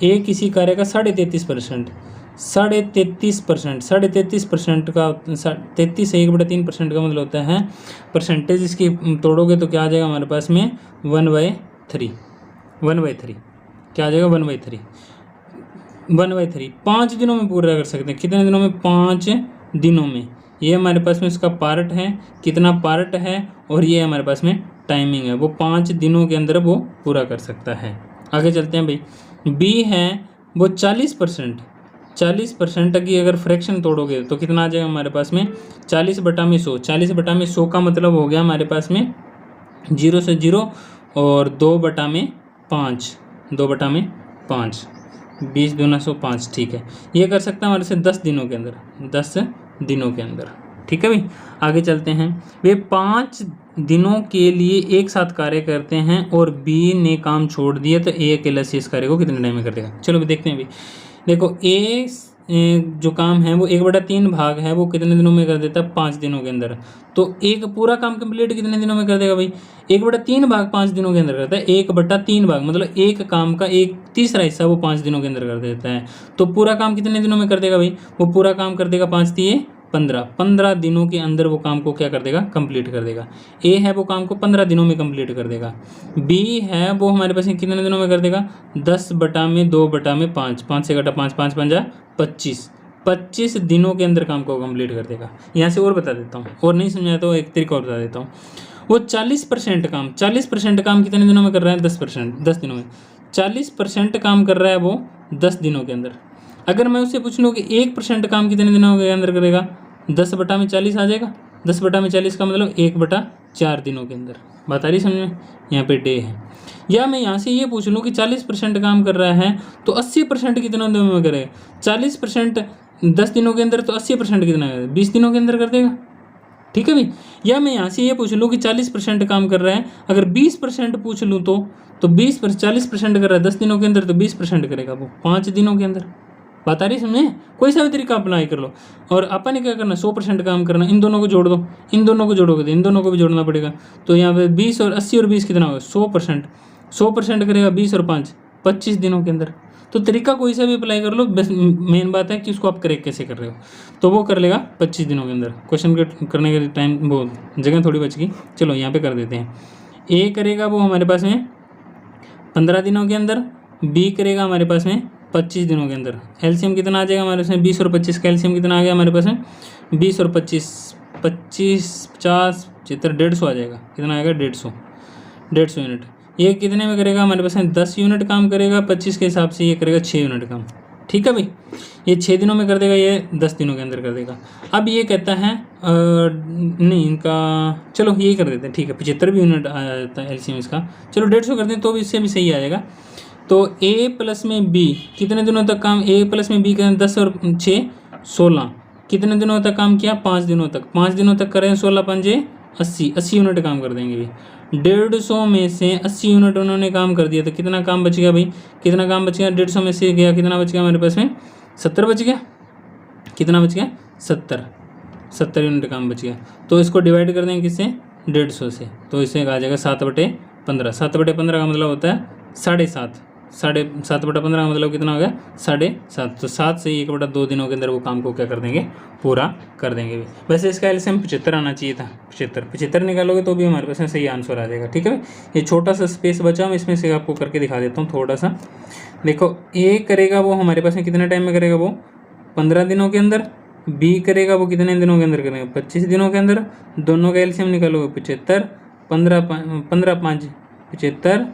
ए किसी कार्य का 33.5% का 33 से 1/3% का मतलब होता है परसेंटेज, इसकी तोड़ोगे तो क्या आ जाएगा हमारे पास में 1/3 क्या आ जाएगा 1/3 5 दिनों में पूरा कर सकते हैं। कितने दिनों में, 5 दिनों में। ये हमारे पास में इसका पार्ट है, कितना पार्ट है, और ये हमारे पास में टाइमिंग है, वो 5 दिनों के अंदर वो पूरा कर सकता है। आगे चलते हैं भाई। बी है वो 40% की अगर फ्रैक्शन तोड़ोगे तो कितना आ जाएगा हमारे पास में 40/100। 40/100 का मतलब हो गया हमारे पास में 0 से 0 और 2/5 20 दूना 105। ठीक है। ये कर सकता है हमारे से 10 दिनों के अंदर। ठीक है भाई। आगे चलते हैं। वे 5 दिनों के लिए एक साथ कार्य करते हैं और बी ने काम छोड़ दिया, तो ए अकेला से इस कार्य को कितने टाइम में कर देगा। चलो भी देखते हैं भाई। देखो ए जो काम है वो 1/3 भाग है, वो कितने दिनों में कर देता है 5 दिनों के अंदर। तो एक पूरा काम कंप्लीट कितने दिनों में कर देगा भाई, 1/3 भाग 5 दिनों के अंदर करता है। 1/3 भाग मतलब एक काम का 1/3 हिस्सा वो 5 दिनों के अंदर कर देता है। तो पूरा काम कितने दिनों में कर देगा भाई, वो पूरा काम कर देगा 5 × 3 = 15 दिनों के अंदर वो काम को क्या कर देगा, कंप्लीट कर देगा। ए है वो काम को 15 दिनों में कंप्लीट कर देगा। बी है वो हमारे पास कितने दिनों में कर देगा, 10/2/5 5 से घटा 5 5 5 25 दिनों के अंदर काम को कंप्लीट कर देगा। यहाँ से और बता देता हूँ, और नहीं समझाया तो एक तरीका और बता देता हूँ। वो 40% काम कितने दिनों में कर रहा है, 10 दिनों में। 40% काम कर रहा है वो 10 दिनों के अंदर। अगर मैं उससे पूछ लूँ कि 1% काम कितने दिनों के अंदर करेगा, 10/40 आ जाएगा। 10/40 का मतलब 1/4 दिनों के अंदर। बात आ रही समझ में। यहाँ पे डे है। या मैं यहाँ से ये पूछ लूँ कि 40% काम कर रहा है तो 80% कितने दिनों में करेगा? 40% 10 दिनों के अंदर, तो 80% कितना है? 20 दिनों के अंदर कर देगा। ठीक है भाई। या मैं यहाँ से ये पूछ लूँ कि 40% काम कर रहा है, अगर 20% पूछ लूँ तो 40% कर रहा है 10 दिनों के अंदर, तो 20% करेगा वो 5 दिनों के अंदर। बात आ रही समझे? कोई सा भी तरीका अप्लाई कर लो। और अपन ने क्या करना, 100% काम करना, इन दोनों को जोड़ दो, इन दोनों को जोड़ोगे तो इन दोनों को भी जोड़ना पड़ेगा। तो यहाँ पे 20 और 80 और 20 कितना होगा? 100%। 100% करेगा 20 और 5 25 दिनों के अंदर। तो तरीका कोई सा भी अप्लाई कर लो, बस मेन बात है कि उसको आप करेक्ट कैसे कर रहे हो। तो वो कर लेगा 25 दिनों के अंदर। क्वेश्चन करने के टाइम वो जगह थोड़ी बच गई, चलो यहाँ पे कर देते हैं। ए करेगा वो हमारे पास में 15 दिनों के अंदर, बी करेगा हमारे पास में 25 दिनों के अंदर। एलसीएम कितना आ जाएगा हमारे पास में? 20 और 25 का एलसीएम कितना आ गया हमारे पास में? 20 और 25 25 50 75 150 आ जाएगा। कितना आएगा? 150 यूनिट। ये कितने में करेगा हमारे पास में? 10 यूनिट काम करेगा 25 के हिसाब से, ये करेगा 6 यूनिट काम। ठीक है भाई, ये 6 दिनों में कर देगा, ये 10 दिनों के अंदर कर देगा। अब ये कहता है नहीं इनका, चलो यही कर देते हैं। ठीक है, 75 भी यूनिट आ जाता है एलसीएम इसका। चलो 150 कर दें तो भी इससे भी सही आ जाएगा। तो ए प्लस में बी कितने दिनों तक काम, ए प्लस में बी करें 10 और 6 16, कितने दिनों तक काम किया? 5 दिनों तक। 5 दिनों तक करें 16 पंजे 80 यूनिट काम कर देंगे भाई। 150 में से 80 यूनिट उन्होंने काम कर दिया, तो कितना काम बच गया भाई? कितना काम बच गया? 150 में से गया, कितना बच गया हमारे पास में? 70 बच गया। कितना बच गया? 70 यूनिट काम बच गया। तो इसको डिवाइड कर देंगे किससे? 150 से, तो इससे आ जाएगा 7/15। 7/15 का मतलब होता है 7.5। 7/15 का मतलब कितना हो गया? 7.5। तो 7 से 1/2 दिनों के अंदर वो काम को क्या कर देंगे? पूरा कर देंगे। वैसे इसका एलसीएम 75 आना चाहिए था। 75 निकालोगे तो भी हमारे पास में सही आंसर आ जाएगा। ठीक है, ये छोटा सा स्पेस बचा, मैं इसमें से आपको करके दिखा देता हूँ थोड़ा सा। देखो, ए करेगा वो हमारे पास में कितने टाइम में करेगा? वो 15 दिनों के अंदर। बी करेगा वो कितने दिनों के अंदर करेगा? 25 दिनों के अंदर। दोनों का एलसीएम निकालोगे 75, 15 5 75,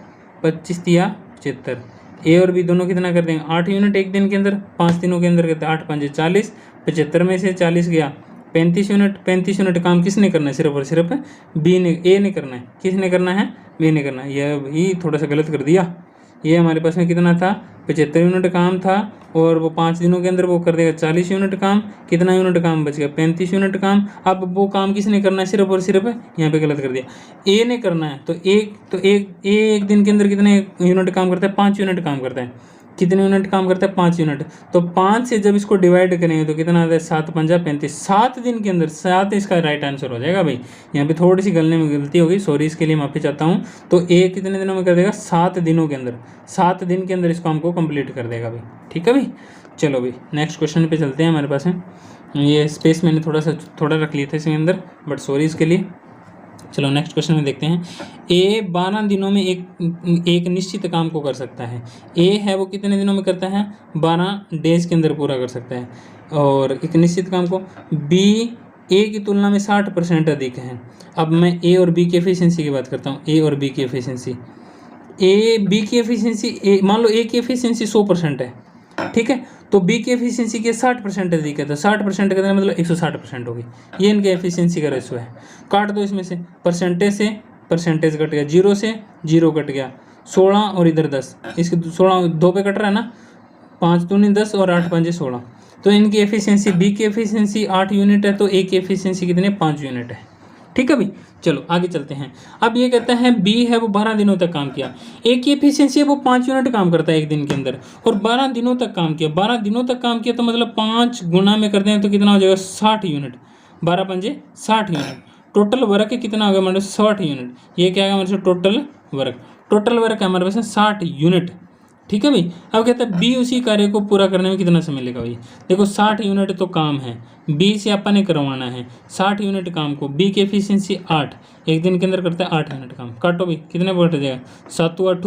25 दिया 75। ए और बी दोनों कितना कर देंगे? 8 यूनिट एक दिन के अंदर, 5 दिनों के अंदर करते हैं। 8 5 40, 75 में से 40 गया 35 यूनिट। 35 यूनिट काम किसने करना है? सिर्फ और सिर्फ बी ने, ए ने करना है। किसने करना है? बी ने करना है। ये थोड़ा सा गलत कर दिया। ये हमारे पास में कितना था? 75 यूनिट काम था, और वो 5 दिनों के अंदर वो कर देगा 40 यूनिट काम। कितना यूनिट काम बच गया? 35 यूनिट काम। अब वो काम किसने करना है? सिर्फ और सिर्फ यहाँ पे गलत कर दिया, ए ने करना है। तो एक दिन के अंदर कितने यूनिट काम करता है? 5 यूनिट काम करता है। कितने यूनिट काम करता है? 5 यूनिट। तो 5 से जब इसको डिवाइड करेंगे तो कितना आता है? 7 पंजा 35। 7 दिन के अंदर 7 इसका राइट आंसर हो जाएगा भाई। यहाँ पे थोड़ी सी गलने में गलती हो गई, सॉरी, इसके लिए माफ़ी चाहता हूँ। तो ए कितने दिनों में कर देगा? 7 दिनों के अंदर। 7 दिन के अंदर इस काम को कंप्लीट कर देगा भाई। ठीक है भाई, चलो भाई नेक्स्ट क्वेश्चन पे चलते हैं। हमारे पास है ये स्पेस मैंने थोड़ा रख लिया था इसके अंदर, बट सॉरी इसके लिए। चलो नेक्स्ट क्वेश्चन में देखते हैं। ए 12 दिनों में एक निश्चित काम को कर सकता है। ए है वो कितने दिनों में करता है? 12 डेज के अंदर पूरा कर सकता है, और एक निश्चित काम को। बी ए की तुलना में 60% अधिक है। अब मैं ए और बी की एफिशिएंसी की बात करता हूँ। ए और बी की एफिशिएंसी, ए बी की एफिशिएंसी, मान लो ए की एफिशिएंसी 100% है, ठीक है, तो बी की एफिशिएंसी के 60% अधिक है, तो 60% का मतलब 160% होगी। ये इनके एफिशिएंसी का रेशो है। काट दो इसमें से परसेंटेज कट गया, 0 से 0 कट गया, 16 और इधर 10, इसके 16 2 पे कट रहा है ना, 5 दूनी 10 और 8 5 16। तो इनकी एफिशिएंसी, बी की एफिशिएंसी 8 यूनिट है, तो ए की एफिशिएंसी कितने? 5 यूनिट है। ठीक है भाई, चलो आगे चलते हैं। अब ये कहता है बी है वो 12 दिनों तक काम किया। ए की एफिशिएंसी है वो 5 यूनिट काम करता है एक दिन के अंदर, और 12 दिनों तक काम किया। 12 दिनों तक काम किया तो मतलब 5 गुना में करते हैं तो कितना हो जाएगा? 60 यूनिट। 12 पंजे 60 यूनिट। टोटल वर्क कितना हो गया हमारे? 60 यूनिट। ये क्या है हमारे? टोटल वर्क है हमारे पास 60 यूनिट। ठीक है भाई। अब कहता है बी उसी कार्य को पूरा करने में कितना समय लेगा भाई? देखो 60 यूनिट तो काम है, बी से अपन ने करवाना है 60 यूनिट काम को। बी की एफिशिएंसी 8, एक दिन के अंदर करता है 8 यूनिट काम। काटो भाई, कितने बट जाएगा? 7 8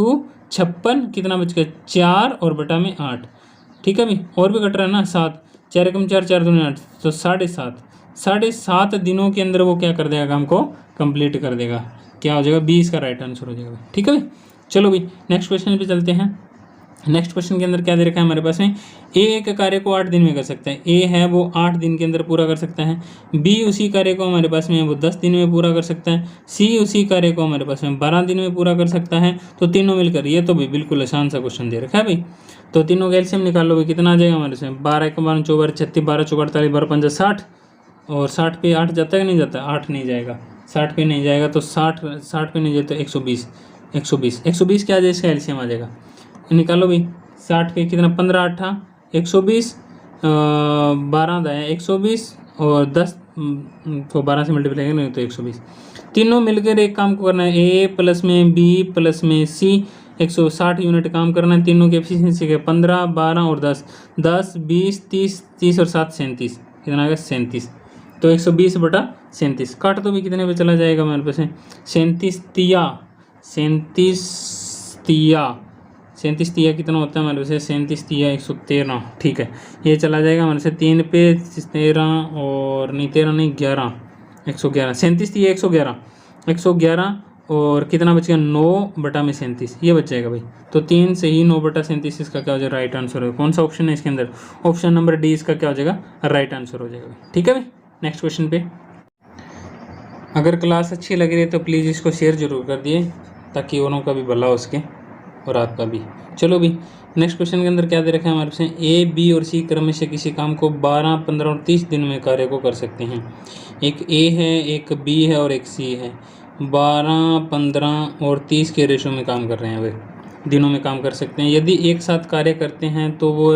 56, कितना बच गया? 4 और बटा में 8। ठीक है भाई, और भी कट रहा है ना, 7 4 कम 4 4 दूनी 8, तो 7.5 दिनों के अंदर वो क्या कर देगा? काम को कंप्लीट कर देगा। क्या हो जाएगा? बी इसका राइट आंसर हो जाएगा। ठीक है भाई, चलो भाई नेक्स्ट क्वेश्चन पे चलते हैं। नेक्स्ट क्वेश्चन के अंदर क्या दे रखा है हमारे पास में, ए एक कार्य को 8 दिन में कर सकता है, ए है वो 8 दिन के अंदर पूरा कर सकता है, बी उसी कार्य को हमारे पास में वो 10 दिन में पूरा कर सकता है, सी उसी कार्य को हमारे पास में 12 दिन में पूरा कर सकता है। तो तीनों मिलकर, ये तो भी बिल्कुल आसान सा क्वेश्चन दे रखा है भाई। तो तीनों का एलसीएम निकाल लो भाई, कितना आ जाएगा हमारे से, 12 1 12 24 36, 12 4 48, 12 5 60, और 60 पे 8 जाता है कि नहीं जाता, 8 नहीं जाएगा, 60 पे नहीं जाएगा, तो 60 पे नहीं जाए तो 120, 120 क्या आ जाए, इसका एलसीएम आ जाएगा, निकालो भाई। 60 पे कितना, 15 8 120, 12 दाएँ 120, और 10 को 12 से मल्टीप्लाई करेंगे नहीं तो 120। तीनों मिलकर एक काम को करना है, ए प्लस में बी प्लस में सी, 160 यूनिट काम करना है। तीनों की एफिशिएंसी के 15 12 और 10, 10 20 30 और 7 37, कितना आ गया 37। तो 120/37 काट तो भी कितने पे चला जाएगा हमारे पास है, 37 तिया कितना होता है हमारे पास, 37 तिया 113, ठीक है। ये चला जाएगा हमारे से 3 पे 13 और नहीं 13 नहीं 11, 111, 37 तिया 111 और कितना बच गया 9/37, ये बच जाएगा भाई। तो 3 से ही 9/37 इसका क्या हो जाएगा, राइट आंसर होगा। कौन सा ऑप्शन है इसके अंदर, ऑप्शन नंबर डी इसका क्या हो जाएगा, राइट आंसर हो जाएगा। ठीक है भाई, नेक्स्ट क्वेश्चन पे। अगर क्लास अच्छी लग रही है तो प्लीज़ इसको शेयर जरूर कर दिए, ताकि उन्हों का भी भला हो सके और आपका भी। चलो भी नेक्स्ट क्वेश्चन के अंदर क्या दे रखा है हमारे पास, ए बी और सी क्रम से किसी काम को 12 15 और 30 दिन में कार्य को कर सकते हैं। एक ए है, एक बी है और एक सी है, 12 15 और 30 के रेशो में काम कर रहे हैं, वे दिनों में काम कर सकते हैं। यदि एक साथ कार्य करते हैं तो वो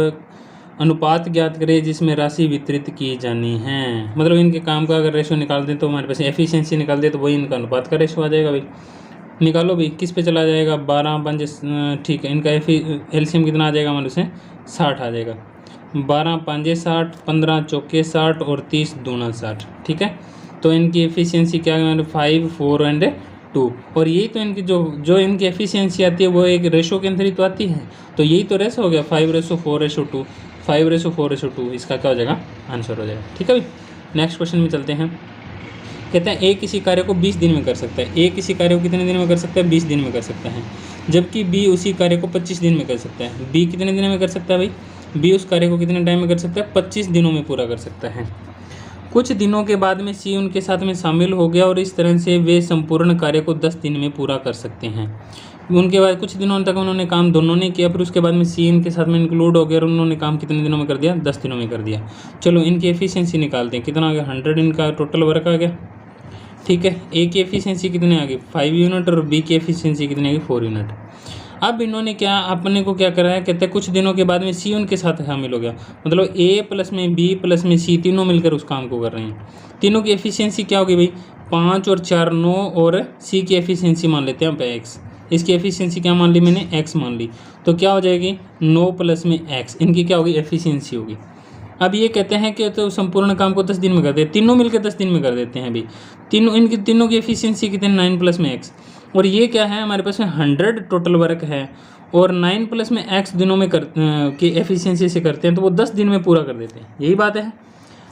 अनुपात ज्ञात करें जिसमें राशि वितरित की जानी है। मतलब इनके काम का अगर रेशो निकाल दें तो हमारे पास एफिशिएंसी निकाल दे तो वही इनका अनुपात का रेशो आ जाएगा भाई। निकालो भाई, किस पे चला जाएगा, 12 5, ठीक है। इनका एलसीएम कितना आ जाएगा हमारे से, 60 आ जाएगा। 12 5 60, 15 चौके 60 और 30 दूना 60, ठीक है। तो इनकी एफिशिएंसी क्या है, 5 4 एंड 2। और यही तो इनकी जो इनकी एफिशिएंसी आती है वो एक रेशो के अंदर ही तो आती है। तो यही तो रेशो हो गया, 5:4:2, 5:4:2, इसका क्या हो जाएगा, आंसर हो जाएगा। ठीक है भाई, नेक्स्ट क्वेश्चन में चलते हैं। कहते हैं ए किसी कार्य को 20 दिन में कर सकता है। ए किसी कार्य को कितने दिन में कर सकता है, 20 दिन में कर सकता है। जबकि बी उसी कार्य को 25 दिन में कर सकता है। बी कितने दिन में कर सकता है भाई, बी उस कार्य को कितने टाइम में कर सकता है, 25 दिनों में पूरा कर सकता है। कुछ दिनों के बाद में सी उनके साथ में शामिल हो गया और इस तरह से वे संपूर्ण कार्य को 10 दिन में पूरा कर सकते हैं। उनके बाद कुछ दिनों तक उन्होंने काम दोनों ने किया, फिर उसके बाद में सी इनके साथ में इंक्लूड हो गया और उन्होंने काम कितने दिनों में कर दिया, 10 दिनों में कर दिया। चलो इनकी एफिशिएंसी निकालते हैं, कितना आ गया, 100 इनका टोटल वर्क आ गया। ठीक है, ए की एफिशिएंसी कितनी आ गई, 5 यूनिट, और बी की एफिशिएंसी कितनी आ गई, 4 यूनिट। अब इन्होंने क्या अपने को क्या करा है, कहते हैं कुछ दिनों के बाद में सी उनके साथ शामिल हो गया। मतलब ए प्लस में बी प्लस में सी तीनों मिलकर उस काम को कर रहे हैं। तीनों की एफिशिएंसी क्या होगी भाई, 5 और 4 9, और सी की एफिशिएंसी मान लेते हैं यहाँ पे एक्स। इसकी एफिशिएंसी क्या मान ली मैंने, एक्स मान ली। तो क्या हो जाएगी, 9 प्लस में एक्स, इनकी क्या होगी, एफिशिएंसी होगी। अब ये कहते हैं कि तो संपूर्ण काम को 10 दिन में करते हैं, तीनों मिलकर 10 दिन में कर देते हैं भाई। तीनों की एफिशिएंसी कितने, 9 प्लस में एक्स। और ये क्या है हमारे पास में 100 टोटल वर्क है, और 9 प्लस में एक्स दिनों में की एफिशिएंसी से करते हैं, तो वो 10 दिन में पूरा कर देते हैं, यही बात है।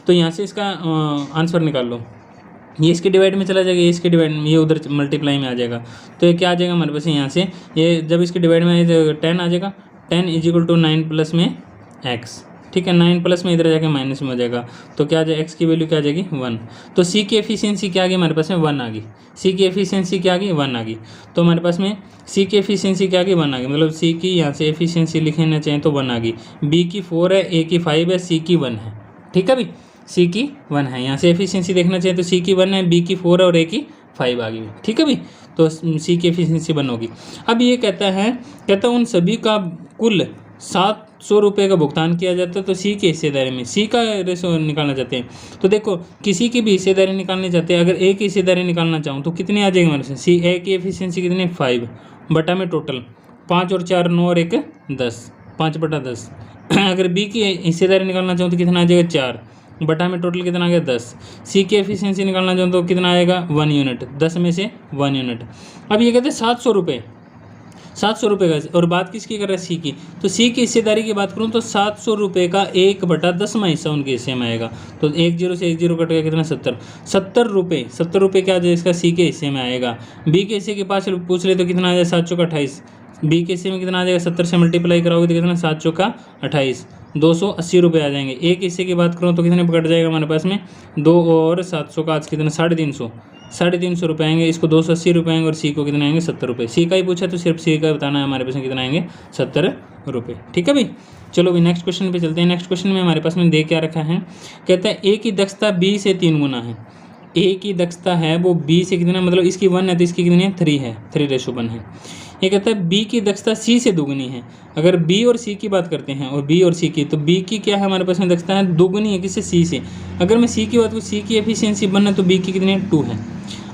तो यहाँ से इसका आंसर निकाल लो। ये इसके डिवाइड में चला जाएगा, ये इसके डिवाइड में, ये उधर मल्टीप्लाई में आ जाएगा। तो ये क्या आ जाएगा हमारे पास यहाँ से, ये जब इसके डिवाइड में 10 आ जाएगा, 10 = 9 प्लस में एक्स। ठीक है, 9 प्लस में इधर जाके माइनस में हो जाएगा, तो क्या आ जाएगा, एक्स की वैल्यू क्या आ जाएगी, 1। तो सी की एफिशिएंसी क्या आ गई हमारे पास में, 1 आ गई। सी की एफिशिएंसी क्या आ गई, 1 आ गई। तो हमारे पास में सी की एफिशिएंसी क्या आ गई, 1 आ गई। मतलब सी की यहाँ से एफिशिएंसी लिखना चाहिए तो 1 आ गई। बी की 4 है, ए की 5 है, सी की 1 है। ठीक है भाई, सी की 1 है। यहाँ से एफिशिएंसी देखना चाहिए तो सी की 1 है, बी की 4 है और ए की 5 आ गई। ठीक है भाई, तो सी की एफिशिएंसी 1 होगी। अब ये कहता है उन सभी का कुल 700 रुपये का भुगतान किया जाता है। तो सी की हिस्सेदारी में सी का रेशो निकालना चाहते हैं। तो देखो किसी की भी हिस्सेदारी निकालनी चाहते हैं, अगर ए की हिस्सेदारी निकालना चाहूँ तो कितनी आ जाएगी हमारे से, सी ए की एफिशिएंसी कितनी, 5 बटा में टोटल 5 और 4 9 और 1 10, 5/10। अगर बी की हिस्सेदारी निकालना चाहूँ तो कितना आ जाएगा, 4 बटा में टोटल कितना आ गया, 10। सी की एफिशिएंसी निकालना चाहूँ तो कितना आएगा, 1 यूनिट, 10 में से 1 यूनिट। अब ये कहते हैं 700 रुपये का। और बात किसकी कर रहा है, सी की। तो सी की हिस्सेदारी की बात करूँ तो 700 रुपये का 1/10वां हिस्सा उनके हिस्से में आएगा। तो 1 0 से 1 0 कट गया, कितना, 70 रुपये। 70 रुपये क्या आ जाए इसका, सी के हिस्से में आएगा। बी के हिस्से के पास पूछ ले तो कितना आ जाए, 7 चौका 28, बी के हिस्से में कितना आ जाएगा, 70 से मल्टीप्लाई कराओगे तो कितना, 7 चौका 28, 280 रुपये आ जाएंगे। एक हिस्से की बात करूँ तो कितने कट जाएगा हमारे पास में, 2 और 700 का आज कितना, 350 रुपये आएंगे। इसको 280 रुपये आएंगे और सी को कितने आएंगे, 70 रुपये। सी का ही पूछा तो सिर्फ सी का बताना है, हमारे पास में कितना आएंगे, 70 रुपये। ठीक है भाई, चलो भाई नेक्स्ट क्वेश्चन पे चलते हैं। नेक्स्ट क्वेश्चन में हमारे पास में दे क्या रखा है, कहता है ए की दक्षता बी से 3 गुना है। ए की दक्षता है वो बी से कितना, मतलब इसकी 1 है तो इसकी कितनी है, 3 है, 3:1 है। ये कहता है बी की दक्षता सी से दोगुनी है। अगर बी और सी की बात करते हैं और बी और सी की, तो बी की क्या है हमारे पास में दक्षता है, दोगुनी है किससे, सी से। अगर मैं सी की बात करूँ, सी की एफिशिएंसी 1 है तो बी की कितनी है, 2 है।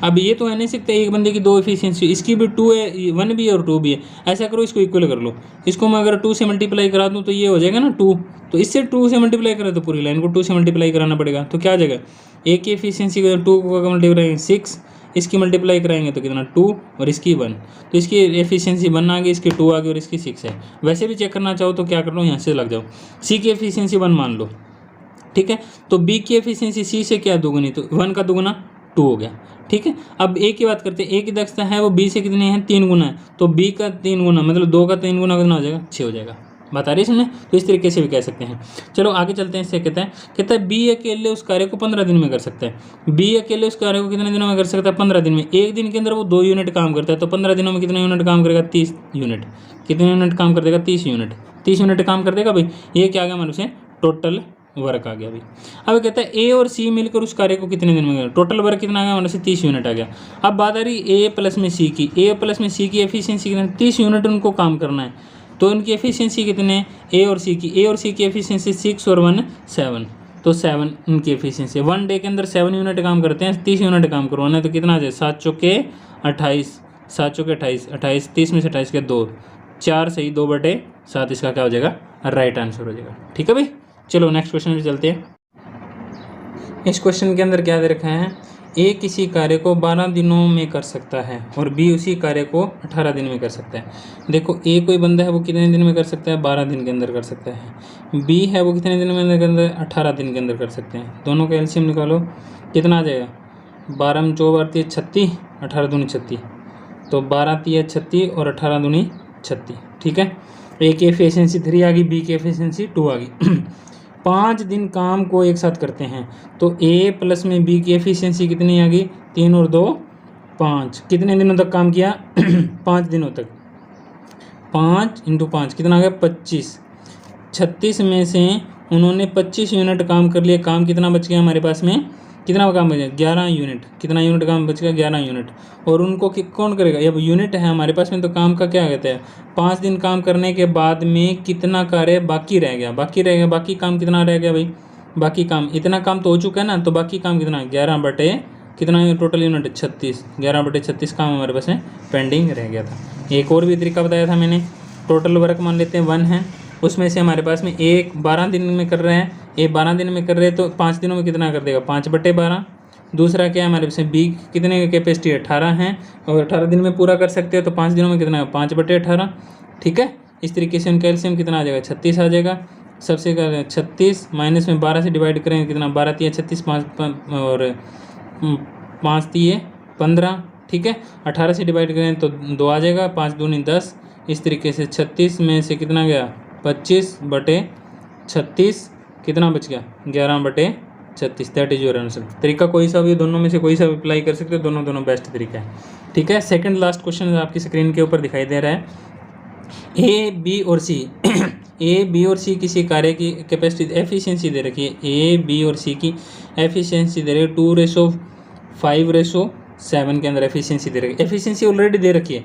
अब ये तो है नहीं सकता एक बंदे की 2 एफिशिएंसी, इसकी भी 2 है, 1 भी है और 2 भी है। ऐसा करो, इसको इक्वल कर लो। इसको मैं अगर 2 से मल्टीप्लाई करा दूँ तो ये हो जाएगा ना 2, तो इससे 2 से मल्टीप्लाई करें तो पूरी लाइन को 2 से मल्टीप्लाई कराना पड़ेगा। तो क्या आ जाएगा, ए की एफिशिएंसी को 2 को मल्टीप्लाई 6, इसकी मल्टीप्लाई कराएंगे तो कितना 2 और इसकी 1, तो इसकी एफिशिएंसी 1 आ गई, इसकी 2 आ गई और इसकी 6 है। वैसे भी चेक करना चाहो तो क्या कर लो, यहाँ से लग जाओ, सी की एफिशिएंसी 1 मान लो, ठीक है। तो बी की एफिशिएंसी सी से क्या दोगुनी, तो 1 का दोगुना 2 हो गया, ठीक है। अब ए की बात करते हैं, ए की दक्षता है वो बी से कितनी है, 3 गुना है, तो बी का 3 गुना मतलब 2 का 3 गुना कितना हो जाएगा, 6 हो जाएगा। बता रही इसमें, तो इस तरीके से भी कह सकते हैं। चलो आगे चलते हैं। इससे कहता है बी अकेले उस कार्य को 15 दिन में कर सकता है। बी अकेले उस कार्य को कितने दिनों में कर सकता है, 15 दिन में। एक दिन के अंदर वो 2 यूनिट काम करता है, तो 15 दिनों में कितने यूनिट काम करेगा, 30 यूनिट। कितने यूनिट काम कर देगा, 30 यूनिट। 30 यूनिट काम कर देगा भाई। ये क्या आ गया हमारे से, टोटल वर्क आ गया भाई। अब कहता है ए और सी मिलकर उस कार्य को कितने दिन में करेगा, टोटल वर्क कितना आ गया हमारे से, 30 यूनिट आ गया। अब बात आ रही ए प्लस में सी की, ए प्लस में सी की एफिशिएंसी कितनी, 30 यूनिट उनको काम करना है, तो इनकी एफिशिएंसी कितने, ए और सी की एफिशिएंसी 6 और 1 7, तो 7 इनकी एफिशिएंसी। 1 डे के अंदर 7 यूनिट काम करते हैं, 30 यूनिट काम करवाना है, तो कितना आ जाए, 7 चौके 28, 7 चौके 28, 28 30 में से 28 के 2, 4 सही 2/7, इसका क्या हो जाएगा, राइट आंसर हो जाएगा। ठीक है भाई, चलो नेक्स्ट क्वेश्चन पे चलते हैं। इस क्वेश्चन के अंदर क्या दे रखा है, ए किसी कार्य को 12 दिनों में कर सकता है और बी उसी कार्य को 18 दिन में कर सकता है। देखो ए कोई बंदा है वो कितने दिन में कर सकता है, 12 दिन के अंदर कर सकता है। बी है वो कितने दिन में के अंदर, 18 दिन के अंदर कर सकते हैं। दोनों का एलसीएम निकालो, कितना आ जाएगा, 12 में 4 बार 36, 18 दूनी 36, तो 12 तिया 36 और 18 दूनी 36। ठीक है, ए की एफिशिएंसी 3 आ गई, बी की एफिशिएंसी 2 आ गई। 5 दिन काम को एक साथ करते हैं, तो ए प्लस में बी की एफिशिएंसी कितनी आ गई, 3 और 2 5। कितने दिनों तक काम किया, 5 दिनों तक। 5 × 5 कितना आ गया, 25। 36 में से उन्होंने 25 यूनिट काम कर लिए, काम कितना बच गया हमारे पास में, कितना काम बच गया, 11 यूनिट। कितना यूनिट काम बच गया, 11 यूनिट। और उनको कौन करेगा, अब यूनिट है हमारे पास में, तो काम का क्या कहते हैं, 5 दिन काम करने के बाद में कितना कार्य बाकी रह गया, बाकी काम कितना रह गया भाई, बाकी काम इतना काम तो हो चुका है ना, तो बाकी काम कितना, 11 बटे कितना टोटल यूनिट, 36, 11/36 काम हमारे पास में पेंडिंग रह गया था। एक और भी तरीका बताया था मैंने, टोटल वर्क मान लेते हैं 1 है, उसमें से हमारे पास में एक 12 दिन में कर रहे हैं, ये 12 दिन में कर रहे हैं, तो 5 दिनों में कितना कर देगा, 5/12। दूसरा क्या है हमारे पास में, बी कितने की कैपेसिटी 18 है और 18 दिन में पूरा कर सकते हैं, तो 5 दिनों में कितना है, 5/18। ठीक है, इस तरीके से उनका एलसीएम कितना आ जाएगा, 36 आ जाएगा। सबसे क्या 36 माइनस में 12 से डिवाइड करेंगे, कितना 12 तिया 36, 5 और 5 तिये 15। ठीक है, 18 से डिवाइड करें तो 2 आ जाएगा, 5 दूनी 10। इस तरीके से 36 में से कितना गया, 25/36, कितना बच गया, 11/36। That is your answer. तरीका कोई सा भी, दोनों में से कोई सा भी अप्लाई कर सकते हो, दोनों बेस्ट तरीका है। ठीक है, सेकंड लास्ट क्वेश्चन आपकी स्क्रीन के ऊपर दिखाई दे रहा है। ए बी और सी ए बी और सी किसी कार्य की कैपेसिटी एफिशिएंसी दे रखी है, ए बी और सी की एफिशिएंसी दे रही है 2:5:7 के अंदर एफिशिएंसी दे रखी है। एफिशिएंसी ऑलरेडी दे रखी है,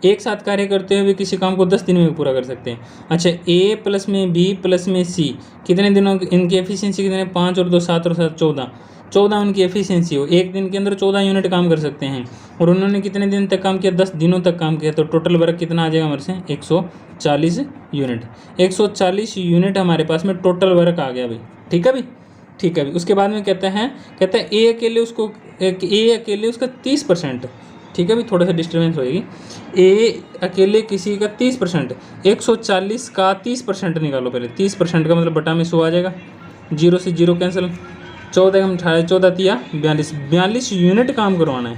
एक साथ कार्य करते हुए किसी काम को 10 दिन में पूरा कर सकते हैं। अच्छा, ए प्लस में बी प्लस में सी कितने दिनों इनकी एफिशिएंसी कितने, 5 और 2 7 और 7 14 उनकी एफिशिएंसी हो, एक दिन के अंदर 14 यूनिट काम कर सकते हैं। और उन्होंने कितने दिन तक काम किया, 10 दिनों तक काम किया, तो टोटल वर्क कितना आ जाएगा हमारे से, 140 यूनिट। 140 यूनिट हमारे पास में टोटल वर्क आ गया भाई। ठीक है भाई, ठीक है भाई। उसके बाद में कहता है ए अकेले उसका 30%। ठीक है भाई, थोड़ा सा डिस्टर्बेंस होएगी। ए अकेले किसी का 30%, 140 का 30% निकालो पहले। 30% का मतलब बटा में 100 आ जाएगा, 0 से 0 कैंसिल। 14 का 18, 14 तिया 42 यूनिट काम करवाना है।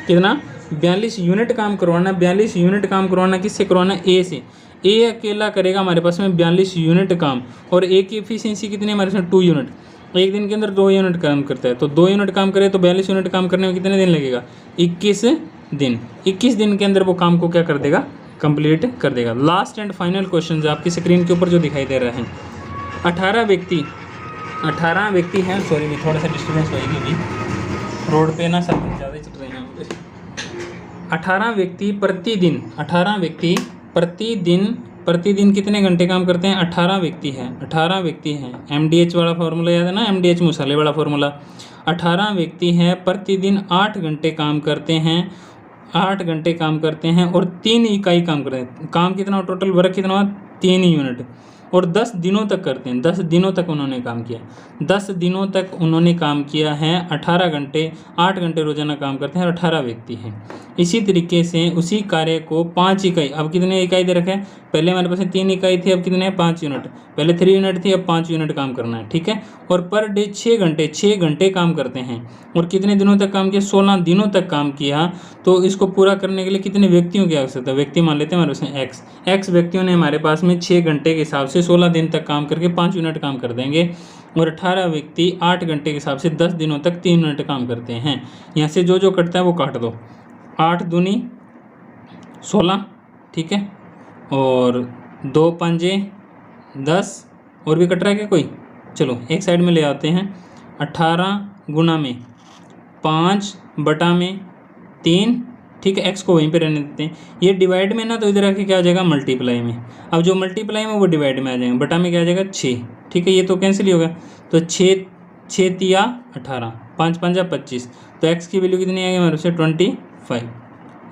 कितना, 42 यूनिट काम करवाना, 42 यूनिट काम करवाना किससे करवाना, ए से। ए अकेला करेगा हमारे पास में 42 यूनिट काम, और ए की एफिशिएंसी कितनी है हमारे पास में 2 यूनिट, एक दिन के अंदर 2 यूनिट काम करता है, तो 2 यूनिट काम करे तो 42 यूनिट काम करने में कितने दिन लगेगा, 21 दिन। 21 दिन के अंदर वो काम को क्या कर देगा, कंप्लीट कर देगा। लास्ट एंड फाइनल क्वेश्चन जो आपकी स्क्रीन के ऊपर जो दिखाई दे रहा है, 18 व्यक्ति हैं, सॉरी भी थोड़ा सा डिस्टर्बेंस होगी अभी, रोड पे ना सब ज़्यादा चल रहे हैं। 18 व्यक्ति प्रतिदिन कितने घंटे काम करते हैं, 18 व्यक्ति हैं। MDH वाला फार्मूला याद है ना, MDH मसाले वाला फार्मूला। 18 व्यक्ति हैं, प्रतिदिन 8 घंटे काम करते हैं, 8 घंटे काम करते हैं और 3 इकाई काम करते हैं। काम कितना, टोटल वर्क कितना हुआ, 3 यूनिट, और 10 दिनों तक करते हैं। 10 दिनों तक उन्होंने काम किया, 10 दिनों तक उन्होंने काम किया है। 18 घंटे, 8 घंटे रोजाना काम करते हैं और 18 व्यक्ति हैं। इसी तरीके से उसी कार्य को 5 इकाई, अब कितने इकाई दे रखे हैं, पहले हमारे पास 3 इकाई थी, अब कितने हैं, 5 यूनिट। पहले 3 यूनिट थी, अब 5 यूनिट काम करना है, ठीक है। और पर डे 6 घंटे काम करते हैं, और कितने दिनों तक काम किया, 16 दिनों तक काम किया। तो इसको पूरा करने के लिए कितने व्यक्तियों की आवश्यकता है, व्यक्ति मान लेते हैं हमारे पास एक्स व्यक्तियों ने हमारे पास में 6 घंटे के हिसाब से 16 दिन तक काम करके 5 यूनिट काम कर देंगे, और 18 व्यक्ति 8 घंटे के हिसाब से 10 दिनों तक 3 यूनिट काम करते हैं। यहाँ से जो कटता है वो काट दो, 8 दूनी 16, ठीक है, और 2 पंजे 10, और भी कट रहा है क्या कोई, चलो एक साइड में ले आते हैं। 18 गुना में 5 बटा में 3, ठीक है, एक्स को वहीं पे रहने देते हैं। ये डिवाइड में ना, तो इधर आके क्या आ जाएगा, मल्टीप्लाई में। अब जो मल्टीप्लाई में वो डिवाइड में आ जाएगा, बटा में क्या आ जाएगा, 6, ठीक है, ये तो कैंसिल ही होगा। तो 6 तिया 18, 5 पंजा 25, तो एक्स की वैल्यू कितनी आ गई हमारे से 25।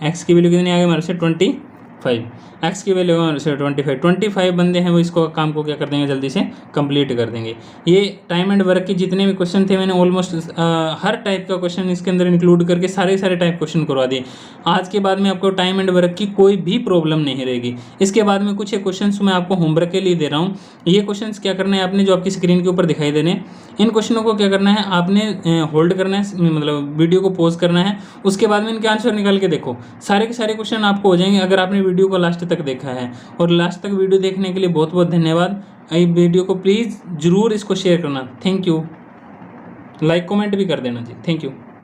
एक्स की वैल्यू कितनी आ गई हमारे से 25, एक्स की वैल्यू हमारे से 25 बंदे हैं, वो इसको काम को क्या कर देंगे, जल्दी से कंप्लीट कर देंगे। ये टाइम एंड वर्क के जितने भी क्वेश्चन थे, मैंने ऑलमोस्ट हर टाइप का क्वेश्चन इसके अंदर इंक्लूड करके सारे टाइप क्वेश्चन करवा दिए। आज के बाद में आपको टाइम एंड वर्क की कोई भी प्रॉब्लम नहीं रहेगी। इसके बाद में कुछ क्वेश्चन मैं आपको होमवर्क के लिए दे रहा हूँ। ये क्वेश्चन क्या करना है आपने, जो आपकी स्क्रीन के ऊपर दिखाई दे रहे हैं, इन क्वेश्चनों को क्या करना है आपने, होल्ड करना है, मतलब वीडियो को पॉज करना है, उसके बाद में इनके आंसर निकाल के देखो। सारे के सारे क्वेश्चन आपको हो जाएंगे अगर आपने वीडियो को लास्ट तक देखा है। और लास्ट तक वीडियो देखने के लिए बहुत बहुत धन्यवाद। इस वीडियो को प्लीज़ ज़रूर इसको शेयर करना। Thank you. लाइक कमेंट भी कर देना जी। Thank you.